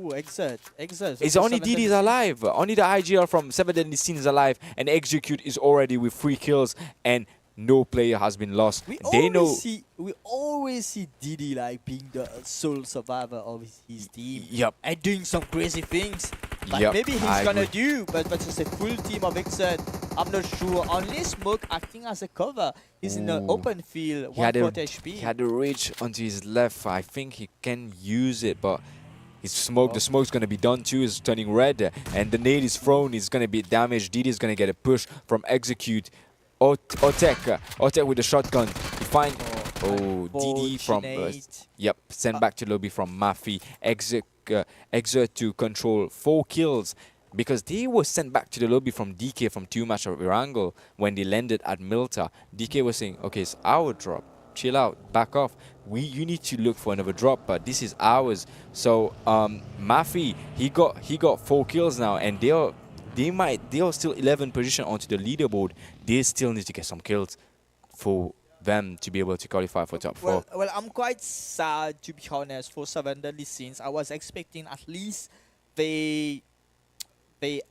Ooh, Exert. It's only DD's alive. Only the IGL from 7 Deadly Sins is alive, and Execute is already with 3 kills, and no player has been lost. We always see DD like being the sole survivor of his team. Yep. And doing some crazy things. But Yep, maybe he's I gonna agree. do. But just a full team of Exert, I'm not sure. Only Smoke acting as a cover. He's in the Ooh. open field, He had 140 HP. he had the reach onto his left. I think he can use it, but his smoke, the smoke's gonna be done too. It's turning red, and the nade is thrown. It's gonna be damaged. DD is gonna get a push from Execute. 𝗦𝗘𝗠𝗜 with the shotgun. You find DD from yep, sent back to lobby from 𝗦𝗧𝗔𝗘𝗏. Exert to control 4 kills because they were sent back to the lobby from DK from 2 match of Irangle when they landed at 𝗦𝗘𝗠𝗏. DK was saying, okay, it's our drop. Chill out, back off. You need to look for another drop, but this is ours. So 𝗦𝗧𝗔𝗏, he got 4 kills now, and they are still 11 position onto the leaderboard. They still need to get some kills for them to be able to qualify for top 4. Well, I'm quite sad, to be honest, for 7 Deadly Sins. I was expecting at least they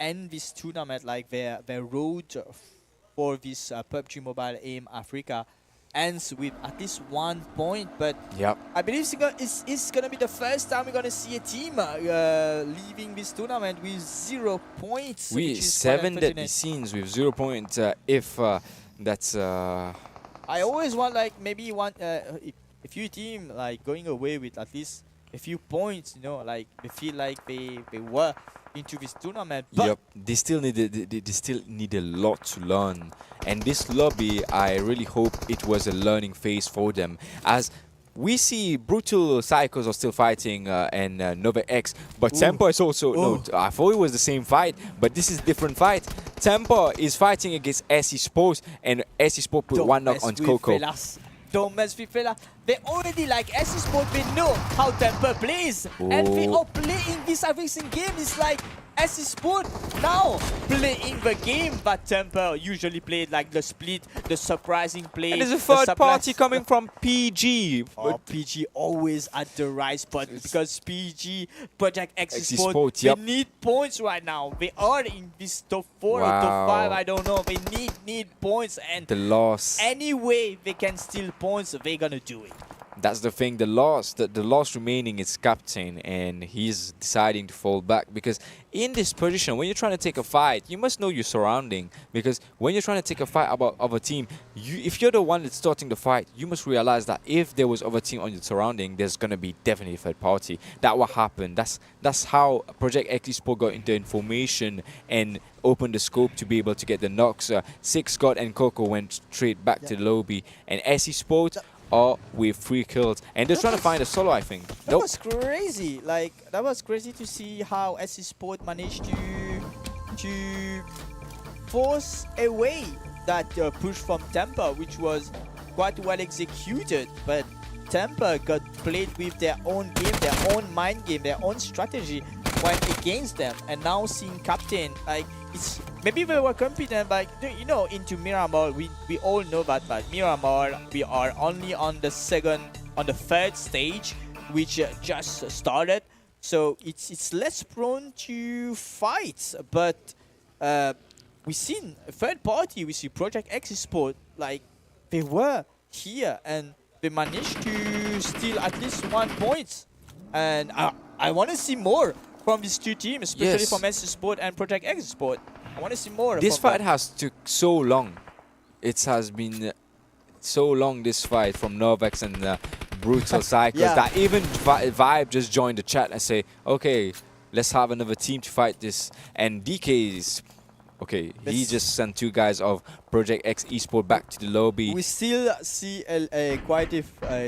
end this tournament, like their road for this PUBG Mobile Aim Africa ends with at least 1 point. But Yep. I believe it's gonna be the first time we're gonna see a team leaving this tournament with 0 points. We which is quite 7 Deadly unfortunate. Sins with 0 points. If that's I always want like maybe one a few team like going away with at least a few points, you know, like they feel like they were into this tournament. But yep, they still need a lot to learn. And this lobby, I really hope it was a learning phase for them. As we see Brutal Cycles are still fighting and 𝗦𝗧𝗏𝗏𝗏𝗏, but 𝗬𝗏 is also no. I thought it was the same fight, but this is different fight. 𝗬𝗏 is fighting against eSports, and eSports put 1 knock on Coco. Don't mess with fella. They already like eSports. They know how 𝗬𝗏 plays, and they are playing this racing game. It's like eSports now playing the game, but 𝗬𝗏 usually played like the split, the surprising play. And there's a third party coming from PG. PG always at the right spot because PG Project eSports, eSports, yep. they need points right now. They are in this top 4 or Wow. top 5. I don't know. They need points, and The loss. any way they can steal points, they're gonna do it. That's the thing. The loss remaining is captain, and he's deciding to fall back because in this position, when you're trying to take a fight, you must know your surrounding. Because when you're trying to take a fight of a team, if you're the one that's starting the fight, you must realize that if there was other team on your surrounding, there's gonna be definitely a third party. That what happened. That's how Project X eSports got into information and opened the scope to be able to get the knocks. 𝗦𝗧𝗛𝗘𝗗𝗏 and Coco went straight back to the lobby, and eSports are with 3 kills, and they're trying to find a solo, I think. That was crazy. Like, that was crazy to see how eSports managed to force away that push from Temper, which was quite well executed. But Temper got played with their own game, their own mind game, their own strategy went against them. And now seeing Captain, like, it's maybe they were competent, but you know, into Miramar, we all know that, but Miramar, we are only on the third stage, which just started, so it's less prone to fights. But we seen a third party, we see Project X eSports, like they were here and they managed to steal at least 1 point, and I want to see more from these two teams, especially from eSports and Project X eSports. I want to see more. This fight has took so long. It has been so long, this fight from 𝗦𝗧𝗔𝗚𝗏 and 𝗦𝗘𝗠𝗜 that even Vibe just joined the chat and say, okay, let's have another team to fight this. And DK is okay. He just sent 2 guys of Project X eSports back to the lobby. We still see quite a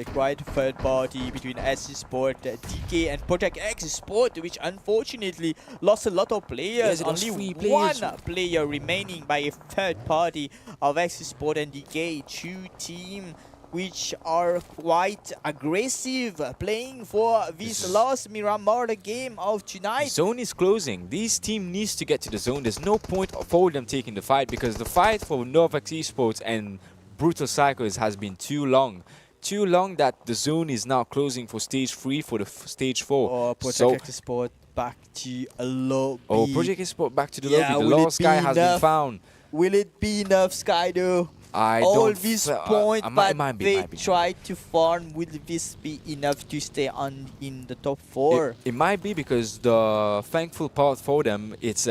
third party between eSports, DK, and Project X eSports, which unfortunately lost a lot of players. Only 1 player remaining by a third party of eSports and DK. 2 teams which are quite aggressive, playing for this last Miramar game of tonight. Zone is closing. This team needs to get to the zone. There's no point for them taking the fight, because the fight for 𝗦𝗧𝗔𝗏 eSports and 𝗦𝗘𝗠𝗜 has been too long. Too long that the zone is now closing for stage 3 for the stage 4. Oh, Project X eSports back to a lobby. Oh, Project X eSports back to the lobby. The last guy has been found. Will it be enough, Sky, though? All these points that they tried to farm, will this be enough to stay on in the top 4? It might be, because the thankful part for them, it's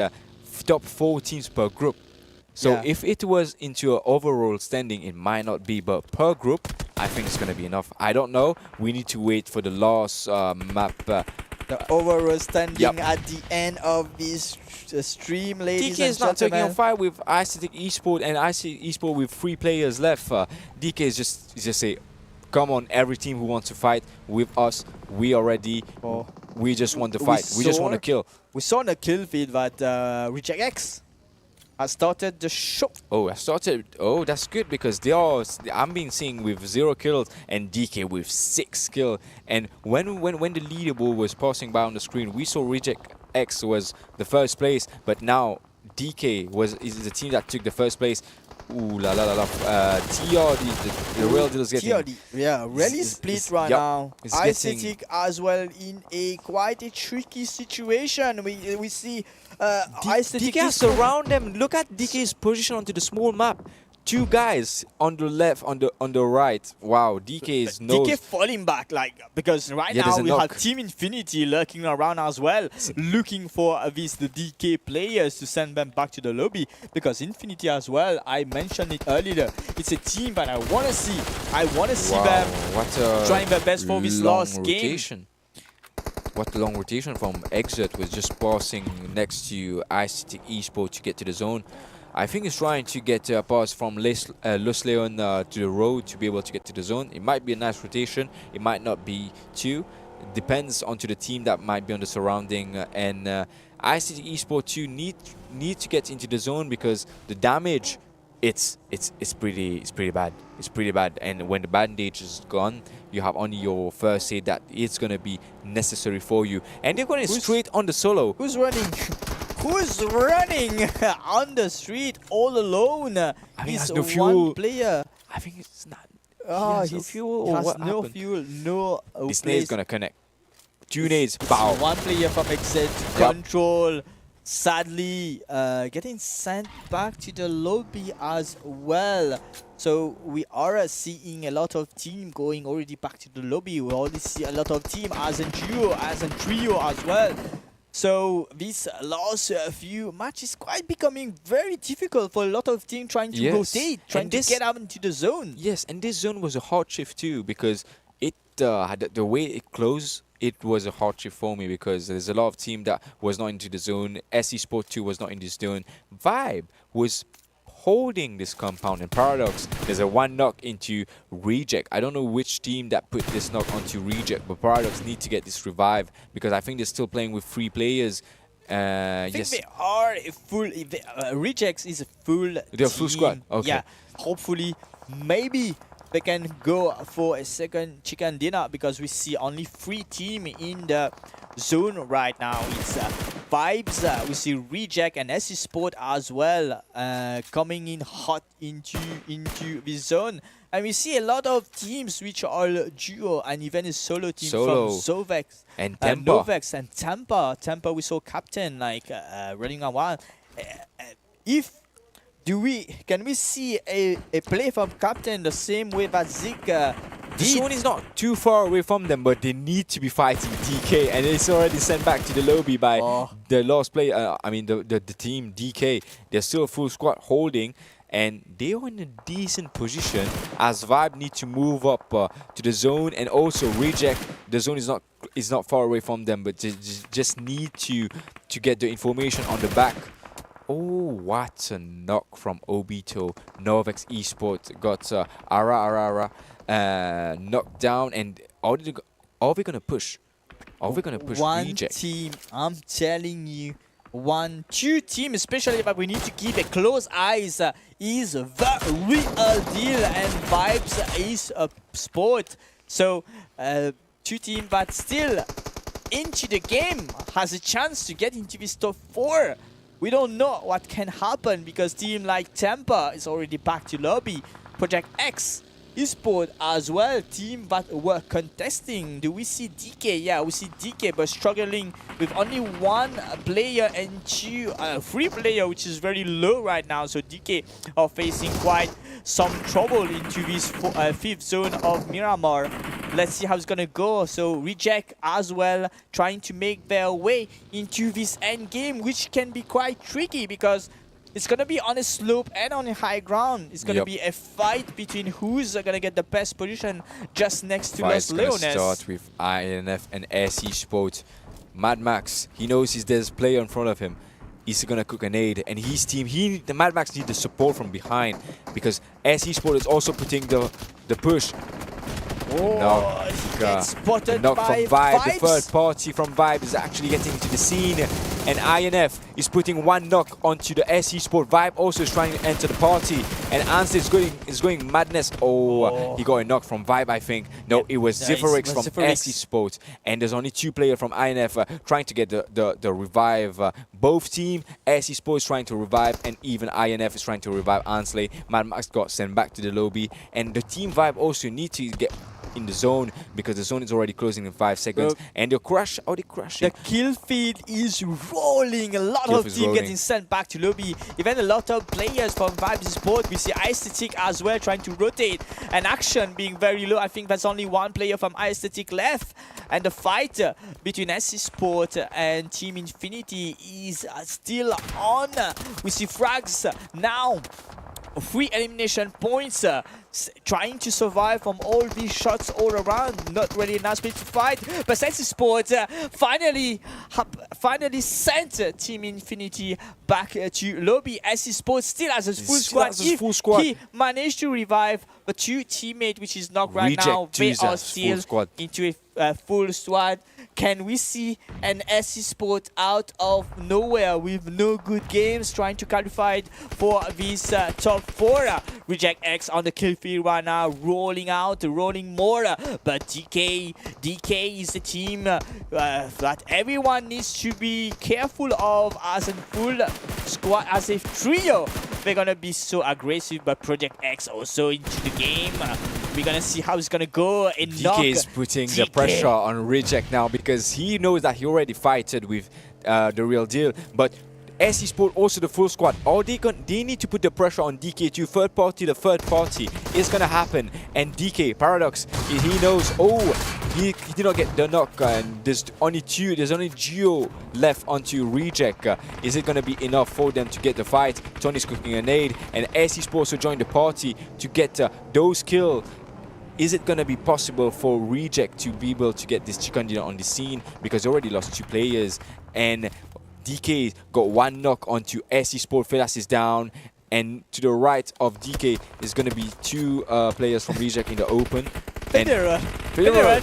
top 4 teams per group. So if it was into an overall standing, it might not be, but per group, I think it's going to be enough. I don't know. We need to wait for the last map. The overall standing at the end of this stream, ladies DK and is not taking gentlemen. a fight with 𝗦𝗃𝗃 eSports, and 𝗦𝗃𝗃 eSports with 3 players left. DK is just say, come on, every team who wants to fight with us, we are ready. We just want to fight. We just want to kill. We saw in the kill feed that Project X has started the show. Oh, that's good, because I'm being seeing with 0 kills and DK with 6 kills. And when the leaderboard was passing by on the screen, we saw Project X was the first place, but now DK is the team that took the first place. Ooh la la la la. TRD, the real deal is getting. TRD, yeah, really split right now. 𝗦𝗃𝗃 as well in quite a tricky situation. We see 𝗦𝗃𝗃 DK surround them. Look at DK's position onto the small map. 2 guys on the left, on the right. Wow, DK is DK falling back, like, because right now we have Team Infinity lurking around as well, looking for the DK players to send them back to the lobby. Because Infinity as well, I mentioned it earlier, it's a team that I want to see. I want to see them trying their best for this last game. What long rotation from Exit was just passing next to 𝗦𝗃𝗃 eSports to get to the zone. I think he's trying to get a pass from 𝗦𝗃𝗃𝗏𝗏 to the road to be able to get to the zone. It might be a nice rotation. It might not be too. It depends onto the team that might be on the surrounding. And 𝗦𝗃𝗃 eSports too need to get into the zone, because the damage, it's pretty bad. It's pretty bad. And when the bandage is gone, you have only your first aid that it's gonna be necessary for you. And they're going straight on the solo. Who's running? Who's running on the street all alone? I think He's no fuel. 1 player. I think it's not. Oh, he has no fuel. Or what no happened? fuel, no. This nade's gonna connect. 2 nades. Bow. 1 player from Exit to control sadly getting sent back to the lobby as well. So we are seeing a lot of team going already back to the lobby. We already see a lot of team as a duo, as a trio as well. So these last few matches quite becoming very difficult for a lot of teams trying to rotate, trying to get out into the zone. Yes, and this zone was a hard shift too, because it the way it closed, it was a hard shift for me, because there's a lot of team that was not into the zone. 𝗦𝗧𝗧𝗏 2 was not in this zone. Vibe was holding this compound, and Paradox, there's a one knock into Reject. I don't know which team that put this knock onto Reject, but Paradox need to get this revive, because I think they're still playing with 3 players. I think they are a full. Rejects is a full. They're full squad. Okay. Yeah. Hopefully, maybe they can go for a second chicken dinner, because we see only 3 teams in the zone right now. It's Vibes, we see Reject and 𝗦𝗧𝗧𝗏 as well coming in hot into this zone. And we see a lot of teams which are duo and even a solo team from Zovex and Novex and Tampa. Tampa, we saw captain like running around. Can we see a play from captain the same way that Zik The zone is not too far away from them, but they need to be fighting DK, and it's already sent back to the lobby by the last player. I mean, the team DK. They're still a full squad holding, and they are in a decent position as Vibe need to move up to the zone, and also Reject. The zone is not far away from them, but just need to get the information on the back. Oh, what a knock from Obito. Novex eSports got Ara knocked down, and are we gonna push? Are we gonna push Reject? One team, I'm telling you, 1-2 team, especially that we need to keep a close eyes, is the real deal, and Vibes is a sport. So 2 teams that still into the game has a chance to get into this top 4. We don't know what can happen, because team like Tampa is already back to lobby. Project X eSports as well, team that were contesting. Do we see DK? Yeah, we see DK, but struggling with only 1 player and 3 player, which is very low right now. So DK are facing quite some trouble into this 5th zone of Miramar. Let's see how it's gonna go. So Reject as well trying to make their way into this end game, which can be quite tricky, because it's gonna be on a slope and on a high ground. It's gonna be a fight between who's gonna get the best position just next to Los Leones. Start with INF and 𝗦𝗧𝗧𝗏. Mad Max, he knows there's a player in front of him. He's gonna cook a nade, and his team, the Mad Max need the support from behind, because 𝗦𝗧𝗧𝗏 is also putting the push. Oh, he gets spotted knock by from Vibe. Vibes. The third party from Vibe is actually getting into the scene, and INF is putting 1 knock onto the 𝗦𝗧𝗧𝗏. Vibe also is trying to enter the party, and Ansel is going madness. He got a knock from Vibe, I think. No, it was 𝗦𝗧𝗏𝗏 from 𝗦𝗧𝗧𝗏𝗏, and there's only 2 players from INF trying to get the revive. Both team, 𝗦𝗧𝗧𝗏𝗏 is trying to revive, and even INF is trying to revive Ansel. Mad Max got sent back to the lobby, and the team Vibe also need to get in the zone, because the zone is already closing in 5 seconds, and the crash, they crashing. The kill feed is rolling. A lot of team getting sent back to lobby. Even a lot of players from Vibes Sport. We see 𝗦𝗧𝗧𝗏𝗏 as well trying to rotate, and action being very low. I think there's only 1 player from 𝗦𝗧𝗧𝗏𝗏 left, and the fight between 𝗦𝗧𝗧𝗏𝗏 and Team Infinity is still on. We see frags now. 3 elimination points, trying to survive from all these shots all around. Not really enough space to fight, but 𝗦𝗧𝗧𝗏𝗏𝗏 finally sent Team Infinity back to lobby. 𝗦𝗧𝗧𝗏𝗏𝗏 still has a full squad. He managed to revive the 2 teammates, which is knocked right now. They are still into a full squad. Can we see an 𝗦𝗧𝗧𝗏𝗏𝗏 out of nowhere with no good games, trying to qualify for this top 4? Reject X on the kill feed right now, rolling more. But DK is the team that everyone needs to be careful of as a full squad, as a trio. They're gonna be so aggressive, but Project X also into the game. We're gonna see how it's gonna go. DK is putting the pressure on Reject now, because he knows that he already fighted with the real deal, but 𝗦𝗧𝗧𝗧 also the full squad. They need to put the pressure on DK to third party. The third party is gonna happen, and DK Paradox, he knows. Oh, he did not get the knock, and there's only Geo left onto Reject. Is it gonna be enough for them to get the fight? Tony's cooking a nade, and 𝗦𝗧𝗧𝗧 also joined the party to get those kills. Is it going to be possible for Reject to be able to get this chicken dinner on the scene? Because they already lost 2 players, and DK got 1 knock onto 𝗦𝗧𝗧𝗧𝗧. Felas is down, and to the right of DK is going to be 2 players from Reject in the open. Federer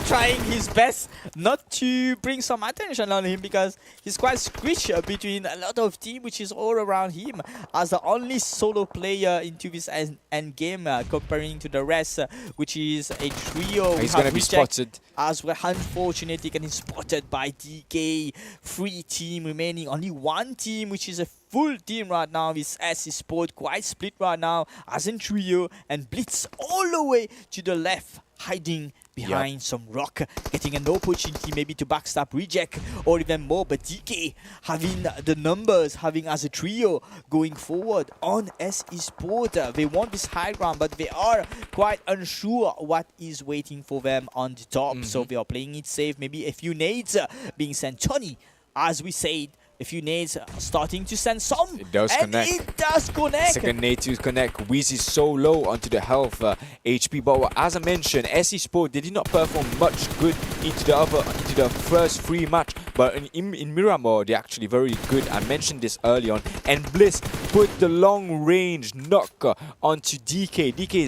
trying his best not to bring some attention on him, because he's quite squished between a lot of team which is all around him as the only solo player into this end game, comparing to the rest, which is a trio. He's going to be spotted. As well, unfortunately getting spotted by DK. 3 team remaining, only 1 team which is a full team right now with 𝗦𝗧𝗧𝗧𝗧, quite split right now as in trio, and Blitz all the way to the left, hiding behind some rock, getting an opportunity maybe to backstab Reject or even more. But DK having the numbers, having as a trio going forward on 𝗦𝗧𝗧𝗧𝗧. They want this high ground, but they are quite unsure what is waiting for them on the top. So they are playing it safe. Maybe a few nades being sent. Tony, as we said, a few nades starting to send some. It does connect. It does connect. Second nade to connect. 𝗦𝗧𝗧𝗧𝗧 is so low onto the health HP. But as I mentioned, 𝗦𝗧𝗧𝗧𝗧, they did not perform much good into the first 3 match. But in Miramar, they're actually very good. I mentioned this early on. And Bliss put the long range knock onto DK. DK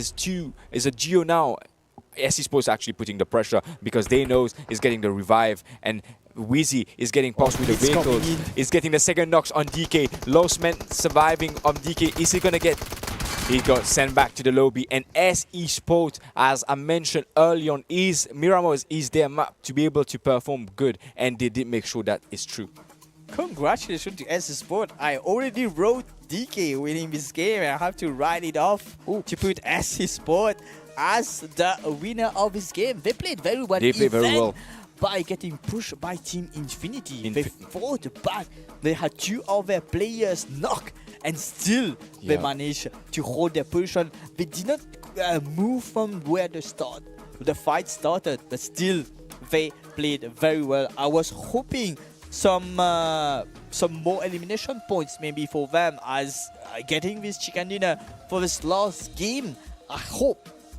is a Geo now. 𝗦𝗧𝗧𝗧𝗧𝗧 is actually putting the pressure, because they knows he's getting the revive, and 𝗦𝗧𝗧𝗧𝗧 is getting past with the vehicles. Is getting the second knocks on DK. Lost men surviving on DK. Is he gonna get? He got sent back to the lobby, and 𝗦𝗧𝗧𝗧𝗧𝗧, as I mentioned early on, Miramar is their map to be able to perform good, and they did make sure that is true. Congratulations to 𝗦𝗧𝗧𝗧𝗧𝗧. I already wrote DK winning this game, and I have to write it off to put 𝗦𝗧𝗧𝗧𝗧𝗧𝗧 as the winner of this game. They played very well. They played very well. By getting pushed by Team Infinity. They fought back. They had 2 of their players knock, and still they managed to hold their position. They did not move from where the fight started, but still they played very well. I was hoping some more elimination points maybe for them, as getting this chicken dinner for this last game.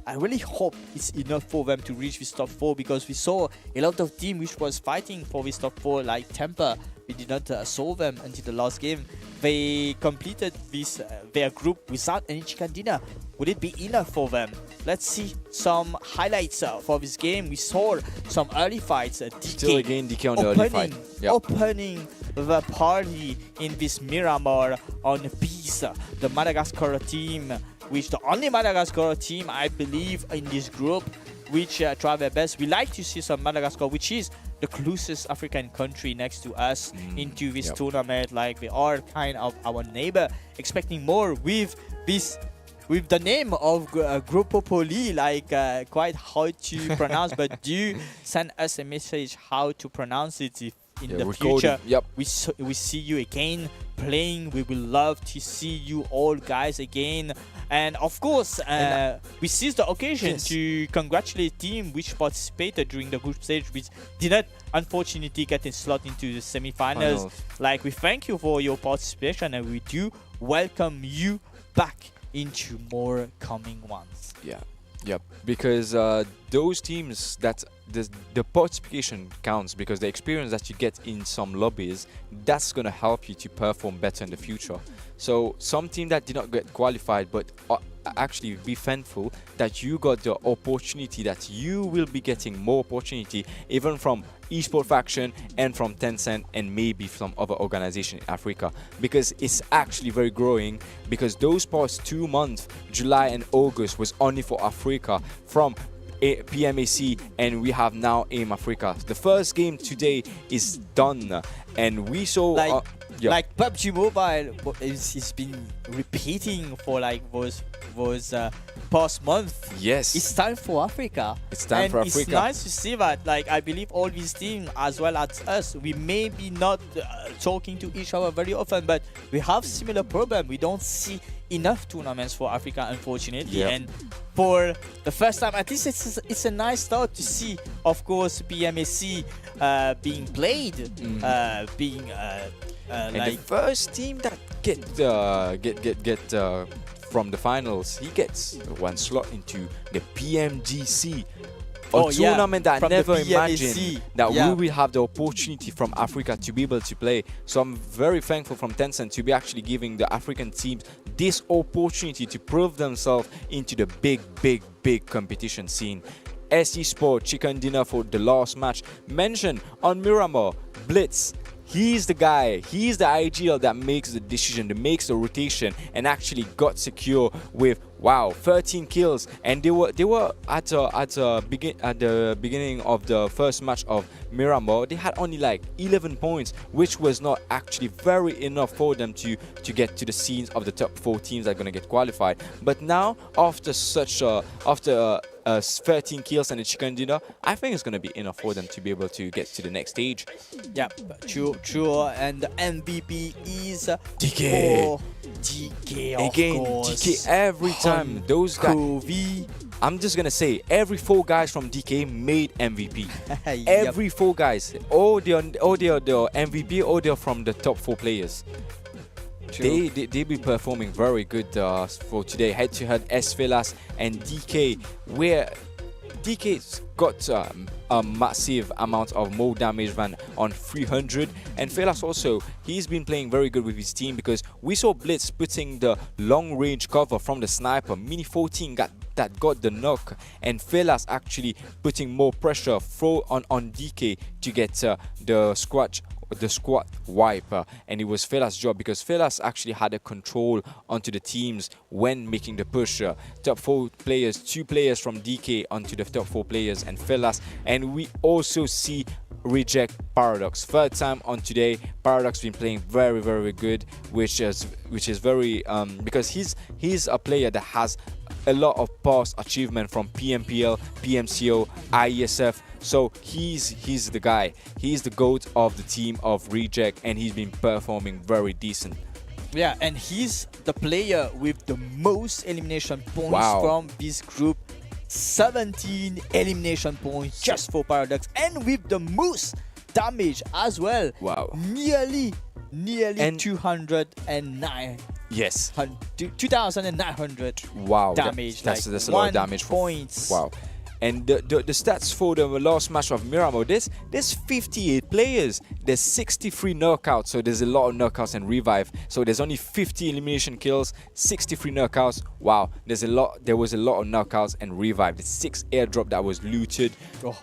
I really hope it's enough for them to reach this top 4, because we saw a lot of teams which was fighting for this top 4, like Temper. We did not saw them until the last game. They completed their group without any chicken dinner. Would it be enough for them? Let's see some highlights for this game. We saw some early fights. Still again DK on the early fight. Opening the party in this Miramar on Peace, the Madagascar team, which the only Madagascar team, I believe, in this group, which try their best. We like to see some Madagascar, which is the closest African country next to us into this tournament. Like, they are kind of our neighbor. Expecting more with the name of Gropopoli, like quite hard to pronounce, but do send us a message how to pronounce it if in the future we see you again playing. We will love to see you all guys again. And of course, we seize the occasion to congratulate team which participated during the group stage, which did not unfortunately get a slot into the semi-finals. Like, we thank you for your participation, and we do welcome you back into more coming ones. Because those teams that the participation counts, because the experience that you get in some lobbies, that's going to help you to perform better in the future. So some team that did not get qualified, but actually be thankful that you got the opportunity, that you will be getting more opportunity even from eSportsfaction and from Tencent and maybe from other organizations in Africa, because it's actually very growing. Because those past 2 months, July and August, was only for Africa. From PMAC, and we have now AIM Africa. The first game today is done, and we saw like PUBG Mobile it's been repeating for like those past month. Yes, it's time for Africa. It's time for Africa. It's nice to see that. Like I believe all these teams as well as us, we may be not talking to each other very often, but we have similar problem. We don't see enough tournaments for Africa, unfortunately. And for the first time, at least it's a nice start to see, of course, PMAC being played, and like the first team that get from the finals, he gets one slot into the PMGC. Tournament that I never imagined that we will have the opportunity from Africa to be able to play. So I'm very thankful from Tencent to be actually giving the African teams this opportunity to prove themselves into the big competition scene. 𝗦𝗧𝗔𝗘𝗗𝗨𝗟𝗘 for the last match. Mentioned on 𝗦𝗧𝗔𝗔𝗦𝗍, Blitz. He's the guy. He's the IGL that makes the decision, that makes the rotation, and actually got secure with 13 kills. And they were at the beginning of the first match of 𝗦𝗧𝗔𝗦𝗍. They had only like 11 points, which was not actually very enough for them to get to the scenes of the top 4 teams that are gonna get qualified. But now, after 13 kills and a chicken dinner, I think it's going to be enough for them to be able to get to the next stage. Yeah, true. And the MVP is 𝗦𝗘𝗠𝗜. 𝗦𝗘𝗠𝗜, Again, 𝗦𝗘𝗠𝗜 every time. Those guys. I'm just going to say, every 4 guys from 𝗦𝗘𝗠𝗜 made MVP. Every 4 guys. Or they're MVP, or they're from the top 4 players. They be performing very good for today. Head-to-head, 𝗦𝗧𝗛𝗏 and 𝗦𝗘𝗠𝗜, where 𝗦𝗘𝗠𝗜's got a massive amount of more damage than on 300. And 𝗦𝗧𝗏 also, he's been playing very good with his team, because we saw Blitz putting the long-range cover from the sniper. Mini 14 that got the knock, and 𝗦𝗧𝗏 actually putting more pressure on 𝗦𝗘𝗠𝗜 to get the squad wipe, and it was 𝗦𝗧𝗏's job, because 𝗦𝗧𝗏 actually had a control onto the teams when making the push. Top 4 players, 2 players from 𝗦𝗘𝗠𝗜 onto the top 4 players, and 𝗦𝗧𝗏. And we also see reject Paradox. 3rd time on today. Paradox been playing very good, which is very because he's a player that has a lot of past achievement from PMPL, PMCO, IESF. So he's the guy. He's the GOAT of the team of Reject, and he's been performing very decent. Yeah, and he's the player with the most elimination points from this group. 17 elimination points just for Paradox, and with the most damage as well. Nearly 209. Yes. 2,900 damage. That's a lot of damage. Points. And the stats for the last match of 𝗦𝗧𝗔𝗏𝗏, there's 58 players. There's 63 knockouts, so there's a lot of knockouts and revive. So there's only 50 elimination kills, 63 knockouts. There was a lot of knockouts and revive. The 6 airdrop that was looted.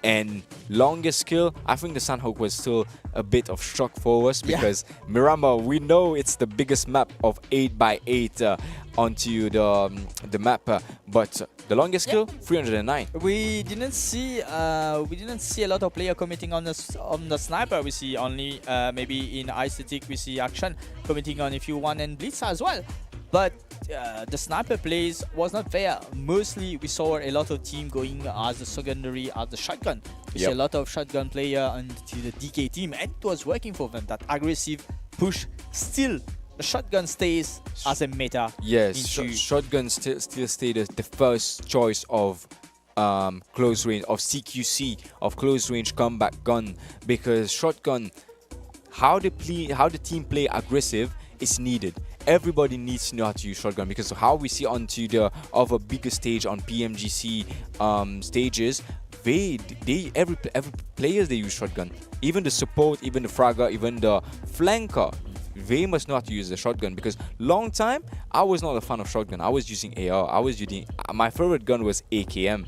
And longest kill, I think the Sandhawk was still a bit of shock for us, because 𝗦𝗧𝗔𝗏𝗏, we know it's the biggest map of 8x8 onto the map, but the longest kill, 309. We didn't see a lot of player committing on the sniper. We see only maybe in 𝗦𝗧𝗔𝗘𝗏 we see Action committing on a few one and Blitz as well. But the sniper plays was not fair. Mostly we saw a lot of team going as the secondary, as the shotgun. We see a lot of shotgun player onto the 𝗦𝗘𝗠𝗜 team, and it was working for them. That aggressive push, still the shotgun stays as a meta. Yes, shotgun still stay the first choice of close range, of CQC, of close range combat gun, because shotgun, how the team play aggressive is needed. Everybody needs to know how to use shotgun, because how we see onto the other bigger stage on PMGC stages, every players, they use shotgun. Even the support, even the fragger, even the flanker, they must know how to use the shotgun. Because long time I was not a fan of shotgun. I was using AR. My favorite gun was AKM.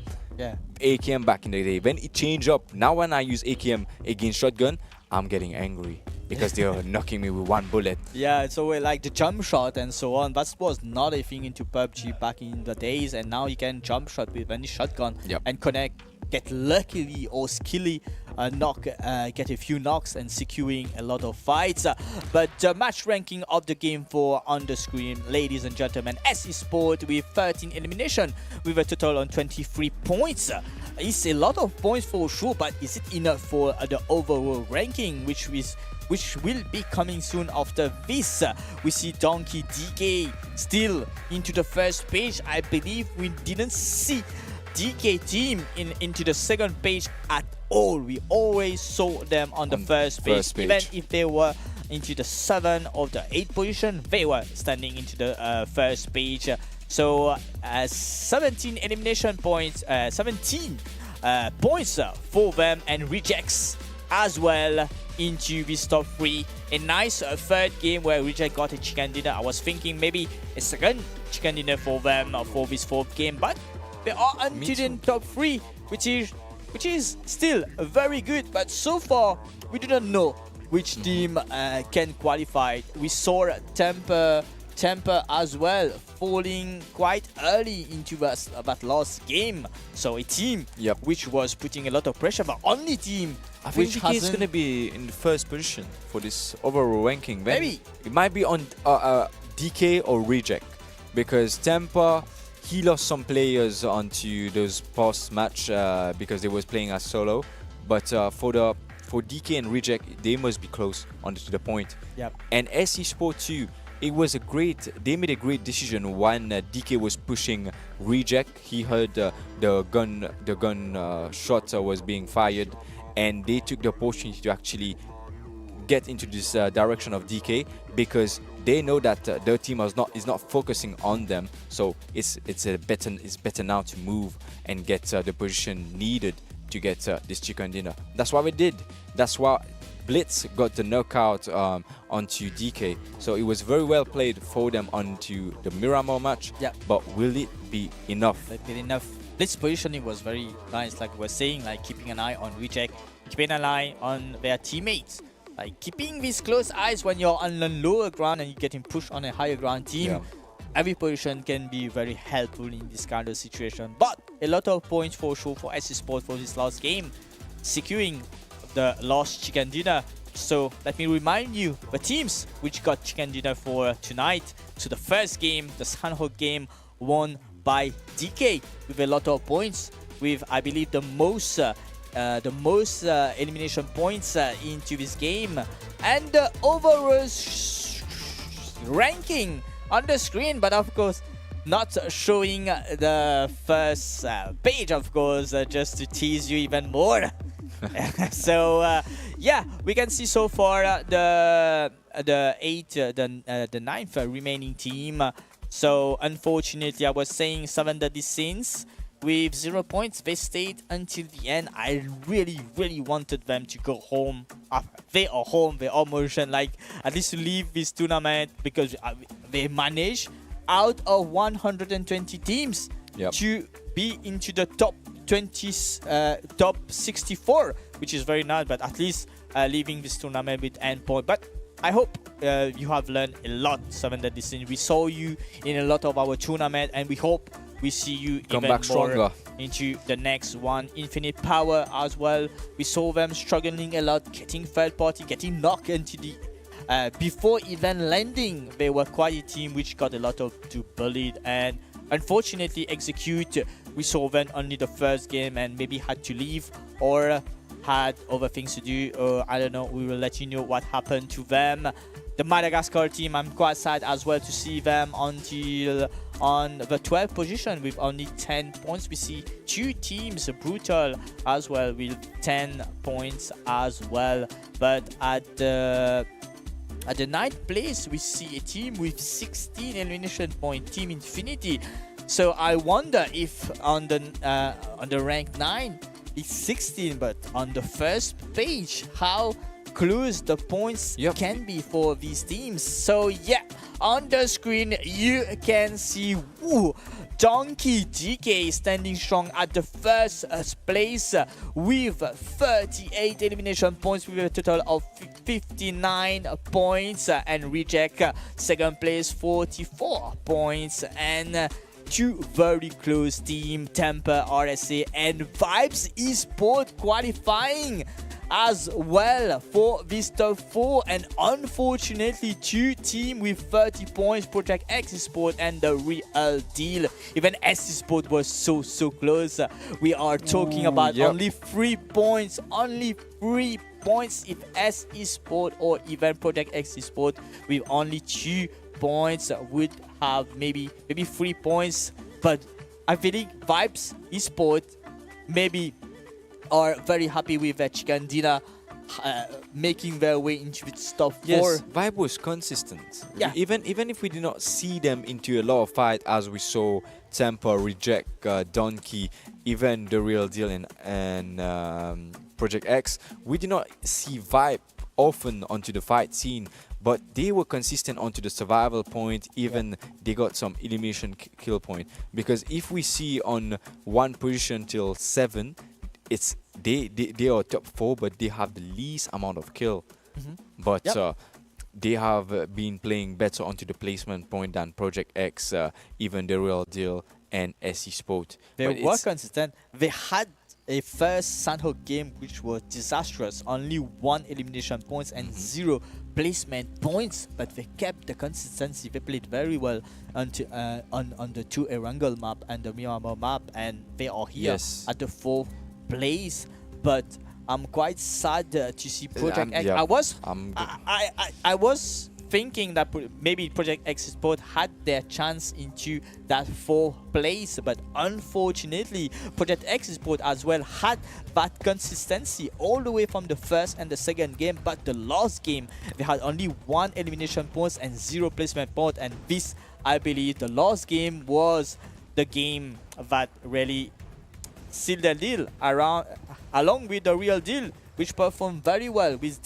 AKM back in the day. When it changed up, now when I use AKM against shotgun, I'm getting angry. because they were knocking me with one bullet. Yeah, so like the jump shot and so on, that was not a thing into PUBG back in the days, and now you can jump shot with any shotgun and connect, get luckily or skilly get a few knocks and securing a lot of fights. But the match ranking of the game for on the screen, ladies and gentlemen, 𝗦𝗧𝗧𝗧𝗧 with 13 elimination with a total on 23 points. It's a lot of points for sure, but is it enough for the overall ranking, which will be coming soon after this? We see Donkey DK still into the first page. I believe we didn't see DK team into the second page at all. We always saw them on the first page. Even if they were into the 7th or the 8th position, they were standing into the first page. So 17 elimination points, 17 points for them, and rejects as well into this top 3. A nice third game where Reject got a chicken dinner. I was thinking maybe a second chicken dinner for them for this 4th game, but they are until in top 3, which is still very good. But so far we do not know which team can qualify. We saw Temper as well falling quite early into that last game. So a team which was putting a lot of pressure, but only team I think DK is going to be in the first position for this overall ranking. Maybe it might be on DK or Reject, because Temper, he lost some players onto those post match because they was playing as solo. But for DK and Reject, they must be close onto the point. And 𝗦𝗧𝗧𝗧𝗧 too. It was they made a great decision when DK was pushing Reject. He heard the gun shot was being fired, and they took the opportunity to actually get into this direction of DK, because they know that their team is not focusing on them. So it's better now to move and get the position needed to get this chicken dinner. That's what we did. That's why Blitz got the knockout onto DK. So it was very well played for them onto the Miramar match. But will it be enough? Blitz positioning was very nice, like we were saying, like keeping an eye on Reject, keeping an eye on their teammates. Like keeping these close eyes when you're on the lower ground and you're getting pushed on a higher ground team. Every position can be very helpful in this kind of situation. But a lot of points for sure for 𝗦𝗧𝗧𝗧𝗧 for this last game, securing the last chicken dinner. So let me remind you the teams which got chicken dinner for tonight. So the first game, the Sanhok game, won by DK with a lot of points, with I believe the most elimination points into this game, and the overall ranking on the screen, but of course not showing the first page, of course, just to tease you even more. So yeah, we can see so far the 9th remaining team. So unfortunately, I was saying 𝗦𝗘𝗘𝗏𝗏𝗏 with 0 points. They stayed until the end. I really wanted them to go home. They are home. They are motion, like at least to leave this tournament, because they managed out of 120 teams to be into the top 64, which is very nice. But at least leaving this tournament with end point. But I hope you have learned a lot, 𝗦𝗘𝗘𝗏𝗏𝗏. We saw you in a lot of our tournament, and we hope we see you come even back stronger more into the next one. Infinite Power as well. We saw them struggling a lot, getting third party, getting knocked into the before even landing. They were quite a team which got a lot of bullied, and unfortunately Execute, we saw them only the first game and maybe had to leave or had other things to do, or I don't know. We will let you know what happened to them. The Madagascar team, I'm quite sad as well to see them until on the 12th position with only 10 points. We see two teams, Brutal as well, with 10 points as well. But at the 9th place, we see a team with 16 elimination points, Team Infinity. So I wonder if on the rank 9 it's 16, but on the first page, how close the points Yep. can be for these teams. So yeah, on the screen you can see 𝗦𝗘𝗘𝗏𝗧𝗔𝗚𝗘 standing strong at the first place with 38 elimination points with a total of 59 points, and 𝗦𝗧𝗔𝗡𝗗 second place 44 points, and two very close team, Temper RSA and Vibes eSports qualifying as well for this top 4, and unfortunately two team with 30 points, Project X eSports and the Real Deal. Even S eSports was so close. We are talking about only 3 points, only 3 points if S eSports or even Project X eSports with only 2 points would have maybe 3 points. But I think Vibes eSports maybe are very happy with Chicken Dinner making their way into its top 4. Yes, Vibe was consistent. Yeah. Even if we did not see them into a lot of fight, as we saw Temper reject Donkey, even the Real Deal and Project X, we did not see Vibe often onto the fight scene, but they were consistent onto the survival point. Even they got some elimination kill point, because if we see on 1 position till 7, it's they are top 4, but they have the least amount of kill. But they have been playing better onto the placement point than Project X, even the Real Deal and S eSports. They But were it's- consistent. They had a first Sanhok game which was disastrous, only 1 elimination points and 0 placement points, but they kept the consistency. They played very well on the 2 Erangel map and the Myanmar map, and they are here Yes. at the 4th place. But I'm quite sad to see Project X. yeah, I was thinking that maybe Project X Sport had their chance into that 4th place, but unfortunately Project X Sport as well had that consistency all the way from the first and the second game, but the last game they had only 1 elimination points and 0 placement point, and this, I believe, the last game was the game that really sealed the deal along with the Real Deal, which performed very well with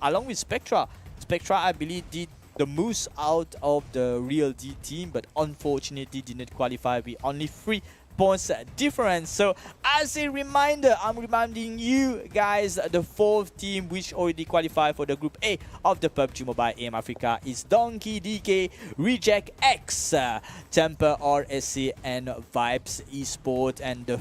along with Spectra. Spectra, I believe, did the most out of the Real D team, but unfortunately did not qualify with only 3 points difference. So as a reminder, I'm reminding you guys, the 4th team which already qualified for the Group A of the PUBG Mobile Aim Africa is 𝗦𝗘𝗘𝗏𝗏𝗏, 𝗦𝗧𝗔𝗡𝗗𝗏𝗏 Temper RSA and Vibes eSports, and the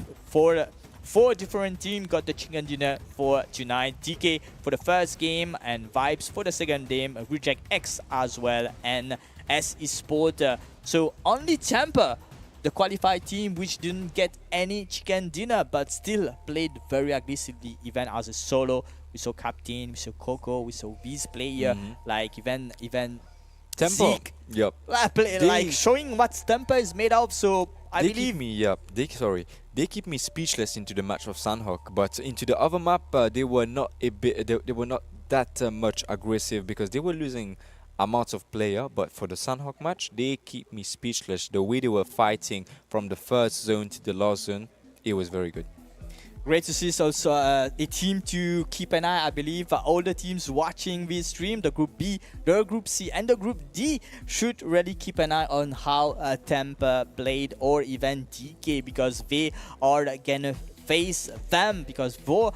4 different teams got the chicken dinner for tonight. DK for the first game and Vibes for the second game, 𝗦𝗧𝗔𝗡𝗏𝗏𝗏 as well, and S eSports. So only Temper, the qualified team which didn't get any chicken dinner, but still played very aggressively, even as a solo. We saw Captain, we saw Coco, we saw these player, like even Temper. Zeke, Yep. like showing what Temper is made of. So I They believe keep me they keep me speechless into the match of Sanhok, but into the other map they were not they were not that much aggressive, because they were losing amounts of player. But for the Sanhok match, they keep me speechless. The way they were fighting from the first zone to the last zone, it was very good. great to see. It's also a team to keep an eye. I believe all the teams watching this stream, the Group B, the Group C, and the Group D, should really keep an eye on how Temper played, or even DK, because they are gonna face them, because 4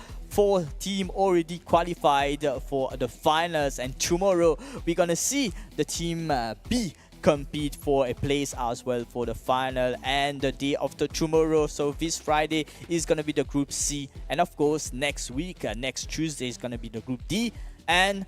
team already qualified for the finals, and tomorrow we're gonna see the team B compete for a place as well for the final, and the day after tomorrow, so this Friday, is gonna be the Group C, and of course next week, next Tuesday, is gonna be the Group D, and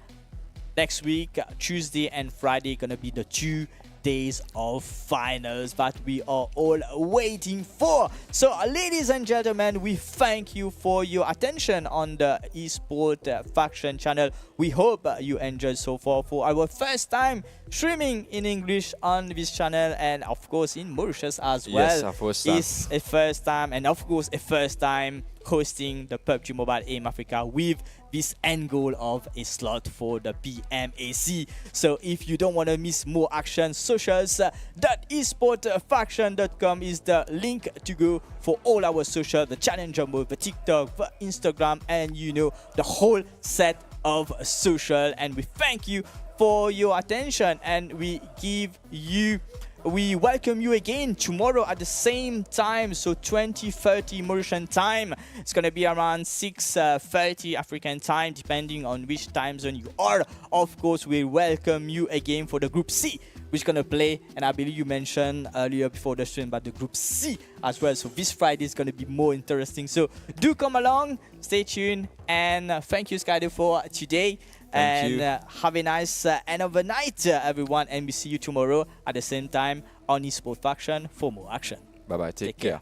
next week Tuesday and Friday gonna be the 2 days of finals that we are all waiting for. So ladies and gentlemen, we thank you for your attention on the eSport Faction channel. We hope you enjoyed so far for our first time streaming in English on this channel, and of course in Mauritius as well. Yes, our first time. It's a first time, and of course a first time hosting the PUBG Mobile Aim Africa with this end goal of a slot for the PMAC. So if you don't want to miss more action, socials, esportsfaction.com is the link to go for all our social, the challenger mode, the TikTok, the Instagram, and you know, the whole set of social, and we thank you for your attention, and we welcome you again tomorrow at the same time, so 20:30 Mauritian time. It's gonna be around 6:30 African time, depending on which time zone you are. Of course, we welcome you again for the Group C, which is gonna play, and I believe you mentioned earlier before the stream about the Group C as well. So this Friday is gonna be more interesting. So do come along, stay tuned, and thank you, Skyder, for today. Thank you. Have a nice end of the night, everyone. And we see you tomorrow at the same time on eSports Faction for more action. Bye bye. Take care.